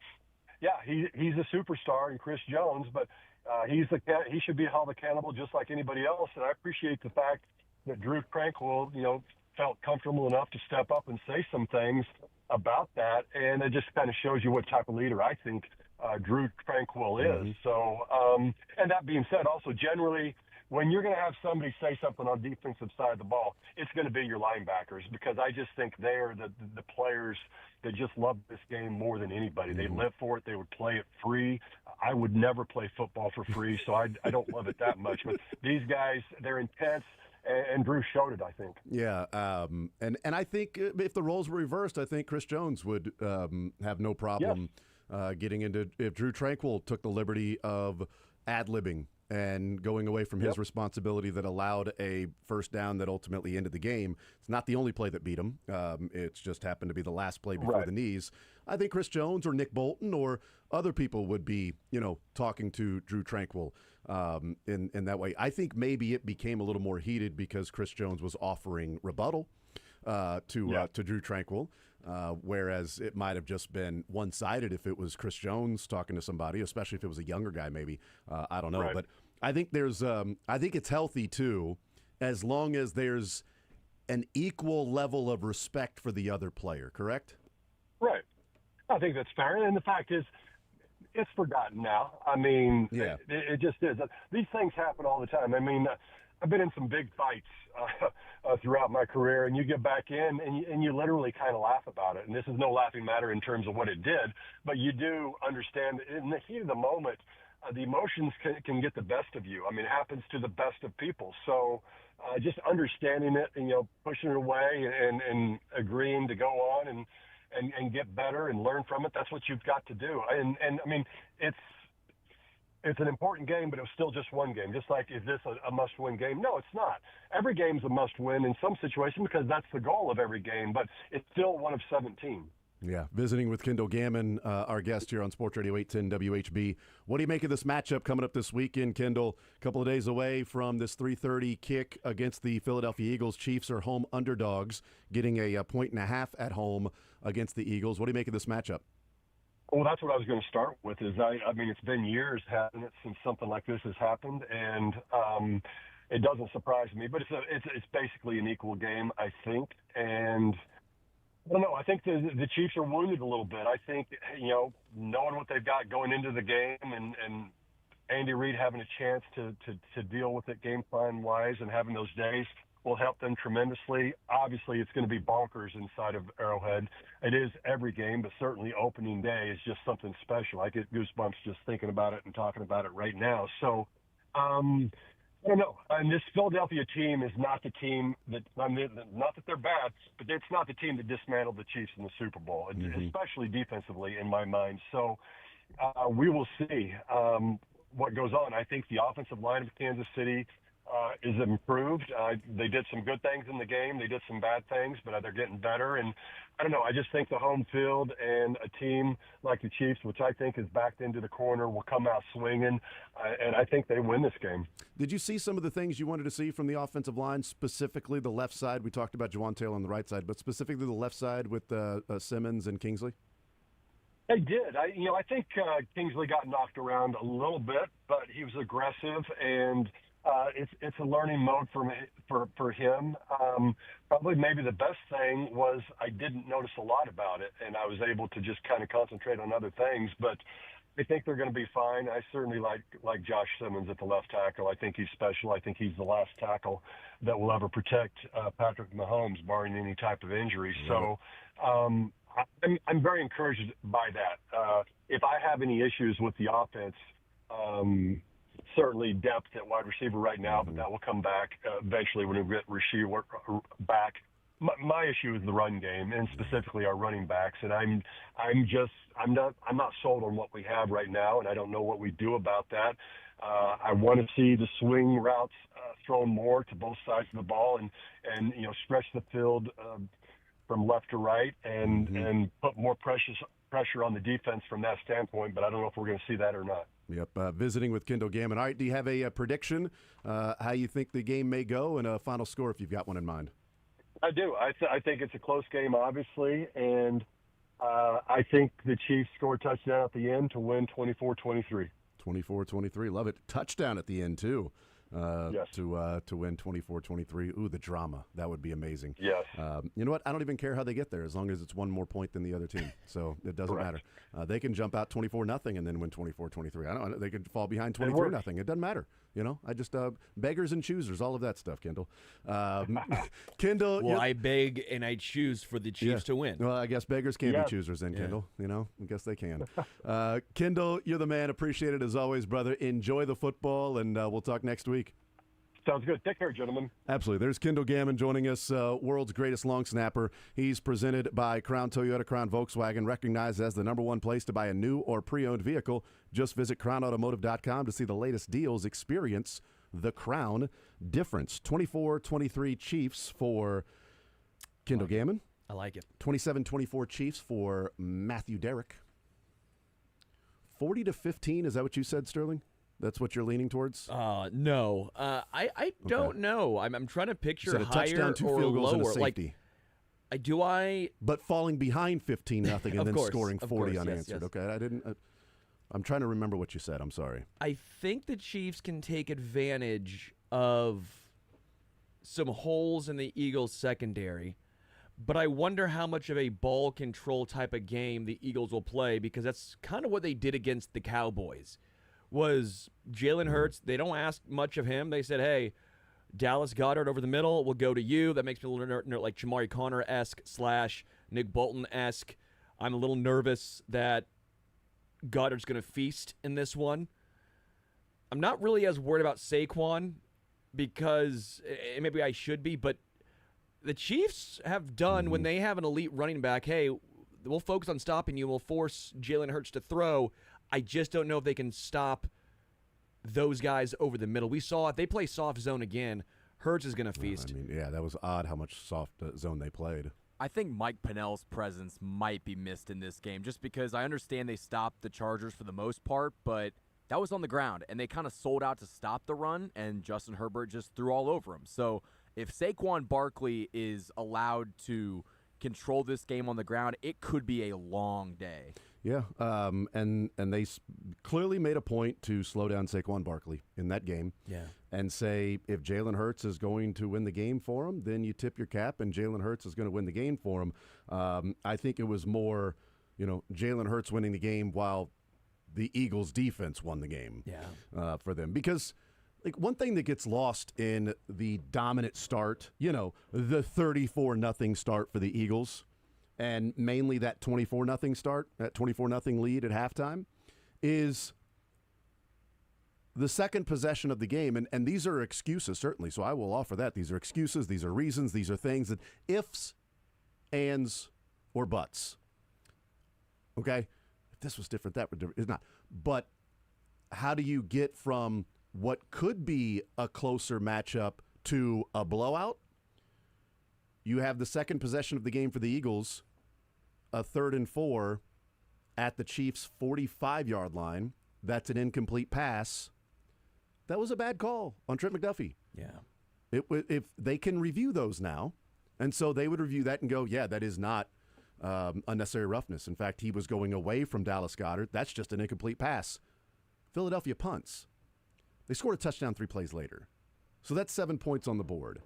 yeah, he's a superstar in Chris Jones, but he should be held accountable just like anybody else. And I appreciate the fact that Drew Tranquill, felt comfortable enough to step up and say some things about that, and it just kind of shows you what type of leader I think Drew Tranquill is. Mm-hmm. So, and that being said, also generally, when you're going to have somebody say something on the defensive side of the ball, it's going to be your linebackers, because I just think they're the players that just love this game more than anybody. Mm-hmm. They live for it. They would play it free. I would never play football for free, so I don't love it that much. But these guys, they're intense. And Drew showed it, I think. Yeah, and I think if the roles were reversed, I think Chris Jones would have no problem getting into. If Drew Tranquill took the liberty of ad-libbing and going away from his responsibility that allowed a first down that ultimately ended the game. It's not the only play that beat him. It's just happened to be the last play before the knees. I think Chris Jones or Nick Bolton or other people would be, talking to Drew Tranquill in that way. I think maybe it became a little more heated because Chris Jones was offering rebuttal to Drew Tranquill, whereas it might have just been one-sided if it was Chris Jones talking to somebody, especially if it was a younger guy maybe. I don't know. Right. But I think I think it's healthy too, as long as there's an equal level of respect for the other player, correct? Right. I think that's fair. And the fact is, it's forgotten now. I mean, it just is. These things happen all the time. I mean, I've been in some big fights throughout my career, and you get back in and you literally kind of laugh about it. And this is no laughing matter in terms of what it did, but you do understand in the heat of the moment, the emotions can get the best of you. I mean, it happens to the best of people. So just understanding it and, pushing it away and agreeing to go on and get better and learn from it. That's what you've got to do. And I mean, it's an important game, but it was still just one game. Just like, is this a must-win game? No, it's not. Every game's a must-win in some situation because that's the goal of every game, but it's still one of 17. Yeah, visiting with Kendall Gammon, our guest here on Sports Radio 810 WHB. What do you make of this matchup coming up this weekend, Kendall? A couple of days away from this 3:30 kick against the Philadelphia Eagles. Chiefs are home underdogs, getting a 1.5 at home against the Eagles. What do you make of this matchup? Well, that's what I was going to start with. I mean, it's been years, hasn't it, since something like this has happened, and it doesn't surprise me. But it's basically an equal game, I think, and I don't know. I think the Chiefs are wounded a little bit. I think, knowing what they've got going into the game and Andy Reid having a chance to deal with it game plan-wise and having those days will help them tremendously. Obviously, it's going to be bonkers inside of Arrowhead. It is every game, but certainly opening day is just something special. I get goosebumps just thinking about it and talking about it right now. So, I don't know. And this Philadelphia team is not the team that, not that they're bad, but it's not the team that dismantled the Chiefs in the Super Bowl, especially defensively in my mind. So we will see what goes on. I think the offensive line of Kansas City is improved. They did some good things in the game. They did some bad things, but they're getting better. And I don't know. I just think the home field and a team like the Chiefs, which I think is backed into the corner, will come out swinging, and I think they win this game. Did you see some of the things you wanted to see from the offensive line, specifically the left side? We talked about Juwan Taylor on the right side, but specifically the left side with Simmons and Kingsley? They did. I think Kingsley got knocked around a little bit, but he was aggressive, and it's a learning mode for him. Probably maybe the best thing was I didn't notice a lot about it, and I was able to just kind of concentrate on other things. But I think they're going to be fine. I certainly like Josh Simmons at the left tackle. I think he's special. I think he's the last tackle that will ever protect Patrick Mahomes, barring any type of injury. So I'm very encouraged by that. If I have any issues with the offense, certainly depth at wide receiver right now, but that will come back eventually when we get Rasheed back. my issue is the run game, and specifically our running backs. And I'm not sold on what we have right now, and I don't know what we do about that. I want to see the swing routes thrown more to both sides of the ball, and stretch the field from left to right, and put more pressure on the defense from that standpoint. But I don't know if we're going to see that or not. Yep, visiting with Kendall Gammon. All right, do you have a prediction how you think the game may go, and a final score if you've got one in mind? I do. I think it's a close game, obviously, and I think the Chiefs score a touchdown at the end to win 24-23. 24-23, love it. Touchdown at the end, too. Yes. To win 24-23. Ooh, the drama. That would be amazing. Yes. You know what? I don't even care how they get there as long as it's one more point than the other team. So it doesn't matter. They can jump out 24-0 and then win 24-23. I don't. They could fall behind 23-0. It doesn't matter. I just beggars and choosers, all of that stuff, Kendall. Kendall. Well, I beg and I choose for the Chiefs to win. Well, I guess beggars can be choosers then, Kendall. I guess they can. Kendall, you're the man. Appreciate it as always, brother. Enjoy the football, and we'll talk next week. Sounds good. Take care, gentlemen. Absolutely. There's Kendall Gammon joining us, world's greatest long snapper. He's presented by Crown Toyota, Crown Volkswagen, recognized as the #1 place to buy a new or pre-owned vehicle. Just visit crownautomotive.com to see the latest deals. Experience the Crown difference. 24-23 Chiefs for Kendall Gammon. I like it. 27-24 Chiefs for Matthew Derrick. 40-15, is that what you said, Sterling? That's what you're leaning towards? No. I don't know. I'm trying to picture a higher touchdown, 2 or field goals, lower. and a safety. But falling behind 15-0 and then scoring 40 unanswered. Yes. Okay, I'm trying to remember what you said. I'm sorry. I think the Chiefs can take advantage of some holes in the Eagles' secondary, but I wonder how much of a ball control type of game the Eagles will play, because that's kind of what they did against the Cowboys. Was Jalen Hurts, they don't ask much of him. They said, hey, Dallas Goedert over the middle, we'll go to you. That makes me a little like Jamari Conner-esque / Nick Bolton-esque. I'm a little nervous that Goddard's going to feast in this one. I'm not really as worried about Saquon, because maybe I should be, but the Chiefs have done when they have an elite running back, hey, we'll focus on stopping you. We'll force Jalen Hurts to throw. I just don't know if they can stop those guys over the middle. We saw if they play soft zone again, Hurts is going to feast. That was odd how much soft zone they played. I think Mike Pennell's presence might be missed in this game, just because I understand they stopped the Chargers for the most part, but that was on the ground, and they kind of sold out to stop the run, and Justin Herbert just threw all over him. So if Saquon Barkley is allowed to control this game on the ground, it could be a long day. Yeah, and they clearly made a point to slow down Saquon Barkley in that game. Yeah. And say if Jalen Hurts is going to win the game for him, then you tip your cap, and Jalen Hurts is going to win the game for him. I think it was more, Jalen Hurts winning the game while the Eagles' defense won the game. For them, because one thing that gets lost in the dominant start, the 34-0 start for the Eagles, and mainly that 24-0 start, that 24-0 lead at halftime, is the second possession of the game. And these are excuses, certainly, so I will offer that. These are excuses, these are reasons, these are things that ifs, ands, or buts. Okay? If this was different, that would different. It's not. But how do you get from what could be a closer matchup to a blowout? You have the second possession of the game for the Eagles, a 3rd and 4 at the Chiefs' 45-yard line. That's an incomplete pass. That was a bad call on Trent McDuffie. Yeah. If they can review those now, and so they would review that and go, yeah, that is not unnecessary roughness. In fact, he was going away from Dallas Goedert. That's just an incomplete pass. Philadelphia punts. They scored a touchdown 3 plays later. So that's 7 points on the board.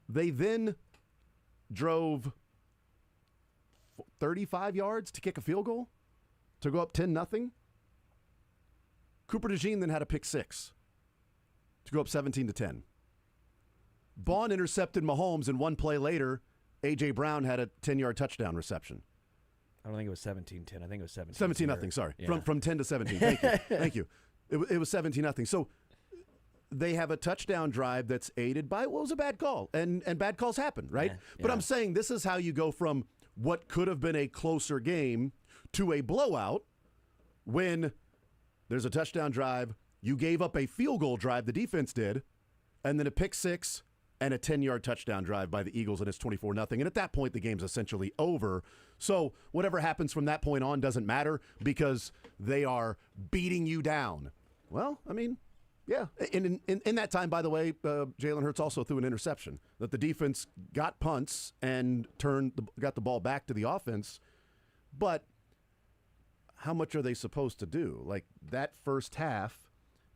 They then drove 35 yards to kick a field goal to go up 10-0. Cooper DeJean then had a pick 6 to go up 17-10. Vaughn intercepted Mahomes, and 1 play later, A.J. Brown had a 10-yard touchdown reception. I don't think it was 17-10. I think it was 17-0, sorry. Yeah. From 10 to 17. Thank you. Thank you. It was 17-0. So they have a touchdown drive that's aided by what was a bad call, and bad calls happen, right? Yeah, But yeah. I'm saying this is how you go from what could have been a closer game to a blowout when there's a touchdown drive, you gave up a field goal drive, the defense did, and then a pick six and a 10-yard touchdown drive by the Eagles, and it's 24-0. And at that point, the game's essentially over. So whatever happens from that point on doesn't matter because they are beating you down. Well, I mean, yeah. In that time, by the way, Jalen Hurts also threw an interception that the defense got punts and got the ball back to the offense. But how much are they supposed to do? Like that first half,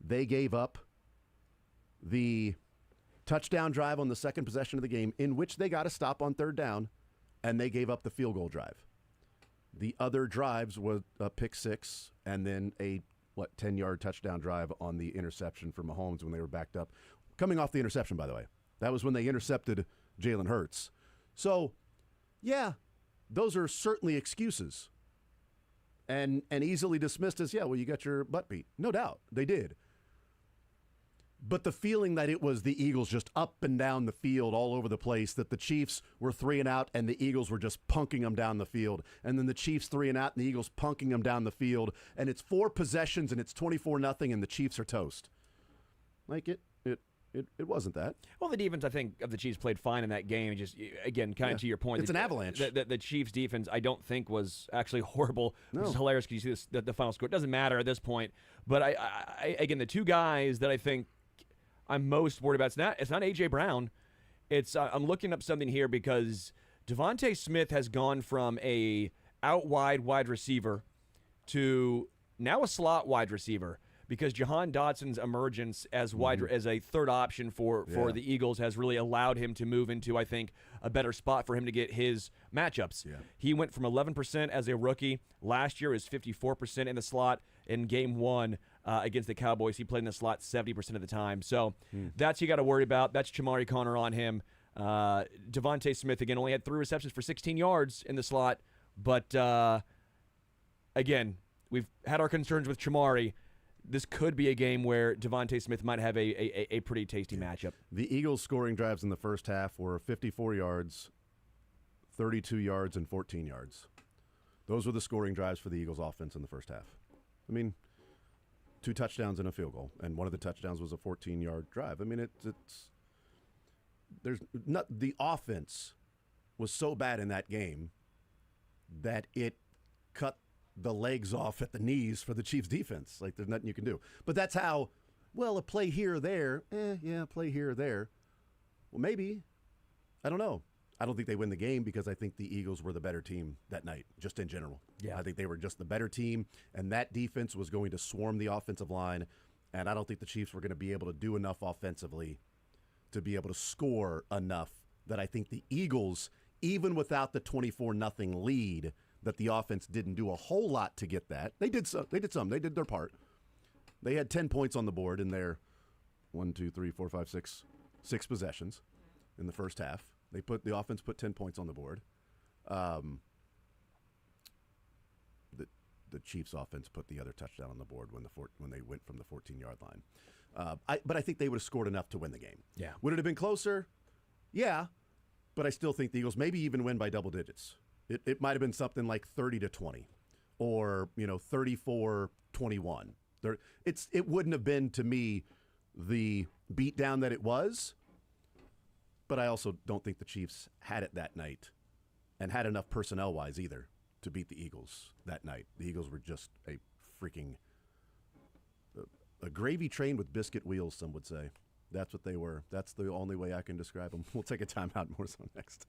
they gave up the touchdown drive on the second possession of the game in which they got a stop on third down, and they gave up the field goal drive. The other drives was a pick six and then a 10-yard touchdown drive on the interception for Mahomes when they were backed up. Coming off the interception, by the way. That was when they intercepted Jalen Hurts. So, yeah, those are certainly excuses. And easily dismissed as, yeah, well, you got your butt beat. No doubt, they did. But the feeling that it was the Eagles just up and down the field all over the place, that the Chiefs were 3 and out and the Eagles were just punking them down the field, and then the Chiefs 3 and out and the Eagles punking them down the field, and it's 4 possessions and it's 24-0 and the Chiefs are toast. Like it wasn't that. Well, the defense, I think, of the Chiefs played fine in that game. Just again, kind of to your point, it's an avalanche. The Chiefs' defense, I don't think, was actually horrible. No. Which is hilarious because you see the final score. It doesn't matter at this point. But I again, the two guys that I think I'm most worried about, it's not A.J. Brown. It's I'm looking up something here because Devontae Smith has gone from a wide receiver to now a slot wide receiver, because Jahan Dotson's emergence as as a third option for the Eagles has really allowed him to move into, I think, a better spot for him to get his matchups. Yeah. He went from 11% as a rookie. Last year is 54% in the slot. In game one against the Cowboys, he played in the slot 70% of the time. So that's you got to worry about. That's Chamari Connor on him. Devontae Smith, again, only had 3 receptions for 16 yards in the slot. But, again, we've had our concerns with Chamari. This could be a game where Devontae Smith might have a pretty tasty matchup. The Eagles' scoring drives in the first half were 54 yards, 32 yards, and 14 yards. Those were the scoring drives for the Eagles' offense in the first half. I mean, 2 touchdowns and a field goal, and one of the touchdowns was a 14-yard drive. I mean, the offense was so bad in that game that it cut the legs off at the knees for the Chiefs defense. Like, there's nothing you can do. But that's how, well, a play here or there, play here or there. Well, maybe. I don't know. I don't think they win the game because I think the Eagles were the better team that night, just in general. Yeah. I think they were just the better team, and that defense was going to swarm the offensive line, and I don't think the Chiefs were going to be able to do enough offensively to be able to score enough that I think the Eagles, even without the 24-0 lead, that the offense didn't do a whole lot to get that. They did some. They did their part. They had 10 points on the board in their 6 possessions in the first half. The offense put 10 points on the board. The Chiefs' offense put the other touchdown on the board when they went from the 14-yard line. But I think they would have scored enough to win the game. Yeah. Would it have been closer? Yeah. But I still think the Eagles maybe even win by double digits. It might have been something like 30-20 or 34-21. It wouldn't have been, to me, the beatdown that it was. But I also don't think the Chiefs had it that night and had enough personnel-wise either to beat the Eagles that night. The Eagles were just a freaking a gravy train with biscuit wheels, some would say. That's what they were. That's the only way I can describe them. We'll take a timeout. More so next.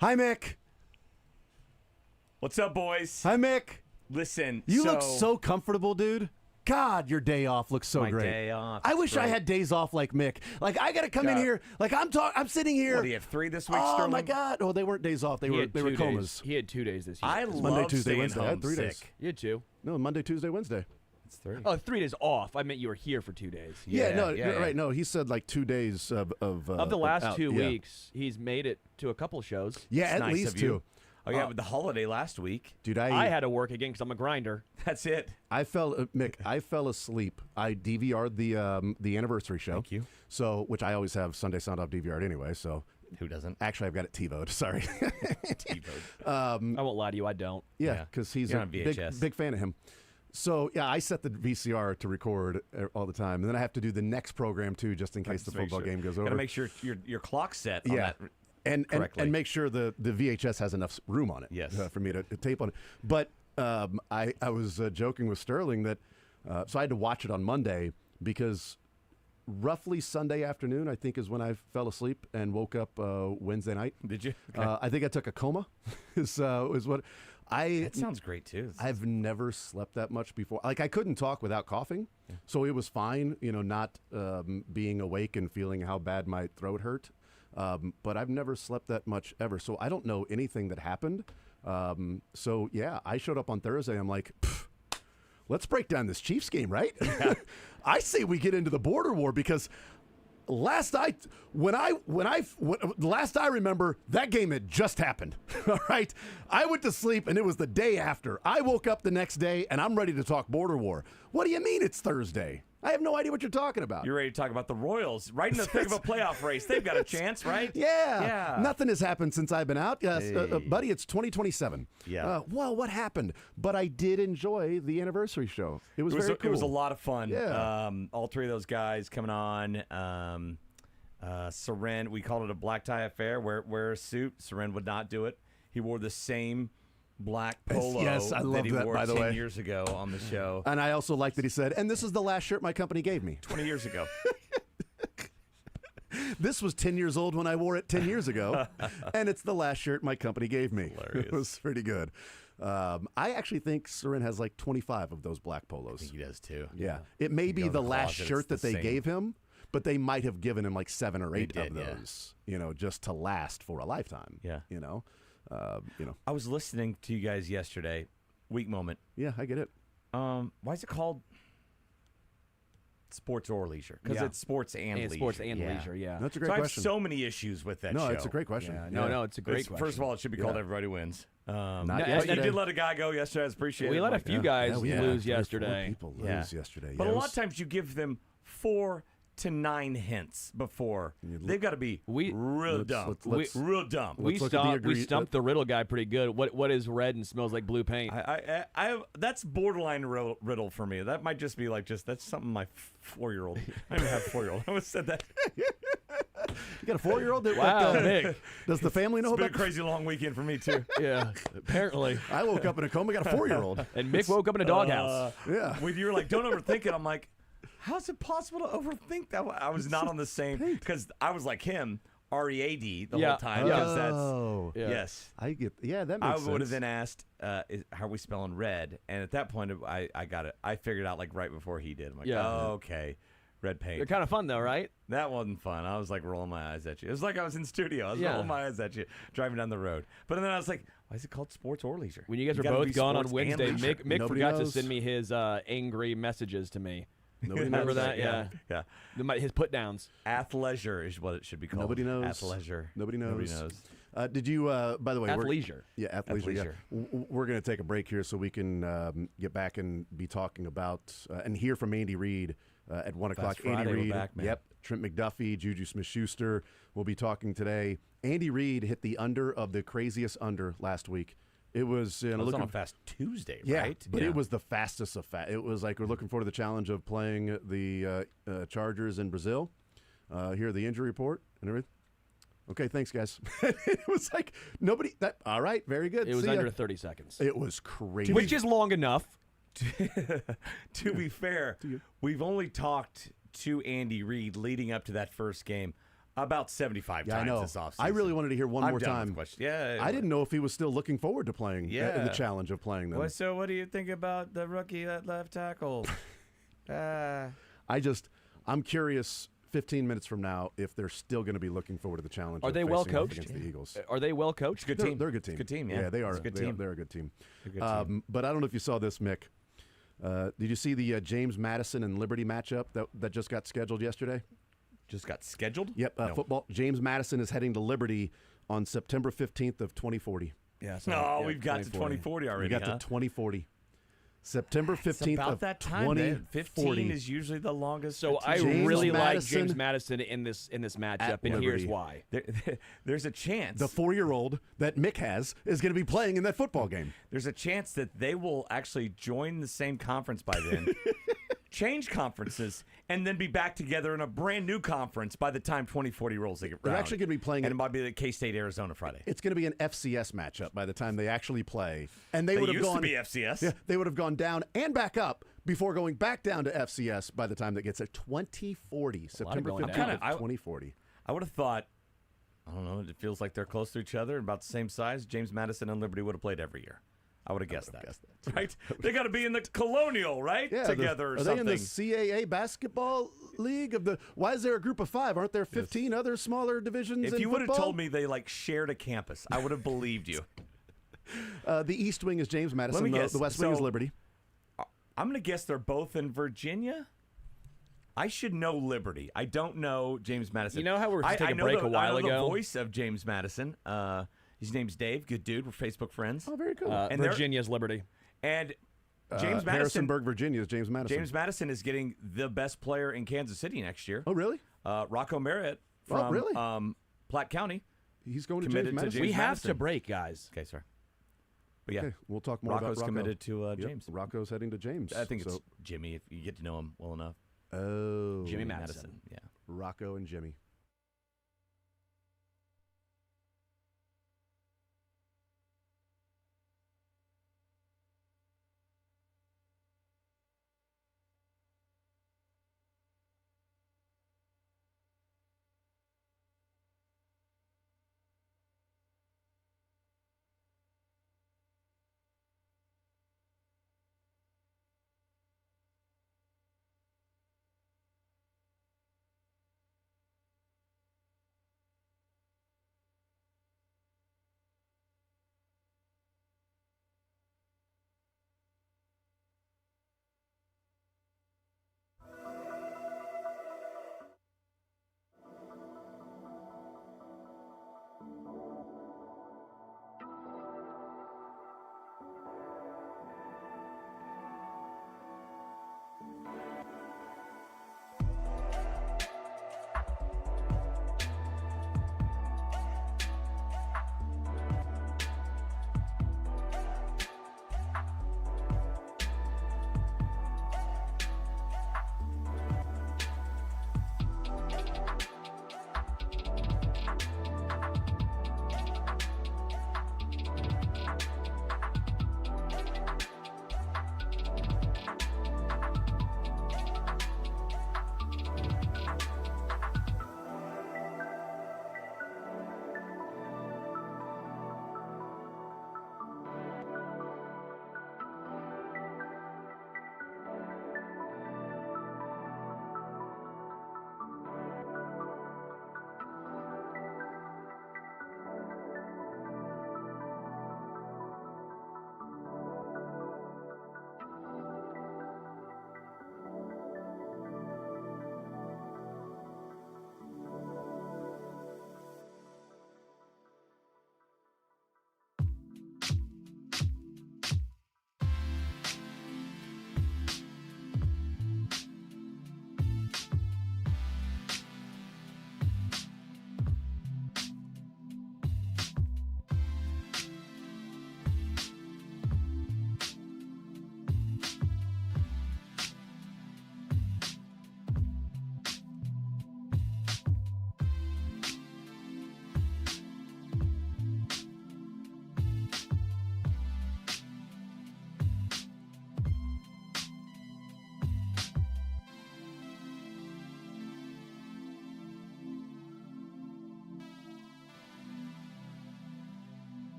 Hi, Mick. What's up, boys? Hi, Mick. Listen, You look so comfortable, dude. God, your day off looks so my great. day off. I wish I great. had days off like Mick. Like I got to come in here. Like I'm sitting here. What, do you have 3 this week, Oh Sterling? my God! Oh, they weren't days off. They were 2 comas. days. He had 2 days this year. I Monday, love Tuesday, staying Wednesday. I home had 3 days. sick. You had 2. No, Monday, Tuesday, Wednesday. It's 3. Oh, 3 days off. I meant you were here for 2 days. Right. No, he said like 2 days of Of the last out. 2 Yeah. weeks, he's made it to a couple shows. Yeah, It's at nice least of you. 2. Oh yeah, with the holiday last week. Dude, I had to work again because I'm a grinder. That's it. Mick, I fell asleep. I DVR'd the anniversary show. Thank you. So, which I always have Sunday Sound Off DVR'd anyway. So, Who doesn't? actually, I've got it TiVo'd. Sorry. I won't lie to you, I don't. Yeah, because he's You're a on VHS. big fan of him. So yeah, I set the VCR to record all the time, and then I have to do the next program too, just in case the football game goes over. Got to make sure your clock's set on that. and correctly. make sure the VHS has enough room on it. Yes. For me to tape on it. But I was joking with Sterling that so I had to watch it on Monday because roughly Sunday afternoon I think is when I fell asleep and woke up Wednesday night. Did you? Okay. I think I took a coma. is what I. That sounds great too. I've never slept that much before. Like I couldn't talk without coughing, so it was fine. Not being awake and feeling how bad my throat hurt. But I've never slept that much ever, so I don't know anything that happened. So yeah, I showed up on Thursday. I'm like, let's break down this Chiefs game, right? I say we get into the border war because last I remember, that game had just happened. All right, I went to sleep and it was the day after. I woke up the next day and I'm ready to talk border war. What do you mean it's Thursday? I have no idea what you're talking about. You're ready to talk about the Royals, right in the thick of a playoff race. They've got a chance, right? Yeah. Nothing has happened since I've been out. Yes, buddy, it's 2027. Yeah. Well, what happened? But I did enjoy the anniversary show. It was very cool. It was a lot of fun. Yeah. All 3 of those guys coming on. Seren, we called it a black tie affair. Wear a suit. Seren would not do it. He wore the same black polo Yes, I love that he that, wore by the 10 way. years ago on the show. And I also like that he said, and this is the last shirt my company gave me. 20 years ago. This was 10 years old when I wore it 10 years ago, and it's the last shirt my company gave me. Hilarious. It was pretty good. I actually think Seren has like 25 of those black polos. I think he does too. Yeah. It may be go in the the last closet, shirt it's the that they same. gave him, but they might have given him like 7 or 8 did, of yeah. those, just to last for a lifetime. Yeah. I was listening to you guys yesterday. Weak moment. Yeah, I get it. Why is it called Sports or Leisure? Because Yeah. it's sports and leisure. Sports and leisure, yeah. That's a great So I have question. so many issues with that No, show. it's a great question. Yeah, no, it's a great question. First of all, it should be called Yeah. Everybody Wins. Not but you yesterday. did let a guy go yesterday. I appreciate it. We let a Like, few guys we had lose 3 or 4 yesterday. people lose Yeah. yesterday. But Yeah, a it lot was- of times you give them 4 to 9 hints before. They've got to be real dumb. Real dumb. We Let's look at the stumped the riddle guy pretty good. What is red and smells like blue paint? I that's borderline riddle for me. That might just be that's something my 4-year-old. I don't even have a 4-year-old. I always said that. You got a 4-year-old? Wow, Nick. Does the family know It's been a about crazy long weekend for me too. Yeah, apparently. I woke up in a coma, got a 4-year-old. And Mick woke up in a doghouse. Yeah. When you were like, don't overthink it, I'm like, how's it possible to overthink that? I was not on the same because I was like him, READ the whole time. Because Oh. Yeah. yes. I get. Yeah, that I makes sense. would have then asked, how are we spelling red? And at that point, I got it. I figured out like right before he did. I'm like, Yeah. oh, okay. Red paint. They're kind of fun though, right? That wasn't fun. I was like rolling my eyes at you. It was like I was in studio. I was Yeah. rolling my eyes at you, driving down the road. But then I was like, why is it called Sports or Leisure? When you guys were gotta both be gone on sports and Wednesday, leisure. Mick Nobody forgot to knows. send me his angry messages to me. Nobody Remember knows. that? Yeah. Yeah. His put downs. Athleisure is what it should be called. Nobody knows. Athleisure. Nobody knows. Nobody knows. Did you? By the way, Athleisure. Yeah, athleisure. Yeah. Athleisure. We're going to take a break here so we can get back and be talking about and hear from Andy Reid at 1 o'clock. Friday, Andy we're Reid. back, man. Yep. Trent McDuffie, Juju Smith-Schuster will be talking today. Andy Reid hit the under of the craziest under last week. It was It was on a fast Tuesday, yeah, right? but it was the fastest of fast. It was like we're looking forward to the challenge of playing the Chargers in Brazil. Here, the injury report and everything. Okay, thanks, guys. It was like nobody. All right, very good. It was See ya. under 30 seconds. It was crazy. Which is long enough. To be fair, we've only talked to Andy Reid leading up to that first game About 75 Yeah, I times know. this offseason. I really wanted to hear one I'm more done with time. the question. Yeah. I didn't know if he was still looking forward to playing in the challenge of playing them. Well, so what do you think about the rookie at left tackle? I'm curious 15 minutes from now if they're still going to be looking forward to the challenge. Are of they well facing off coached? against the Eagles? Are they well coached? Good team. They're a good team. Good team, yeah. They are. It's a good team. They're a good team. They're a good team. But I don't know if you saw this, Mick. Did you see the James Madison and Liberty matchup that just got scheduled yesterday? Just got scheduled? Yep. No. Football. James Madison is heading to Liberty on September 15th of 2040. Yeah. No, we've got to 2040 already. We got to 2040. September 15th It's about of that time. 2040. 15 is usually the longest. So I James really like Madison James Madison in this matchup, at and here's Liberty. why. There's a chance. The 4-year-old that Mick has is going to be playing in that football game. There's a chance that they will actually join the same conference by then, change conferences, and then be back together in a brand new conference by the time 2040 rolls. They're actually going to be playing and it might be the K-State Arizona Friday. It's going to be an FCS matchup by the time they actually play, and they would have used gone to be FCS. Yeah, they would have gone down and back up before going back down to FCS by the time that gets at 2040, September going 15th down. of 2040. I would have thought, I don't know, it feels like they're close to each other, about the same size. James Madison and Liberty would have played every year. I would have guessed that. Right? They got to be in the Colonial, right? Yeah, Together or are something. they in the CAA basketball league of the? Why is there a group of 5? Aren't there 15 other smaller divisions? If in you would have football? told me they shared a campus, I would have believed you. The East Wing is James Madison. Let me guess. The West Wing is Liberty. I'm going to guess they're both in Virginia. I should know Liberty. I don't know James Madison. You know how we were I taking a know break the, a while I know ago? the voice of James Madison. His name's Dave. Good dude. We're Facebook friends. Oh, very cool. And Virginia's Liberty. And James Madison. Harrisonburg, Virginia is James Madison. James Madison is getting the best player in Kansas City next year. Oh, really? Rocco Merritt from really? Platte County. He's going to Committed James to Madison. James We have Madison. to break, guys. Okay, sorry. But yeah, Okay, we'll talk more Rocco's about Rocco. committed to Yep, James. Rocco's heading to James. I think so, it's Jimmy if you get to know him well enough. Oh, Jimmy Madison. Yeah. Rocco and Jimmy.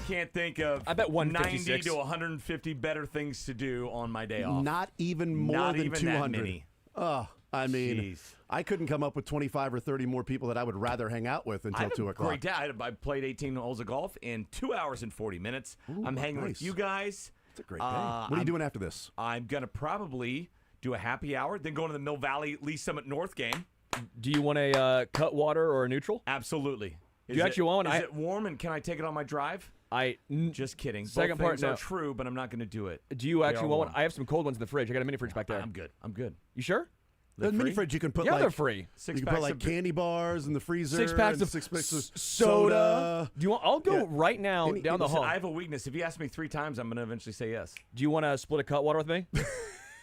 can't think of I bet 90 156. to 150 better things to do on my day off. Not even more Not than even 200. that many. I mean, Jeez. I couldn't come up with 25 or 30 more people that I would rather hang out with I until had 2 a o'clock. great day. I played 18 holes of golf in 2 hours and 40 minutes. Ooh, I'm hanging nice. with you guys. It's a great day. What are you doing after this? I'm going to probably do a happy hour, then go to the Mill Valley Lee Summit North game. Do you want a cut water or a neutral? Absolutely. Do you actually want one? Is it warm, and can I take it on my drive? Just kidding. Second Both part, things no. are true, but I'm not going to do it. Do you actually are want one? warm. I have some cold ones in the fridge. I got a mini fridge back there. I'm good. I'm good. You sure? The mini fridge, you can put Yeah, like they're free. You can put like candy bars in the freezer. 6 packs and of 6 packs of soda. Do you want? I'll go right now down the Listen, hall. I have a weakness. If you ask me 3 times, I'm going to eventually say yes. Do you want to split a cut water with me?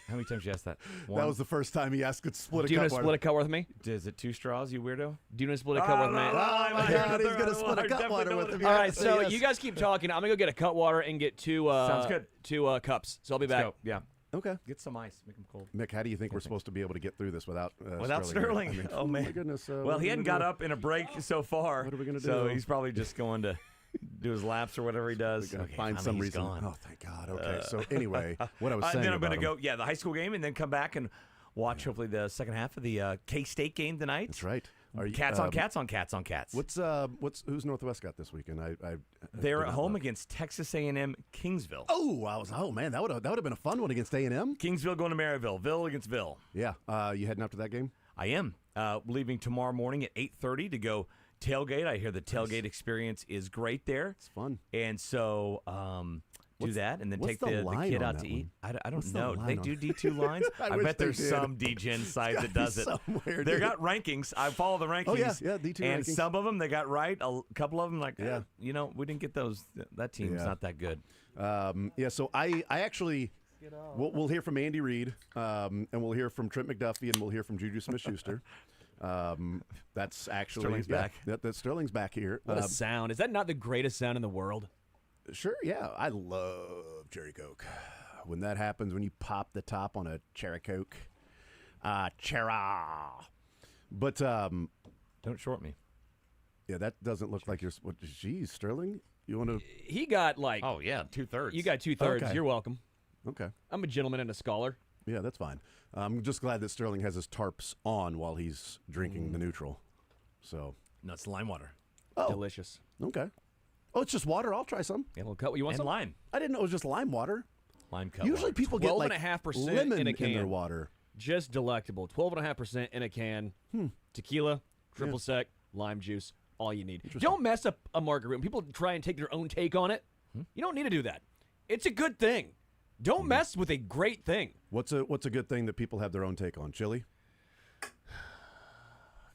How many times did you ask that? That was the first time he asked to split Do you a want cup to split a cut water with me? Is it 2 straws, you weirdo? Do you want to split a cut water with me? Oh my God, he's going to split a cup water with him. All right, so you guys keep talking. I'm going to go get a cut water and get 2 Sounds good. 2 cups. So I'll be back. Let's go. Yeah. Okay. Get some ice. Make them cold. Mick, how do you think we're supposed to be able to get through this without Sterling? I mean, Oh, man. my goodness. Well, he hadn't got up in a break so far. What are we going to do? So he's probably just going to do his laps or whatever he does. We're gonna find some reason. Oh, thank God. Okay. So anyway, what I was saying then I'm about going to him. go, the high school game, and then come back and watch hopefully the second half of the K-State game tonight. That's right. Cats on cats on cats on cats. Who's Northwest got this weekend? They're at home against Texas A&M Kingsville. Oh man, that would have been a fun one against A&M. Kingsville going to Maryville. Ville against Ville. Yeah. You heading up to that game? I am leaving tomorrow morning at 8:30 to go tailgate. I hear the tailgate experience is great there. It's fun. And so do that and then take the kid out to eat. I don't know. Do they do D2 lines? I bet there's some DGen site that does it. They got rankings. I follow the rankings. Oh, yeah, D2 and rankings. some of them they got right. A couple of them we didn't get those. That team's Yeah. not that good. So I actually, we'll hear from Andy Reid, and we'll hear from Trent McDuffie, and we'll hear from Juju Smith-Schuster. That's actually Sterling's back. That Sterling's back here. What a sound. Is that not the greatest sound in the world? Sure, yeah. I love Cherry Coke. When that happens, when you pop the top on a Cherry Coke. Cherry. But, don't short me. Yeah, that doesn't look like you're. Geez, Sterling, you want to? He got like. Oh yeah, 2/3. You got 2/3. Okay. You're welcome. Okay. I'm a gentleman and a scholar. Yeah, that's fine. I'm just glad that Sterling has his tarps on while he's drinking the neutral. So. Nuts lime water. Oh. Delicious. Okay. Oh, it's just water. I'll try some. Yeah, a little cut. You want And some? lime. I didn't know it was just lime water. Lime cut. Usually water. people get like 12.5% lemon in a can. their water. Just delectable. 12.5% in a can. Tequila, triple sec, lime juice. All you need. Don't mess up a margarita. When people try and take their own take on it, you don't need to do that. It's a good thing. Don't mess with a great thing. What's a good thing that people have their own take on? Chili?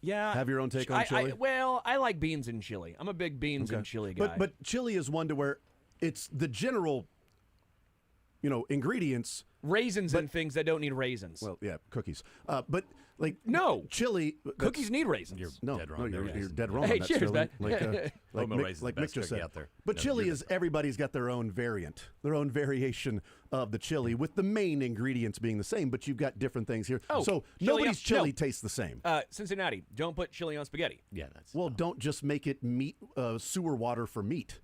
Yeah. Have your own take on chili? I like beans and chili. I'm a big beans and chili guy. But chili is one to where it's the general, ingredients. Raisins and things that don't need raisins. Well, yeah, cookies. But like no chili. Cookies need raisins. You're dead wrong. You're dead wrong. Hey, on that, cheers, Sterling. man. Like Mick just said. out there. But chili is everybody's got their own variant, their own variation of the chili, with the main ingredients being the same. But you've got different things here. Oh, so chili nobody's on- chili no. tastes the same. Cincinnati, don't put chili on spaghetti. Yeah, that's Well, don't just make it meat sewer water for meat.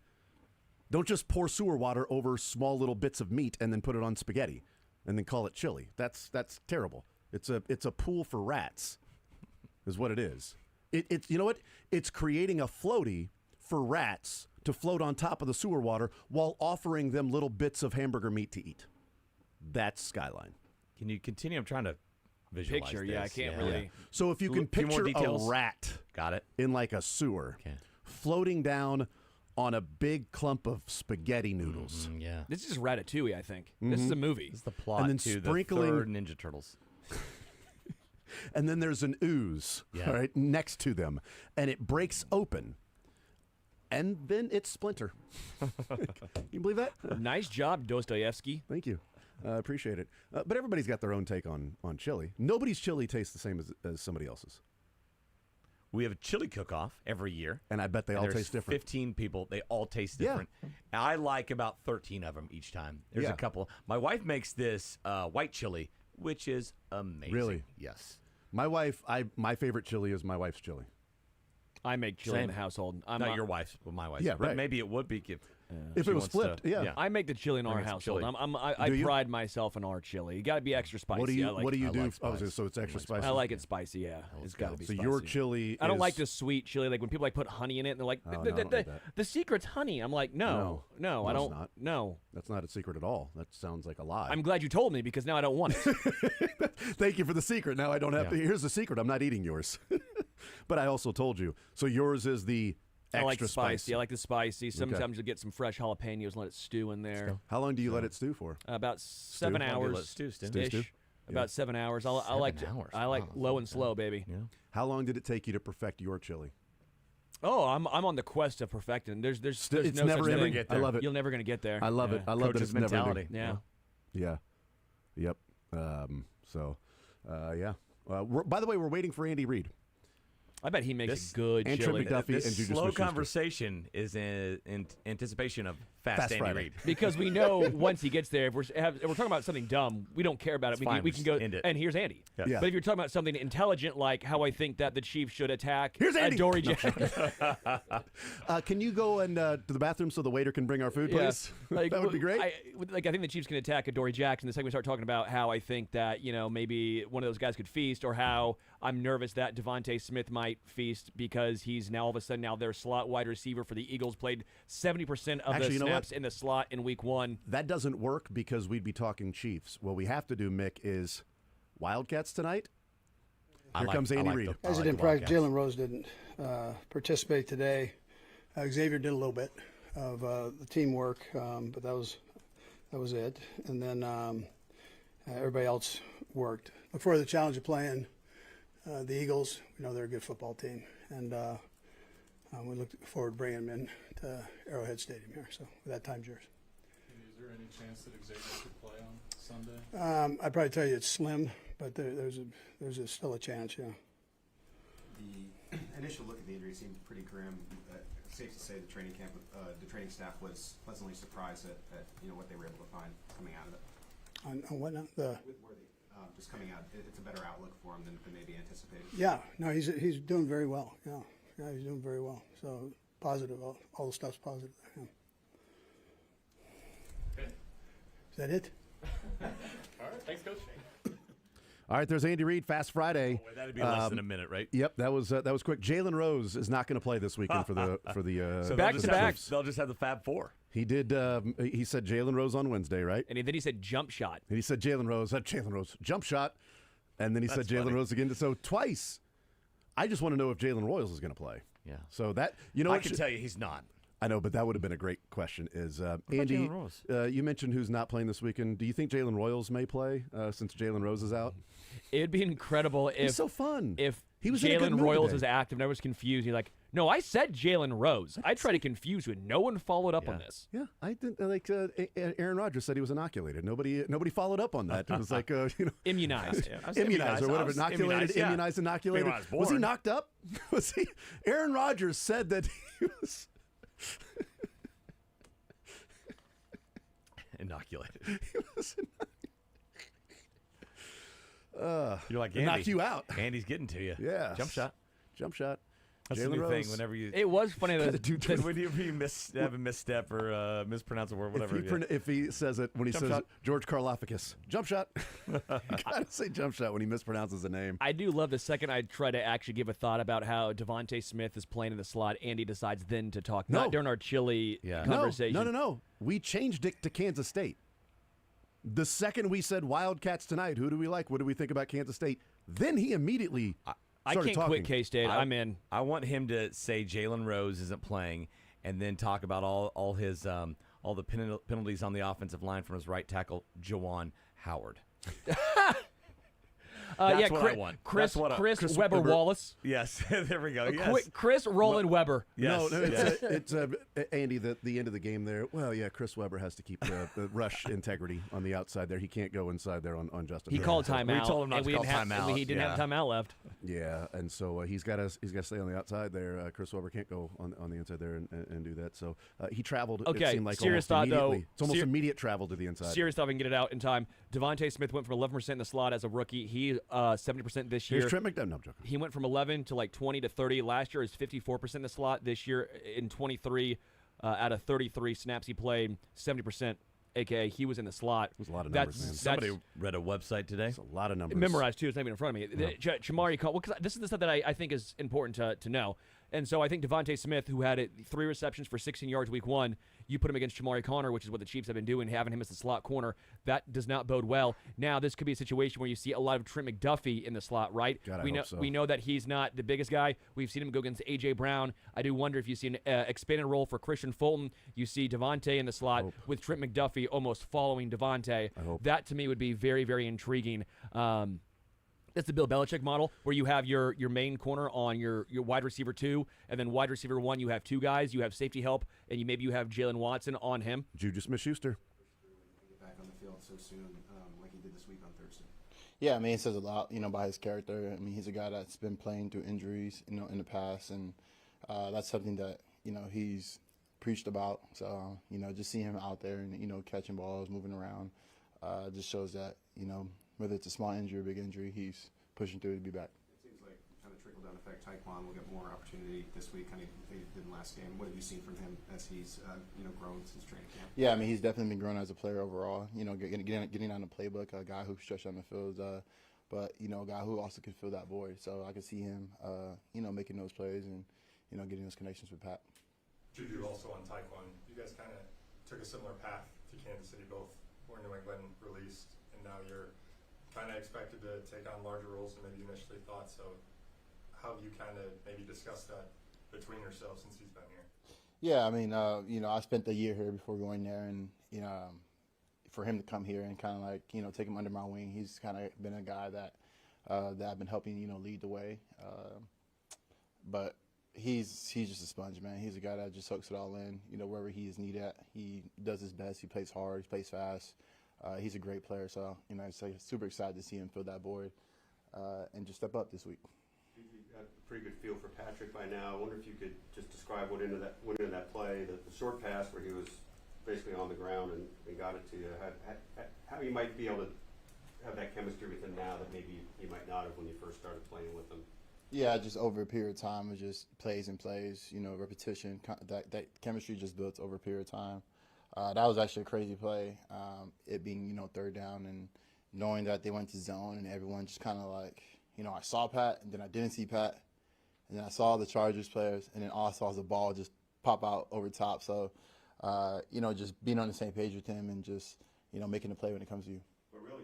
Don't just pour sewer water over small little bits of meat and then put it on spaghetti and then call it chili. That's terrible. It's a pool for rats, is what it is. It's you know what? It's creating a floaty for rats to float on top of the sewer water while offering them little bits of hamburger meat to eat. That's Skyline. Can you continue? I'm trying to visualize Picture, this. yeah, I can't really. So if you can Few more picture a details. rat Got it. in like a sewer, floating down on a big clump of spaghetti noodles. Yeah. This is Ratatouille, I think. This is a movie. This is the plot And then to sprinkling- the third Ninja Turtles. And then there's an ooze, Yeah. all right, next to them, and it breaks open, and then it's Splinter. You believe that? Nice job, Dostoevsky. Thank you. I appreciate it. But everybody's got their own take on chili. Nobody's chili tastes the same as somebody else's. We have a chili cook-off every year. And I bet they all there's taste different. 15 people. They all taste Yeah. different. I like about 13 of them each time. There's Yeah. a couple. My wife makes this white chili, which is amazing. Really? Yes. My wife, my favorite chili is my wife's chili. I make chili in Same. the household. I'm Not your wife's, but my wife's. Yeah, But right. maybe it would be. If it was flipped, yeah. I make the chili in our household. I pride myself in our chili. You got to be extra spicy. What do you do? So it's extra spicy. I like it spicy. Yeah, it's got to be. So spicy. your chili. I don't like the sweet chili. Like when people put honey in it, and they're like, the secret's honey. I'm like, no, I don't. Not. No, that's not a secret at all. That sounds like a lie. I'm glad you told me because now I don't want it. Thank you for the secret. Now I don't have to. Here's the secret. I'm not eating yours. But I also told you. So yours is the extra I like the spicy. spicy. I like the spicy. Sometimes you'll get some fresh jalapenos and let it stew in there. How long do you let it stew for? About 7 hours. Stew. About 7 hours. I like low and slow, baby. Yeah. How long did it take you to perfect your chili? Oh, I'm on the quest of perfecting. There's it's no never such gonna thing. get there. I love it. You're never gonna get there. I love it. I love Coach's that it's mentality. Never Yeah. Yep. By the way, we're waiting for Andy Reid. I bet he makes a good and chili. Trent McDuffie This and Juju slow Smith-Schuster. conversation is in anticipation of Fast Andy Friday. Reid. Because we know once he gets there, if we're talking about something dumb, we don't care about it. We can go, end it. and here's Andy. Yeah. But if you're talking about something intelligent, like how I think that the Chiefs should attack Here's Andy. Dory Can you go to the bathroom so the waiter can bring our food, please? Like, that would be great. I think the Chiefs can attack Dory Jackson. The second we start talking about how I think that maybe one of those guys could feast, or how I'm nervous that Devontae Smith might feast because he's now all of a sudden their slot wide receiver for the Eagles, played 70% of the snaps in the slot in week 1. That doesn't work because we'd be talking Chiefs. What we have to do, Mick, is Wildcats tonight. Here comes Andy Reid. As he didn't practice, Jalen Rose didn't participate today. Xavier did a little bit of the teamwork, but that was it. And then everybody else worked. Look forward to the challenge of playing the Eagles. We know they're a good football team, and we look forward to bringing them in to Arrowhead Stadium here. So that time's yours. Is there any chance that Xavier could play on Sunday? I'd probably tell you it's slim, but there's still a chance. Yeah. The initial look at the injury seemed pretty grim. Safe to say the training camp, the training staff was pleasantly surprised at what they were able to find coming out of it. On what now? Just coming out, it's a better outlook for him than maybe anticipated. Yeah, no, he's doing very well. Yeah, he's doing very well. So positive, all the stuff's positive. Yeah. Okay. Is that it? All right, thanks, Coach. All right, there's Andy Reid, Fast Friday. Oh, that'd be less than a minute, right? Yep, that was quick. Jalen Rose is not going to play this weekend for the so back to back. They'll just have the Fab Four. He did. He said Jalen Rose on Wednesday, right? And then he said jump shot. And he said Jalen Rose, jump shot, and then he said Jalen Rose again. So twice. I just want to know if Jalen Royals is going to play. Yeah. So that I can tell you he's not. I know, but that would have been a great question. Is Andy? You mentioned who's not playing this weekend. Do you think Jalen Royals may play since Jalen Rose is out? It'd be incredible if he's so fun. If he was in a good Jalen mood Royals today. is active, and I was confused. You're like, no, I said Jalen Rose. I tried to confuse you, and no one followed up on this. Yeah, I didn't like. Aaron Rodgers said he was inoculated. Nobody followed up on that. It was like immunized, immunized or whatever. Inoculated, immunized, inoculated. Was he knocked up? Was he? Aaron Rodgers said that he was inoculated. He was You're like Andy. knock you out. Andy's getting to you. Yeah, jump shot. That's Jalen the new Rose. thing. Whenever you, it was funny that whenever you have a misstep or mispronounce a word, whatever. If he says it when he says George Karlafakis, jump shot. You gotta say jump shot when he mispronounces a name. I do love the second I try to actually give a thought about how Devontae Smith is playing in the slot. Andy decides then to talk, not during our chili conversation. No. We changed it to Kansas State. The second we said Wildcats tonight, who do we like? What do we think about Kansas State? Then he immediately I can't talking. quit K-State. I'm in. I want him to say Jalen Rose isn't playing, and then talk about all his all the penalties on the offensive line from his right tackle, Juwan Howard. That's what I want. Chris Webber Wallace. Yes, there we go. Yes. Chris Roland Weber. Yes. No, it's Andy. The end of the game there. Well, yeah, Chris Webber has to keep the rush integrity on the outside there. He can't go inside there on Justin. He called timeout. We told him not to call timeout. He didn't have timeout left. Yeah, and so he's got to stay on the outside there. Chris Webber can't go on the inside there and do that. So he traveled. Okay, it seemed like serious almost thought though. immediately. It's almost immediate travel to the inside. Serious thought. I can get it out in time. Devontae Smith went from 11% in the slot as a rookie. He 70% this year. Here's Trent McDuffie. No, I'm joking. He went from 11 to like 20 to 30. Last year is 54% in the slot. This year in 23, out of 33 snaps he played, 70%. AKA, he was in the slot. It was a lot of numbers, man. Somebody read a website today. It's a lot of numbers. Memorized, too. It's not even in front of me. Yeah. Chamari, well, this is the stuff that I think is important to know. And so I think Devontae Smith, who had 3 receptions for 16 yards week 1, you put him against Chamari Connor, which is what the Chiefs have been doing, having him as the slot corner. That does not bode well. Now, this could be a situation where you see a lot of Trent McDuffie in the slot, right? God, We know that he's not the biggest guy. We've seen him go against A.J. Brown. I do wonder if you see an expanded role for Christian Fulton. You see Devontae in the slot with Trent McDuffie almost following Devontae. That, to me, would be very, very intriguing. That's the Bill Belichick model, where you have your main corner on your wide receiver 2, and then wide receiver 1, you have 2 guys, you have safety help, and maybe you have Jalen Watson on him. Juju Smith-Schuster. Back on the field so soon, like he did this week on Thursday. Yeah, I mean, it says a lot, by his character. I mean, he's a guy that's been playing through injuries, in the past, and that's something that, he's preached about. So, just seeing him out there and, catching balls, moving around, just shows that, whether it's a small injury or big injury, he's pushing through to be back. It seems like kind of trickle-down effect. Taekwon will get more opportunity this week, kind of they did in last game. What have you seen from him as he's grown since training camp? Yeah, I mean, he's definitely been growing as a player overall. Getting on the playbook, a guy who can stretch on the field, but a guy who also can fill that void. So I can see him, making those plays and getting those connections with Pat. Juju also on Taekwon. You guys kind of took a similar path to Kansas City. Both were New England released, and now you're kind of expected to take on larger roles than maybe you initially thought. So how have you kind of maybe discussed that between yourselves since he's been here? Yeah, I mean, I spent the year here before going there, and for him to come here and kind of like take him under my wing, he's kind of been a guy that I've been helping lead the way. But he's just a sponge, man. He's a guy that just soaks it all in. Wherever he is needed at, he does his best. He plays hard. He plays fast. He's a great player, so I'm super excited to see him fill that void and just step up this week. You've got a pretty good feel for Patrick by now. I wonder if you could just describe what into that play, the short pass where he was basically on the ground and got it to you. How you might be able to have that chemistry with him now that maybe you might not have when you first started playing with him. Yeah, just over a period of time, it just plays and plays. Repetition. That chemistry just built over a period of time. That was actually a crazy play. It being, third down and knowing that they went to zone and everyone just kind of like, I saw Pat and then I didn't see Pat. And then I saw the Chargers players and then all I saw was the ball just pop out over top. So, just being on the same page with him and just, making the play when it comes to you. But really,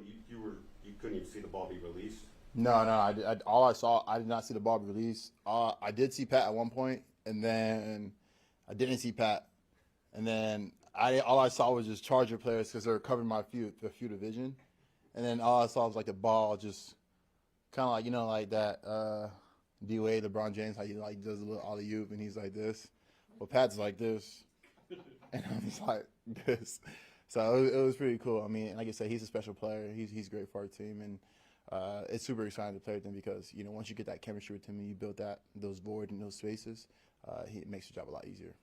you couldn't even see the ball be released? No. All I saw, I did not see the ball be released. I did see Pat at one point and then I didn't see Pat. And then all I saw was just Charger players because they were covering my field of vision. And then all I saw was like the ball just kind of like, like that D-Wade, LeBron James, how he like does a little alley-oop and he's like this. Well, Pat's like this. And I'm just like this. So it was pretty cool. I mean, like I said, he's a special player. He's great for our team. And it's super exciting to play with him because, once you get that chemistry with him and you build those void and those spaces, it makes your job a lot easier.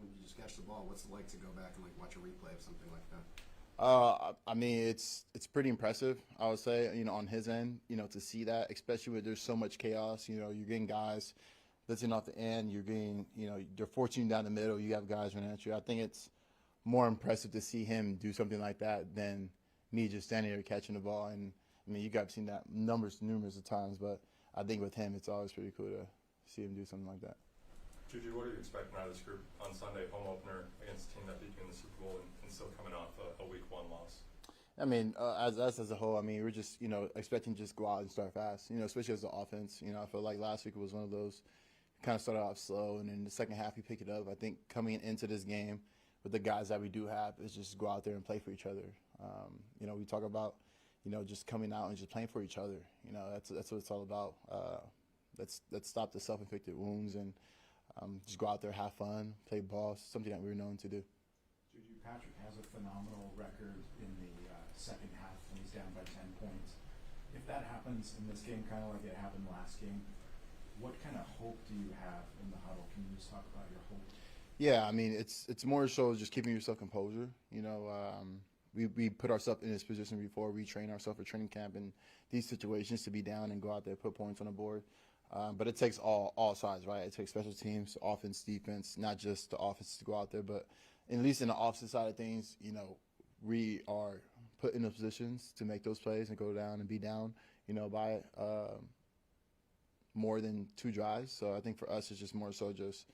You just catch the ball. What's it like to go back and watch a replay of something like that? I mean, it's pretty impressive, I would say, on his end, to see that, especially when there's so much chaos. You're getting guys blitzing off the end. You're getting, they're forcing you down the middle. You have guys running at you. I think it's more impressive to see him do something like that than me just standing there catching the ball. And I mean, you guys have seen that numerous of times, but I think with him, it's always pretty cool to see him do something like that. Juju, what are you expecting out of this group on Sunday, home opener against a team that beat you in the Super Bowl and still coming off a Week 1 loss? I mean, as us as a whole, I mean, we're just, expecting to just go out and start fast, especially as the offense. I feel like last week was one of those, kind of started off slow, and then the second half we pick it up. I think coming into this game with the guys that we do have is just go out there and play for each other. We talk about, just coming out and just playing for each other. That's what it's all about. Let's stop the self-inflicted wounds and just go out there, have fun, play ball, something that we're known to do. Juju, Patrick has a phenomenal record in the second half when he's down by 10 points. If that happens in this game, kind of like it happened last game, what kind of hope do you have in the huddle? Can you just talk about your hope? Yeah, I mean, it's more so just keeping yourself composure. We put ourselves in this position before. We train ourselves for training camp in these situations to be down and go out there, put points on the board. But it takes all sides, right? It takes special teams, offense, defense, not just the offense to go out there, but at least in the offensive side of things, we are put in the positions to make those plays and go down and be down, by more than 2 drives. So I think for us, it's just more so just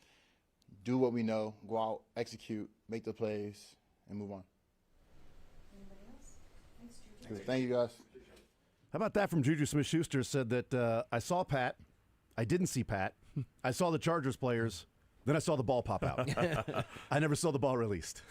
do what we know, go out, execute, make the plays, and move on. Anybody else? Thanks, Juju. Thank you, guys. How about that from Juju Smith-Schuster? Said that I saw Pat. I didn't see Pat. I saw the Chargers players. Then I saw the ball pop out. I never saw the ball released.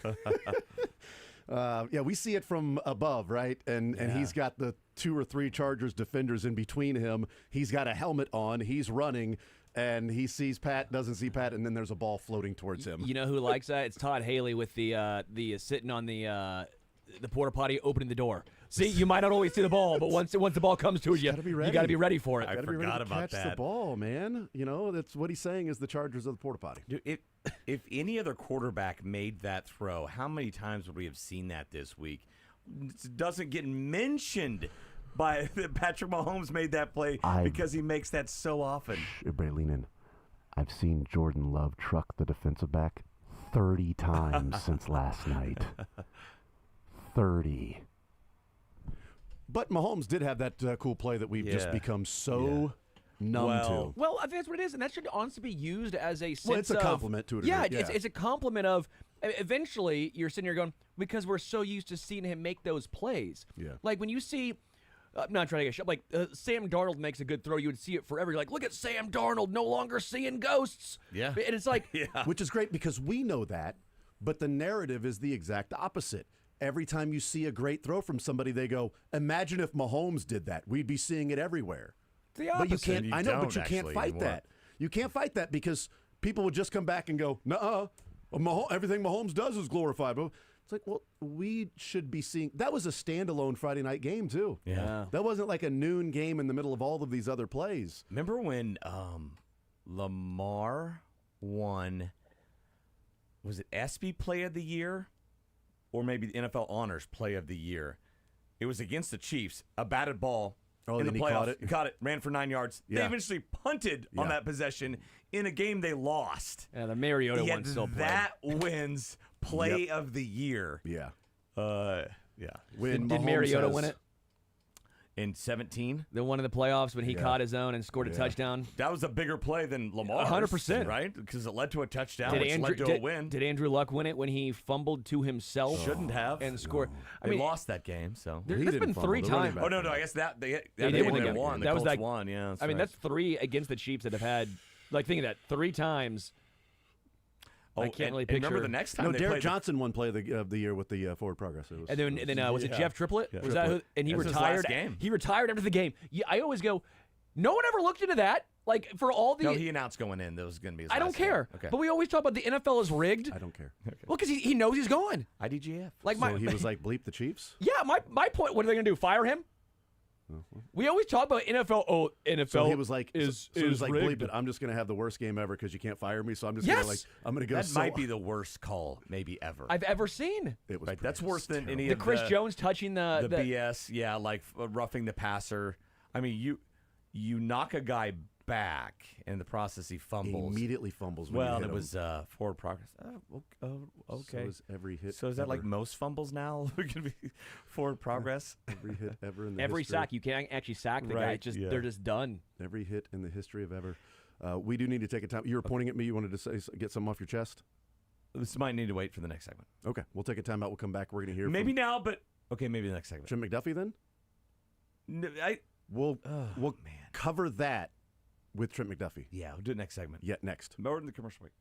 We see it from above, right? And he's got the 2 or 3 Chargers defenders in between him. He's got a helmet on. He's running. And he sees Pat, doesn't see Pat, and then there's a ball floating towards him. You know who likes that? It's Todd Haley with the sitting on the porta potty, opening the door. See, you might not always see the ball, but once the ball comes to you, you got to be ready for it. I forgot about that. Catch the ball, man. That's what he's saying is the Chargers of the porta potty. Dude, if any other quarterback made that throw, how many times would we have seen that this week? It doesn't get mentioned by Patrick Mahomes made that play because he makes that so often. Everybody lean in. I've seen Jordan Love truck the defensive back 30 times since last night. 30. But Mahomes did have that cool play that we've just become so numb to. Well, I think that's what it is, and that should honestly be used as a sense Well, it's a compliment to it. Yeah, it's a compliment of eventually you're sitting here going, because we're so used to seeing him make those plays. Yeah. Like when you see, I'm not trying to get shot, like Sam Darnold makes a good throw, you would see it forever. You're like, look at Sam Darnold, no longer seeing ghosts. Yeah. And it's like. Which is great because we know that, but the narrative is the exact opposite. Every time you see a great throw from somebody, they go, imagine if Mahomes did that. We'd be seeing it everywhere. The opposite. But you can't, I know, but you can't fight that. You can't fight that because people would just come back and go, nuh-uh, everything Mahomes does is glorified. But it's like, well, we should be seeing, that was a standalone Friday night game too. Yeah. That wasn't like a noon game in the middle of all of these other plays. Remember when Lamar won, was it ESPY Play of the Year? Or maybe the NFL Honors Play of the Year. It was against the Chiefs, a batted ball in the playoffs. Caught it, ran for 9 yards. Yeah. They eventually punted on that possession in a game they lost. Yeah, the Mariota one still played. That wins Play of the Year. Yeah. When did Mariota win it? In 17? The one in the playoffs when he caught his own and scored a touchdown. That was a bigger play than Lamar. 100%. Right? Because it led to a touchdown, which led to a win. Did Andrew Luck win it when he fumbled to himself? Shouldn't have. And scored. They lost that game, so. There's been 3 times. Oh, no, I guess that they did win the game. Won. That was Colts won, yeah. I mean, that's 3 against the Chiefs that have had, like, think of that, 3 times. I can't really picture. Remember the next time No, Derek Johnson won Play of the Year with the Forward Progress. And then was it Jeff Triplett? Yeah. Was that who, and he retired. He retired after the game. Yeah, I always go, no one ever looked into that. Like for all the. No, he announced going in that was going to be his I don't care. Okay. But we always talk about the NFL is rigged. I don't care. Okay. Well, because he knows he's going. IDGF. Like so he was like, bleep the Chiefs? Yeah, my point, what are they going to do, fire him? We always talk about NFL. Oh, NFL. So he was like, is like, rigged. bleep it. I'm just going to have the worst game ever because you can't fire me. So I'm just going to I'm going to go. That might be the worst call maybe ever I've ever seen. It was that's worse than any the of Chris Jones touching the BS. Yeah, like roughing the passer. I mean, you knock a guy back, and in the process he fumbles. He immediately fumbles. Well, it was forward progress. Okay. So is every hit. So is that like most fumbles now? Going to be forward progress. Every hit ever in the every history. sack you can't actually sack the guy. They're just done. Every hit in the history of ever. We do need to take a time. You were pointing at me. You wanted to get something off your chest. This might need to wait for the next segment. Okay, we'll take a time out. We'll come back. We're going to hear maybe now, but okay, maybe the next segment. Jim McDuffie then. We'll man. cover that with Trent McDuffie. Yeah, we'll do it next segment. Yeah, next. More in the commercial break.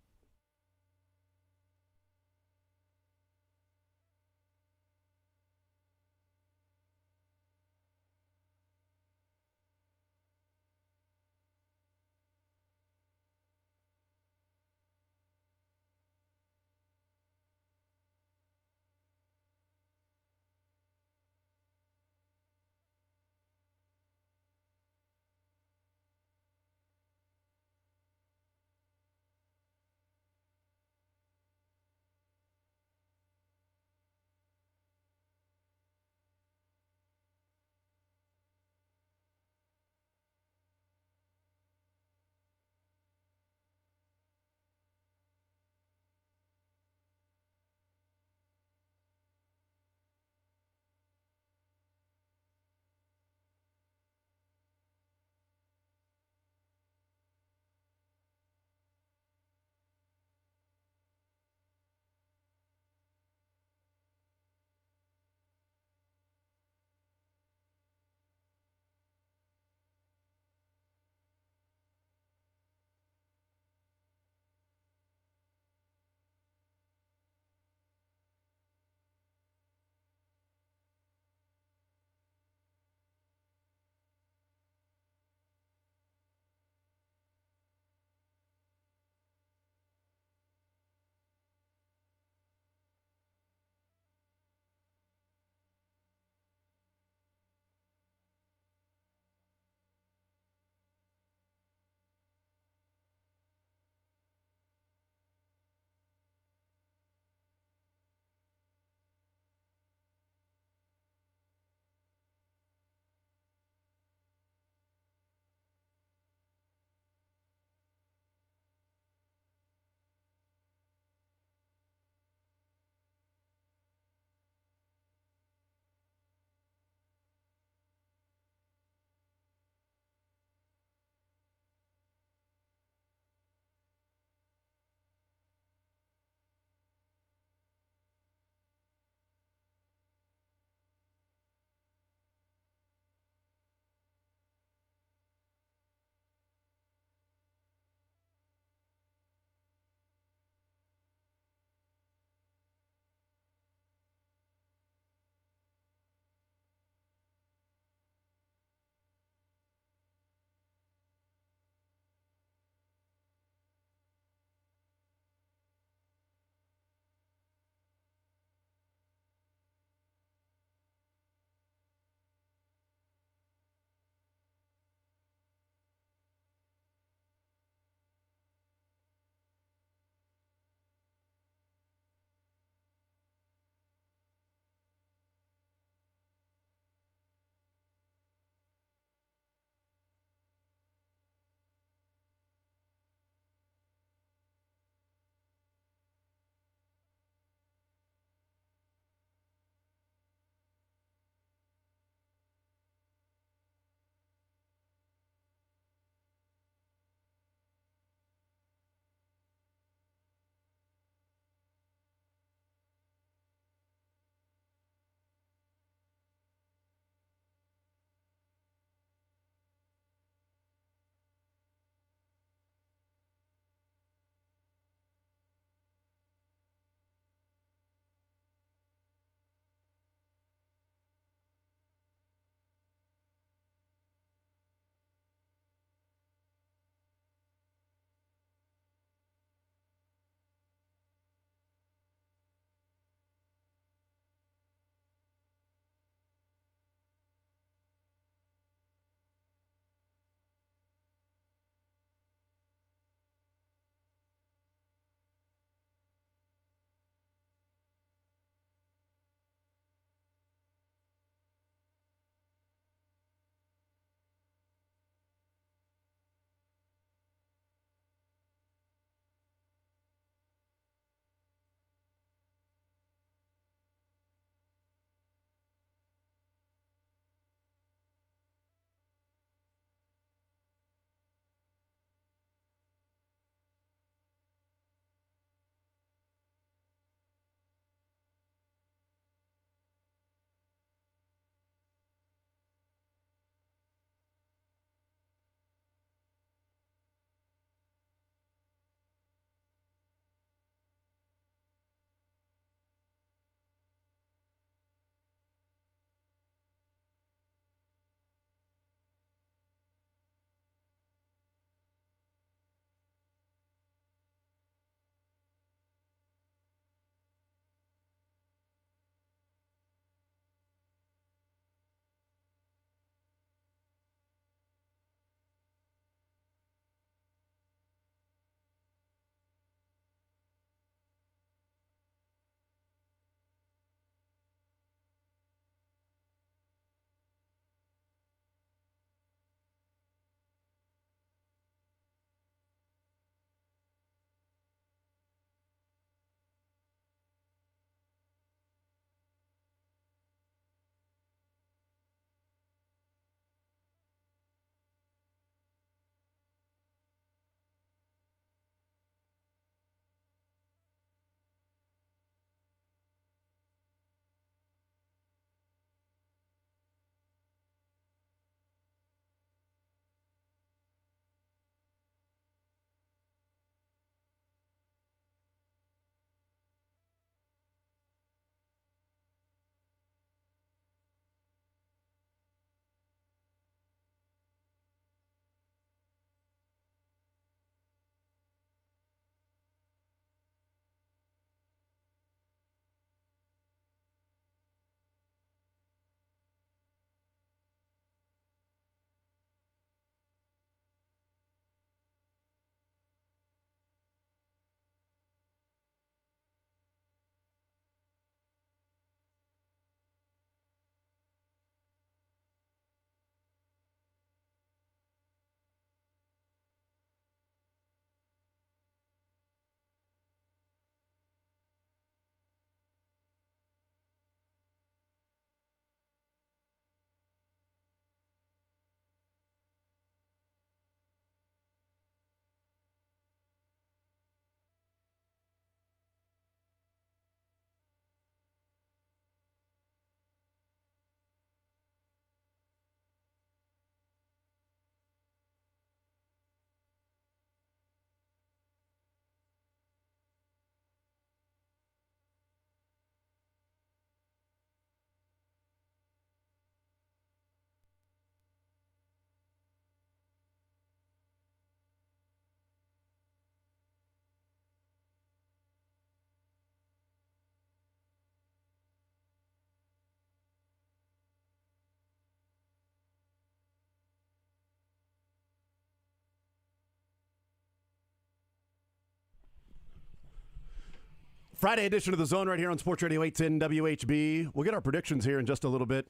Friday edition of The Zone right here on Sports Radio 810 WHB. We'll get our predictions here in just a little bit.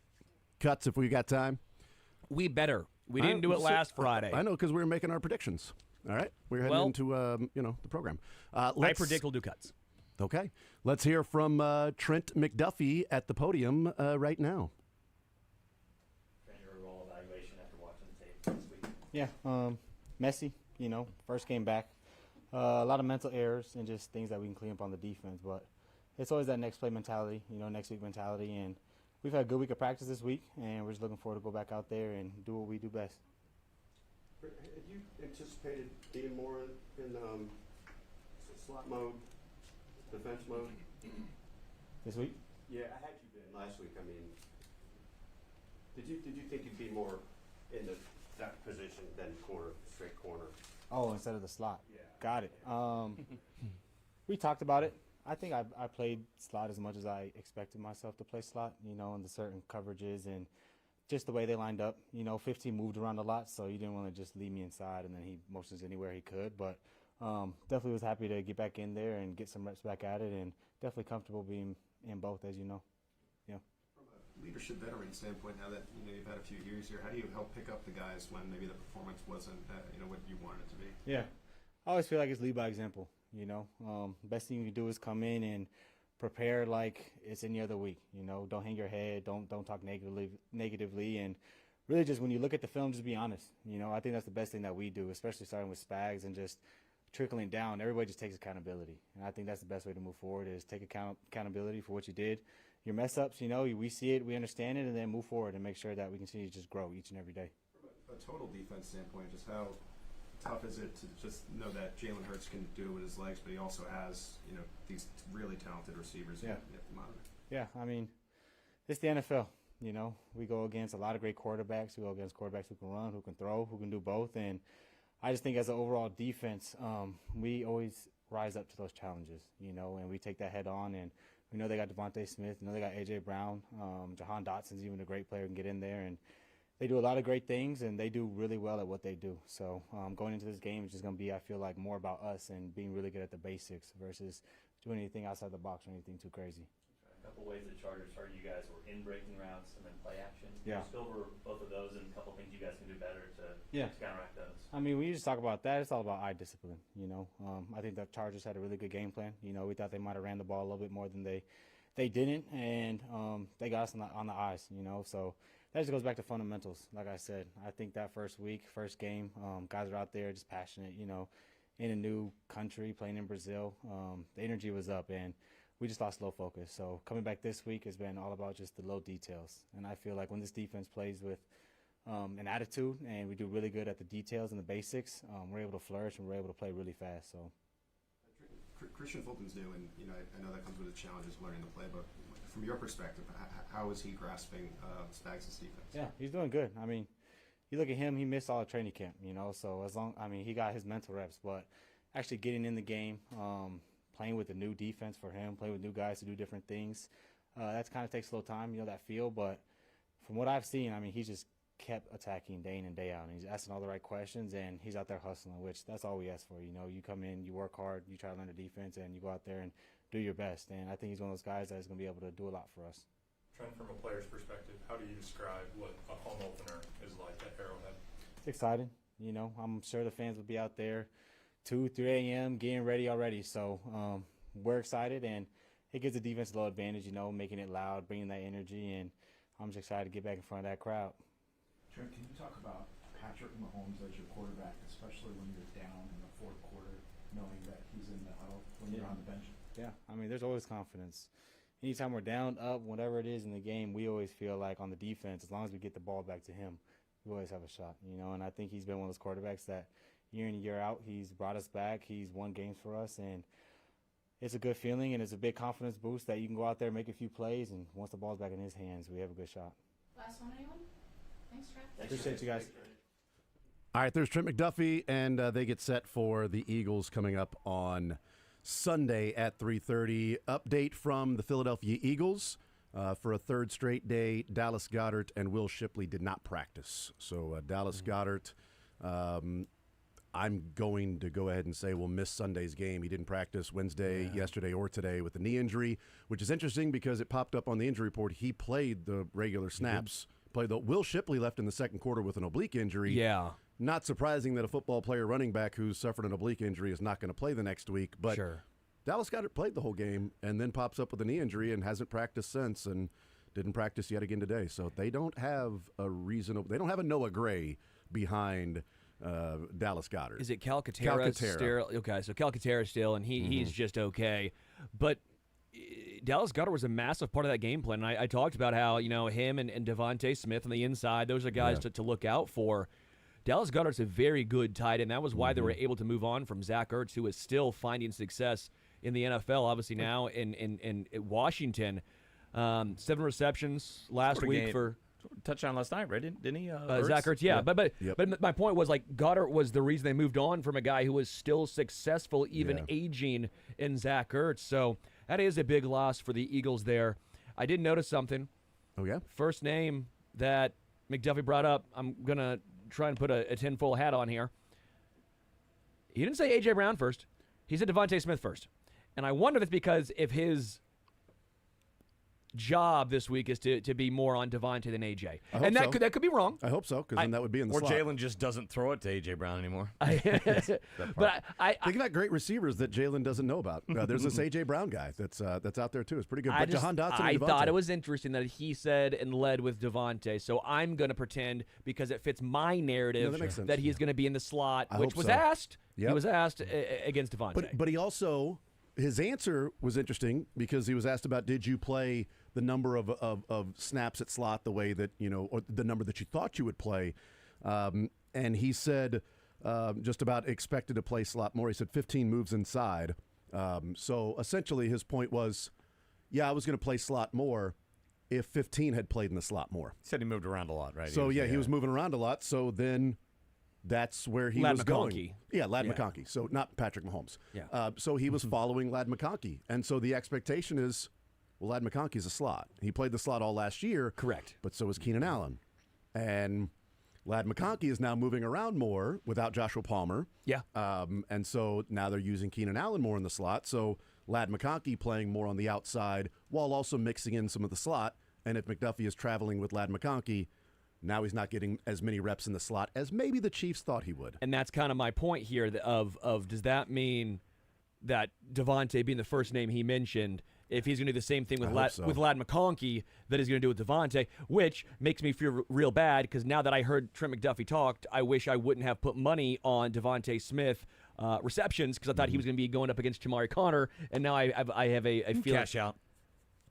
Cuts if we got time. We better. We didn't do it last Friday. I know, because we were making our predictions. All right? We're heading into the program. I predict we'll do cuts. Okay. Let's hear from Trent McDuffie at the podium right now. Your role evaluation after watching the tape this week. Yeah, messy, first game back. A lot of mental errors and just things that we can clean up on the defense. But it's always that next play mentality, next week mentality. And we've had a good week of practice this week, and we're just looking forward to go back out there and do what we do best. Had you anticipated being more in slot mode, defense mode? This week? Yeah, had you been last week? I mean, did you think you'd be more in that position than straight corner? Oh, instead of the slot. Yeah. Got it. We talked about it. I think I played slot as much as I expected myself to play slot, in the certain coverages and just the way they lined up. 15 moved around a lot, so you didn't want to just leave me inside, and then he motions anywhere he could. But definitely was happy to get back in there and get some reps back at it, and definitely comfortable being in both, as you know. Yeah. From a leadership veteran standpoint, now that you've had a few years here, how do you help pick up the guys when maybe the performance wasn't what you wanted it to be? Yeah, I always feel like it's lead by example. Best thing you can do is come in and prepare like it's any other week. Don't hang your head, don't talk negatively, and really just when you look at the film, just be honest. I think that's the best thing that we do, especially starting with Spags and just trickling down. Everybody just takes accountability, and I think that's the best way to move forward is take accountability for what you did, your mess ups. We see it, we understand it, and then move forward and make sure that we continue to just grow each and every day. From a total defense standpoint, just how tough is it to just know that Jalen Hurts can do it with his legs, but he also has these really talented receivers? Yeah. You have to monitor. Yeah, I mean, it's the NFL. We go against a lot of great quarterbacks. We go against quarterbacks who can run, who can throw, who can do both. And I just think as an overall defense, we always rise up to those challenges, and we take that head on. And we know they got Devontae Smith. We know they got A.J. Brown. Jahan Dotson's even a great player who can get in there. And they do a lot of great things, and they do really well at what they do. So going into this game is just going to be, I feel like, more about us and being really good at the basics versus doing anything outside the box or anything too crazy. A couple ways the Chargers target you guys were in breaking routes and then play action. Yeah. Just go over both of those and a couple things you guys can do better to counteract those. I mean, we just talk about that. It's all about eye discipline, I think the Chargers had a really good game plan. We thought they might have ran the ball a little bit more than they didn't, and they got us on the eyes, So that just goes back to fundamentals. Like I said, I think that first game, guys are out there just passionate, in a new country, playing in Brazil. The energy was up, and we just lost low focus. So coming back this week has been all about just the low details. And I feel like when this defense plays with an attitude and we do really good at the details and the basics, we're able to flourish and we're able to play really fast. So Christian Fulton's new, and I know that comes with the challenges of learning the play, but from your perspective, how is he grasping Spags' defense? Yeah, he's doing good. I mean, you look at him, he missed all of training camp, so he got his mental reps, but actually getting in the game, playing with the new defense for him, playing with new guys to do different things, that kind of takes a little time, that feel, but from what I've seen, I mean, he just kept attacking day in and day out, and he's asking all the right questions, and he's out there hustling, which that's all we ask for. You come in, you work hard, you try to learn the defense, and you go out there and do your best, and I think he's one of those guys that's going to be able to do a lot for us. Trent, from a player's perspective, how do you describe what a home opener is like at Arrowhead? It's exciting. I'm sure the fans will be out there 2, 3 a.m. getting ready already, so we're excited, and it gives the defense a little advantage, making it loud, bringing that energy, and I'm just excited to get back in front of that crowd. Trent, can you talk about Patrick Mahomes as your quarterback, especially when you're down in the fourth quarter, knowing that he's in the huddle when you're on the bench? Yeah, I mean, there's always confidence. Anytime we're down, up, whatever it is in the game, we always feel like on the defense, as long as we get the ball back to him, we always have a shot, and I think he's been one of those quarterbacks that year in and year out, he's brought us back, he's won games for us, and it's a good feeling, and it's a big confidence boost that you can go out there, make a few plays, and once the ball's back in his hands, we have a good shot. Last one, anyone? Thanks, Trent. Appreciate you guys. All right, there's Trent McDuffie, and they get set for the Eagles coming up on Sunday at 3:30. Update from the Philadelphia Eagles. For a third straight day, Dallas Goedert and Will Shipley did not practice. So Dallas Goedert I'm going to go ahead and say we'll miss Sunday's game. He didn't practice Wednesday, yesterday, or today with a knee injury, which is interesting because it popped up on the injury report. He played the regular snaps. Will Shipley left in the second quarter with an oblique injury. Yeah. Not surprising that a football player running back who's suffered an oblique injury is not going to play the next week. But Dallas Goedert played the whole game and then pops up with a knee injury and hasn't practiced since and didn't practice yet again today. So they don't have a Noah Gray behind Dallas Goedert. Is it Cal Gutierrez? Okay, so Cal Gutierrez still, and he's just okay. But Dallas Goedert was a massive part of that game plan. And I talked about how, him and Devontae Smith on the inside, those are guys to look out for. Dallas Goedert's a very good tight end. That was why they were able to move on from Zach Ertz, who is still finding success in the NFL, obviously now in Washington. 7 receptions last week for touchdown last night, right? Didn't he? Zach Ertz, yeah. But my point was, Goedert was the reason they moved on from a guy who was still successful, even aging in Zach Ertz. So that is a big loss for the Eagles there. I did notice something. Oh, yeah? First name that McDuffie brought up, I'm going to try and put a tinfoil hat on here. He didn't say A.J. Brown first. He said Devontae Smith first. And I wonder if it's because if his job this week is to be more on Devontae than AJ. And that could be wrong. I hope so, because then that would be in the slot. Or Jalen just doesn't throw it to A.J. Brown anymore. But think about great receivers that Jalen doesn't know about. There's this A.J. Brown guy that's out there, too. It's pretty good. But Jahan Dotson I and Devontae. thought it was interesting that he said and led with Devontae. So I'm going to pretend, because it fits my narrative, that he's going to be in the slot, which was asked. He was asked against Devontae. But he also, his answer was interesting because he was asked about, did you play the number of snaps at slot the way that, or the number that you thought you would play. And he said just about expected to play slot more. He said 15 moves inside. So essentially his point was, I was going to play slot more if 15 had played in the slot more. He said he moved around a lot, right? So, he was moving around a lot. So then that's where he was going. Yeah, Ladd McConkey. So not Patrick Mahomes. Yeah. So he was following Ladd McConkey. And so the expectation is, well, Ladd McConkey's a slot. He played the slot all last year. Correct. But so was Keenan Allen. And Ladd McConkey is now moving around more without Joshua Palmer. Yeah. And so now they're using Keenan Allen more in the slot. So Ladd McConkey playing more on the outside while also mixing in some of the slot. And if McDuffie is traveling with Ladd McConkey, now he's not getting as many reps in the slot as maybe the Chiefs thought he would. And that's kind of my point here of does that mean that Devontae being the first name he mentioned, if he's going to do the same thing with Ladd McConkey that he's going to do with Devontae, which makes me feel real bad because now that I heard Trent McDuffie talked, I wish I wouldn't have put money on Devontae Smith receptions because I thought he was going to be going up against Jamari Connor, and now I have a feeling. Cash out.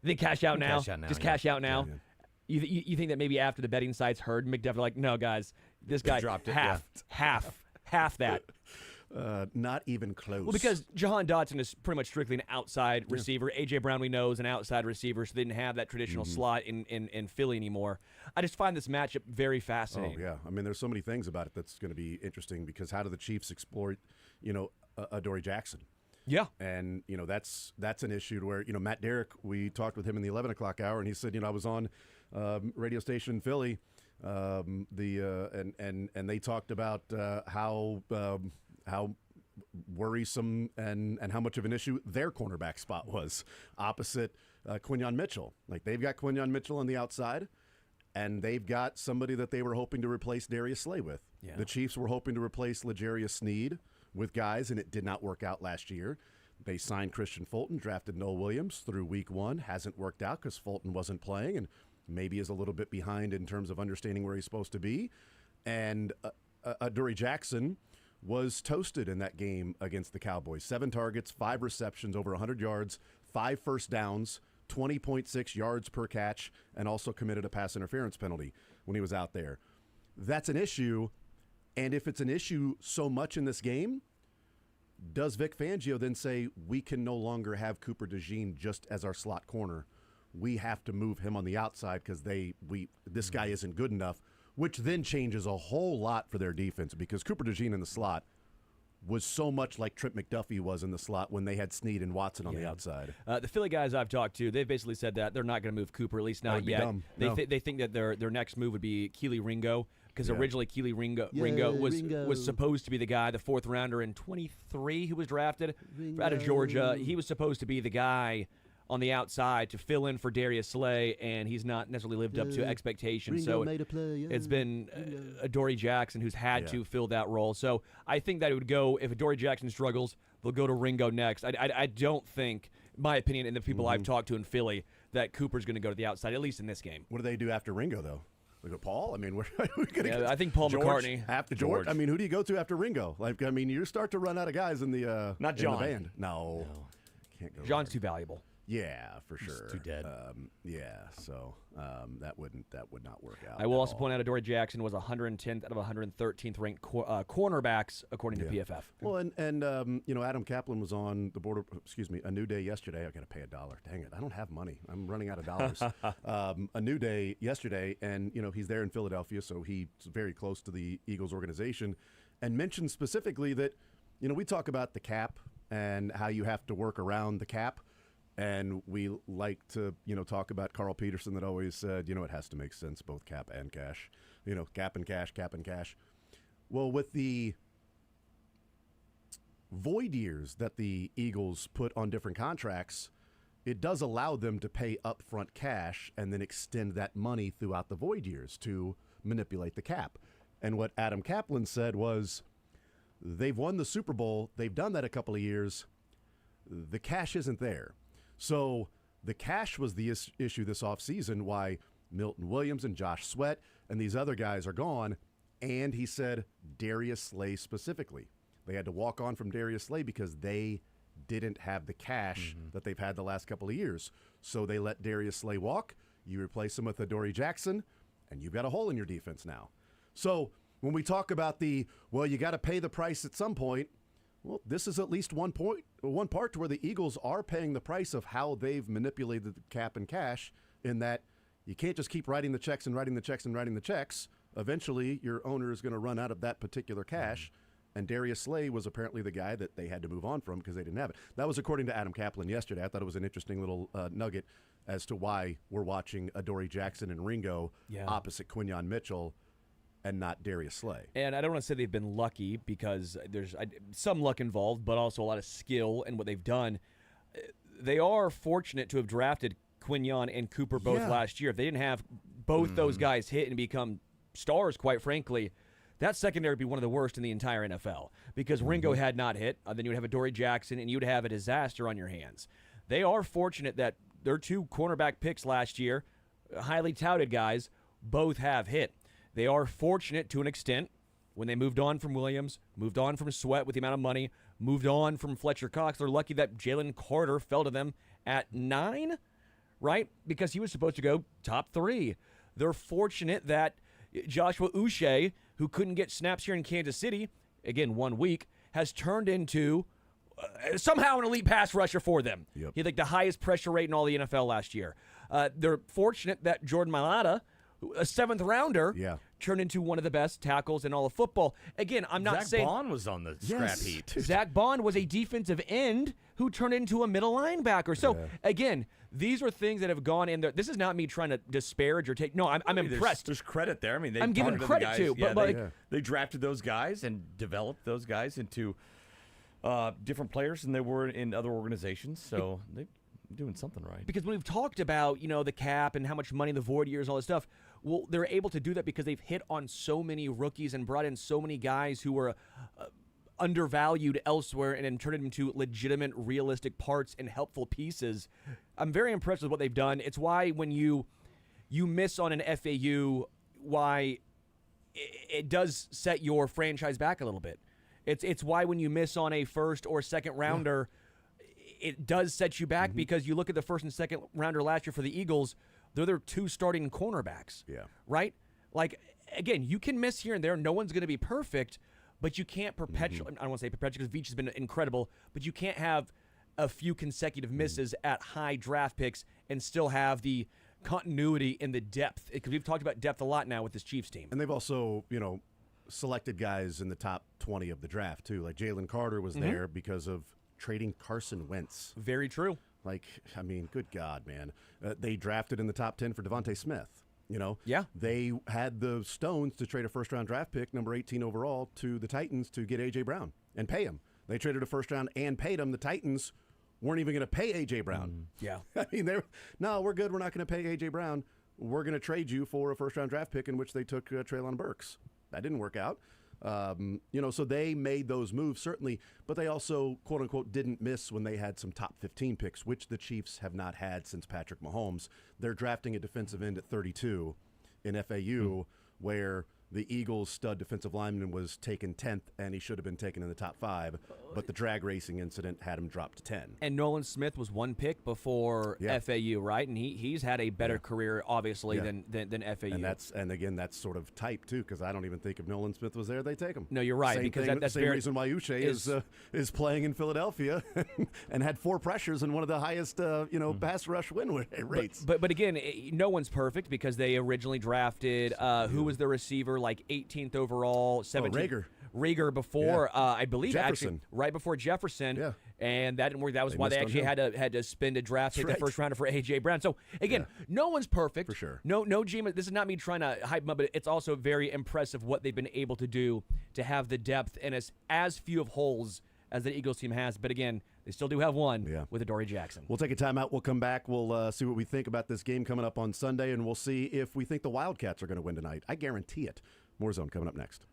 They cash out now? Just cash out now? Yeah. You think that maybe after the betting sites heard McDuffie like, no, guys, this guy dropped it, half that. Not even close. Well, because Jahan Dotson is pretty much strictly an outside receiver. A.J. Brown, we know, is an outside receiver, so they didn't have that traditional slot in Philly anymore. I just find this matchup very fascinating. Oh, yeah. I mean, there's so many things about it that's going to be interesting because how do the Chiefs exploit, Adoree Jackson? Yeah. And, that's an issue where, Matt Derrick, we talked with him in the 11 o'clock hour, and he said, I was on radio station in Philly, and they talked about how worrisome and how much of an issue their cornerback spot was opposite Quinyon Mitchell. Like, they've got Quinyon Mitchell on the outside, and they've got somebody that they were hoping to replace Darius Slay with. Yeah. The Chiefs were hoping to replace L'Jarius Sneed with guys, and it did not work out last year. They signed Christian Fulton, drafted Noah Williams through week 1. Hasn't worked out because Fulton wasn't playing and maybe is a little bit behind in terms of understanding where he's supposed to be. And Adoree Jackson was toasted in that game against the Cowboys. 7 targets, 5 receptions, over 100 yards, 5 first downs, 20.6 yards per catch, and also committed a pass interference penalty when he was out there. That's an issue. And if it's an issue so much in this game, does Vic Fangio then say, we can no longer have Cooper DeJean just as our slot corner? We have to move him on the outside because this guy isn't good enough, which then changes a whole lot for their defense because Cooper DeJean in the slot was so much like Trent McDuffie was in the slot when they had Snead and Watson on the outside. The Philly guys I've talked to, they've basically said that they're not going to move Cooper, at least not yet. Dumb. They think that their next move would be Keely Ringo, because originally Keely Ringo was supposed to be the guy, the fourth rounder in 23 who was drafted out of Georgia. He was supposed to be the guy on the outside to fill in for Darius Slay, and he's not necessarily lived up to expectations. So it's been Adoree Jackson who's had to fill that role. So I think that it would go, if Adoree Jackson struggles, they'll go to Ringo next. I don't think, my opinion, and the people I've talked to in Philly, that Cooper's going to go to the outside, at least in this game. What do they do after Ringo, though? We go Paul? I mean, we're going to I think Paul McCartney. After George? I mean, who do you go to after Ringo? Like, I mean, you start to run out of guys in the Not John. in the band. No. Can't go John's too valuable. Yeah, for sure. He's too dead. So that would not work out. I will also point out Adoree Jackson was 110th out of 113th ranked cornerbacks according to PFF. Well, and Adam Kaplan was on the board. A New Day yesterday. I got to pay $1. Dang it! I don't have money. I'm running out of dollars. A New Day yesterday, and he's there in Philadelphia, so he's very close to the Eagles organization, and mentioned specifically that we talk about the cap and how you have to work around the cap. And we like to, talk about Carl Peterson that always said, it has to make sense, both cap and cash. Cap and cash, cap and cash. Well, with the void years that the Eagles put on different contracts, it does allow them to pay upfront cash and then extend that money throughout the void years to manipulate the cap. And what Adam Kaplan said was, they've won the Super Bowl. They've done that a couple of years. The cash isn't there. So the cash was the issue this offseason, why Milton Williams and Josh Sweat and these other guys are gone. And he said Darius Slay specifically. They had to walk on from Darius Slay because they didn't have the cash that they've had the last couple of years. So they let Darius Slay walk. You replace him with Adoree Jackson, and you've got a hole in your defense now. So when we talk about you got to pay the price at some point, well, this is at least one part to where the Eagles are paying the price of how they've manipulated the cap and cash, in that you can't just keep writing the checks and writing the checks and writing the checks. Eventually, your owner is going to run out of that particular cash, and Darius Slay was apparently the guy that they had to move on from because they didn't have it. That was according to Adam Kaplan yesterday. I thought it was an interesting little nugget as to why we're watching Adoree Jackson and Ringo opposite Quinyon Mitchell and not Darius Slay. And I don't want to say they've been lucky, because there's some luck involved, but also a lot of skill in what they've done. They are fortunate to have drafted Quinyon and Cooper both last year. If they didn't have both those guys hit and become stars, quite frankly, that secondary would be one of the worst in the entire NFL, because Ringo had not hit. Then you would have Adoree Jackson, and you'd have a disaster on your hands. They are fortunate that their two cornerback picks last year, highly touted guys, both have hit. They are fortunate to an extent when they moved on from Williams, moved on from Sweat with the amount of money, moved on from Fletcher Cox. They're lucky that Jalen Carter fell to them at 9, right? Because he was supposed to go top 3. They're fortunate that Joshua Uche, who couldn't get snaps here in Kansas City, again, 1 week, has turned into somehow an elite pass rusher for them. He had the highest pressure rate in all the NFL last year. They're fortunate that Jordan Mailata, a 7th rounder, turned into one of the best tackles in all of football. Again, I'm not saying Zach Bond was on the scrap heap. Zach Bond was a defensive end who turned into a middle linebacker. So again, these are things that have gone in there. This is not me trying to disparage or take. No, I'm impressed. There's credit there. I mean, I'm giving credit too. But they drafted those guys and developed those guys into different players than they were in other organizations. So they're doing something right. Because when we've talked about the cap and how much money the void years, all this stuff, well, they're able to do that because they've hit on so many rookies and brought in so many guys who were undervalued elsewhere and then turned it into legitimate, realistic parts and helpful pieces. I'm very impressed with what they've done. It's why when you miss on an FAU, why it does set your franchise back a little bit. It's why when you miss on a first or second rounder, it does set you back, because you look at the first and second rounder last year for the Eagles, they're their 2 starting cornerbacks. Right? Like, again, you can miss here and there. No one's going to be perfect, but you can't perpetually. I don't want to say perpetually because Veach has been incredible, but you can't have a few consecutive misses at high draft picks and still have the continuity in the depth, because we've talked about depth a lot now with this Chiefs team. And they've also, selected guys in the top 20 of the draft, too. Like Jalen Carter was there because of trading Carson Wentz. Very true. Like, I mean, good God, man. They drafted in the top 10 for Devontae Smith. You know? Yeah. They had the stones to trade a first-round draft pick, number 18 overall, to the Titans to get A.J. Brown and pay him. They traded a first-round and paid him. The Titans weren't even going to pay A.J. Brown. Yeah. I mean, no, we're good. We're not going to pay A.J. Brown. We're going to trade you for a first-round draft pick, in which they took Treylon Burks. That didn't work out. So they made those moves, certainly, but they also, quote-unquote, didn't miss when they had some top 15 picks, which the Chiefs have not had since Patrick Mahomes. They're drafting a defensive end at 32 in FAU, where the Eagles' stud defensive lineman was taken 10th, and he should have been taken in the top 5, but the drag racing incident had him drop to 10. And Nolan Smith was one pick before FAU, right? And he's had a better career, obviously, than FAU. And again, that's sort of type, too, because I don't even think if Nolan Smith was there, they take him. No, you're right. Same because thing, that's the same reason why Uche is playing in Philadelphia and had 4 pressures and one of the highest pass rush win rates. But again, no one's perfect because they originally drafted who was the receiver, like 18th overall, 17th. Rager before, I believe, Jefferson. actually, right before Jefferson. Yeah. And that didn't work. That was why they actually had to spend a draft pick, the first rounder for A.J. Brown. So, again, no one's perfect. For sure. No, Gma, this is not me trying to hype them up, but it's also very impressive what they've been able to do to have the depth and as few of holes as the Eagles team has. But again, they still do have one with Adoree Jackson. We'll take a timeout. We'll come back. We'll see what we think about this game coming up on Sunday, and we'll see if we think the Wildcats are going to win tonight. I guarantee it. More Zone coming up next.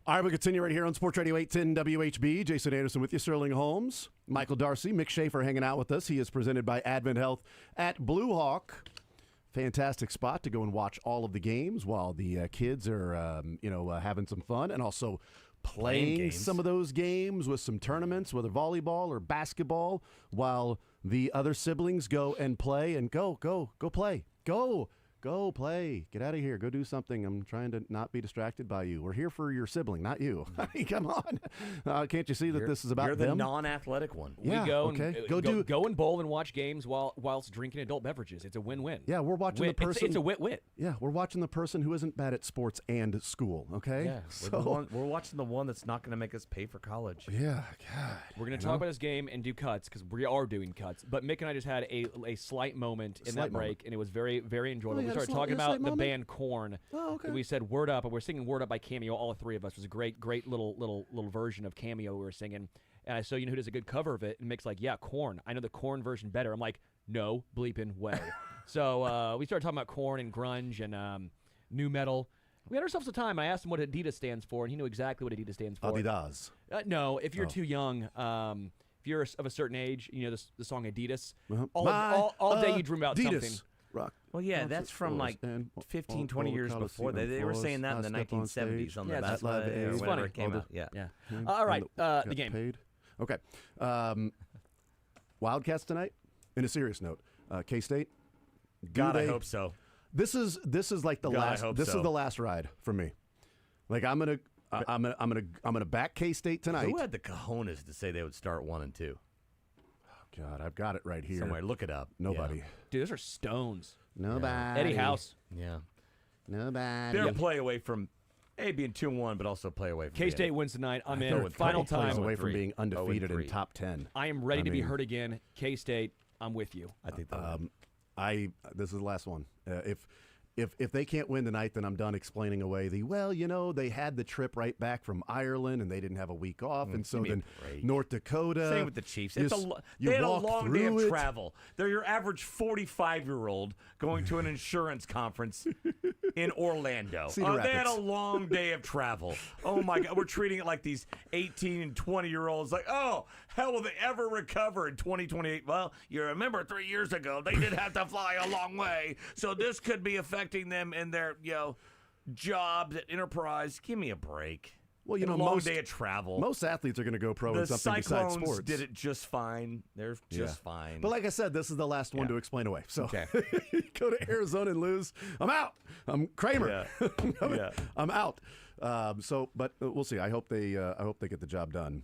All right, we'll continue right here on Sports Radio 810 WHB. Jason Anderson with you, Sterling Holmes, Michael Darcy, Mick Schaefer hanging out with us. He is presented by Advent Health at Blue Hawk. Fantastic spot to go and watch all of the games while the kids are, having some fun and also playing some of those games with some tournaments, whether volleyball or basketball, while the other siblings go and play and go play. Go play. Get out of here. Go do something. I'm trying to not be distracted by you. We're here for your sibling, not you. I mean, come on. Can't you see that this is about You're the them? non-athletic one. We go and go and bowl and watch games whilst drinking adult beverages. It's a win-win. Yeah, we're watching the person. It's a wit-wit. Yeah, we're watching the person who isn't bad at sports and school. Okay. Yeah, we're watching the one that's not going to make us pay for college. Yeah, God. We're going to talk about this game and do cuts because we are doing cuts. But Mick and I just had a slight moment in that break, and it was very, very enjoyable. We started talking about the band Korn. Oh, okay. We said "Word Up," and we're singing "Word Up" by Cameo. All three of us. It was a great little version of Cameo we were singing. And I said, you know who does a good cover of it? And Mick's like, yeah, Korn. I know the Korn version better. I'm like, no bleeping way. So we started talking about Korn and grunge and new metal. We had ourselves a time. I asked him what Adidas stands for, and he knew exactly what Adidas stands for. Adidas. No, if you're too young, if you're of a certain age, you know the song Adidas. Uh-huh. All day you dream about Adidas. something. Rock. Well, yeah, that's from like 15, 20 years before. They were saying that in the 1970s on the basketball or whenever it came out. Yeah. All right, the game. Paid. Okay. Wildcats tonight. In a serious note, K-State. God, I hope so. This is like the last. This is the last ride for me. Like I'm gonna back K-State tonight. Who had the cojones to say they would start 1 and 2? God, I've got it right here. Somewhere, look it up. Nobody. Yeah. Dude, those are stones. Nobody. Eddie House. Yeah. Nobody. They're a play away from being 2-1, but also play away from K-State wins tonight. I'm in. Final Final time time. away from being undefeated in top 10. I am ready to be hurt again. K-State, I'm with you. I think this is the last one. If they can't win tonight, then I'm done explaining away they had the trip right back from Ireland and they didn't have a week off, and so then North Dakota. Same with the Chiefs. They had a long day of travel. They're your average 45-year-old going to an insurance conference in Orlando. Cedar Rapids. They had a long day of travel. Oh my God, we're treating it like these 18 and 20-year-olds. Like, oh, hell, will they ever recover in 2028? Well, you remember 3 years ago they did have to fly a long way, so this could be affecting them in their jobs at Enterprise. Give me a break. Well, a long day of travel. Most athletes are going to go pro in something besides sports. Did it just fine. They're just fine. But like I said, this is the last one to explain away. So go to Arizona and lose. I'm out. I'm Kramer. Yeah. I'm out. But we'll see. I hope they get the job done.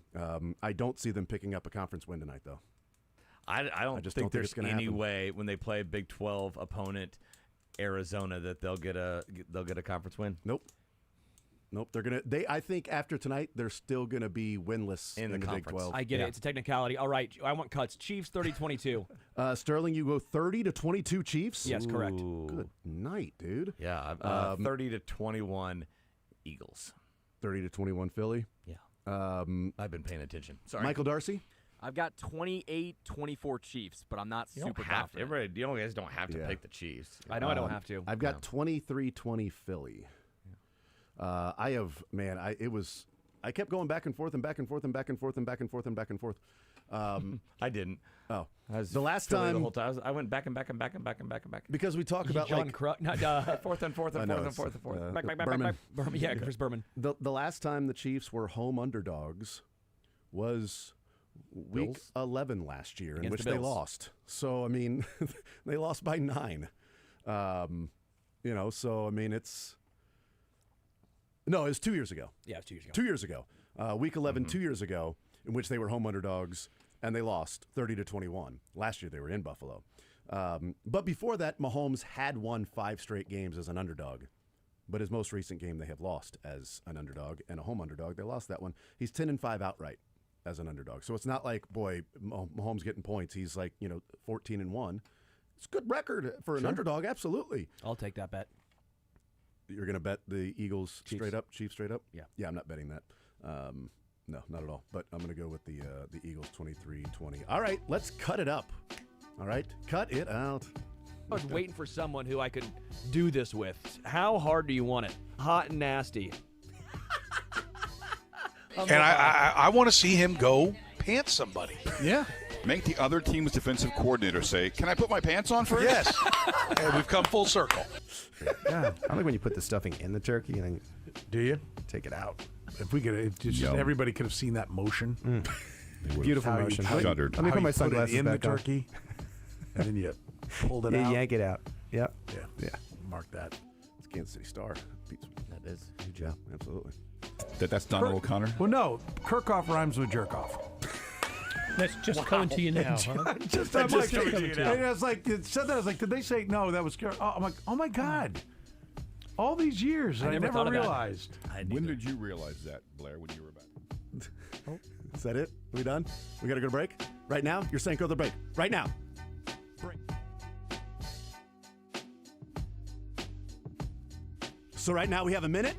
I don't see them picking up a conference win tonight, though. I don't think there's any way when they play a Big 12 opponent, Arizona, that they'll get a conference win. Nope. I think after tonight they're still gonna be winless in the Big 12. I get it. It's a technicality. All right, I want cuts. Chiefs 30-22. Sterling, you go 30-22 Chiefs. Yes, correct. Good night, dude. Yeah, 30-21 Eagles. 30-21 Philly. Yeah. I've been paying attention. Sorry, Michael Darcy. I've got 28-24 Chiefs, but I'm not super confident. Everybody, you guys don't have to pick the Chiefs. I know I don't have to. I've got 23-20 Philly. I kept going back and forth and back and forth and back and forth and back and forth and back and forth. I didn't. Oh, the last Philly time the whole time I went back and back and back and back and back and back. Because we talk about John fourth and fourth and fourth and fourth and fourth. Back. Yeah, Chris Berman. The last time the Chiefs were home underdogs was Week 11 last year, in which they lost. So I mean, they lost by 9. So I mean it's. No, it was 2 years ago. Yeah, it was 2 years ago. 2 years ago. Week 11, 2 years ago, in which they were home underdogs, and they lost 30-21. Last year, they were in Buffalo. But before that, Mahomes had won 5 straight games as an underdog. But his most recent game, they have lost as an underdog, and a home underdog. They lost that one. He's 10-5 outright as an underdog. So it's not like, boy, Mahomes getting points. He's like, 14-1. It's a good record for an underdog, absolutely. I'll take that bet. You're going to bet the Eagles straight up, Chiefs straight up? Yeah. Yeah, I'm not betting that. No, not at all. But I'm going to go with the Eagles 23-20. All right, let's cut it up. All right, cut it out. I was waiting for someone who I could do this with. How hard do you want it? Hot and nasty. And I want to see him go pants somebody. Yeah. Make the other team's defensive coordinator say, "Can I put my pants on first?" Yes. And we've come full circle. Yeah. I like when you put the stuffing in the turkey and then Do you? take it out. If just everybody could have seen that motion. Beautiful How motion. you shuddered. Let me How put my you sunglasses it in back the on. turkey, and then you pulled it You out. yank it out. Yep. Yeah. Mark that. It's Kansas City Star. That is. Good job. Absolutely. That's Donald O'Connor. Well, no, Kirkhoff rhymes with jerk off. That's just coming to you now, huh? Just That's like, just coming to you now. And I was like, it said that. I was like, did they say no? That was. I'm like, oh my god! All these years, I never realized. When did you realize that, Blair? When you were back? Oh, is that it? We done? We got to go to break? Right now? You're saying go to the break. Right now. Break. So right now we have a minute.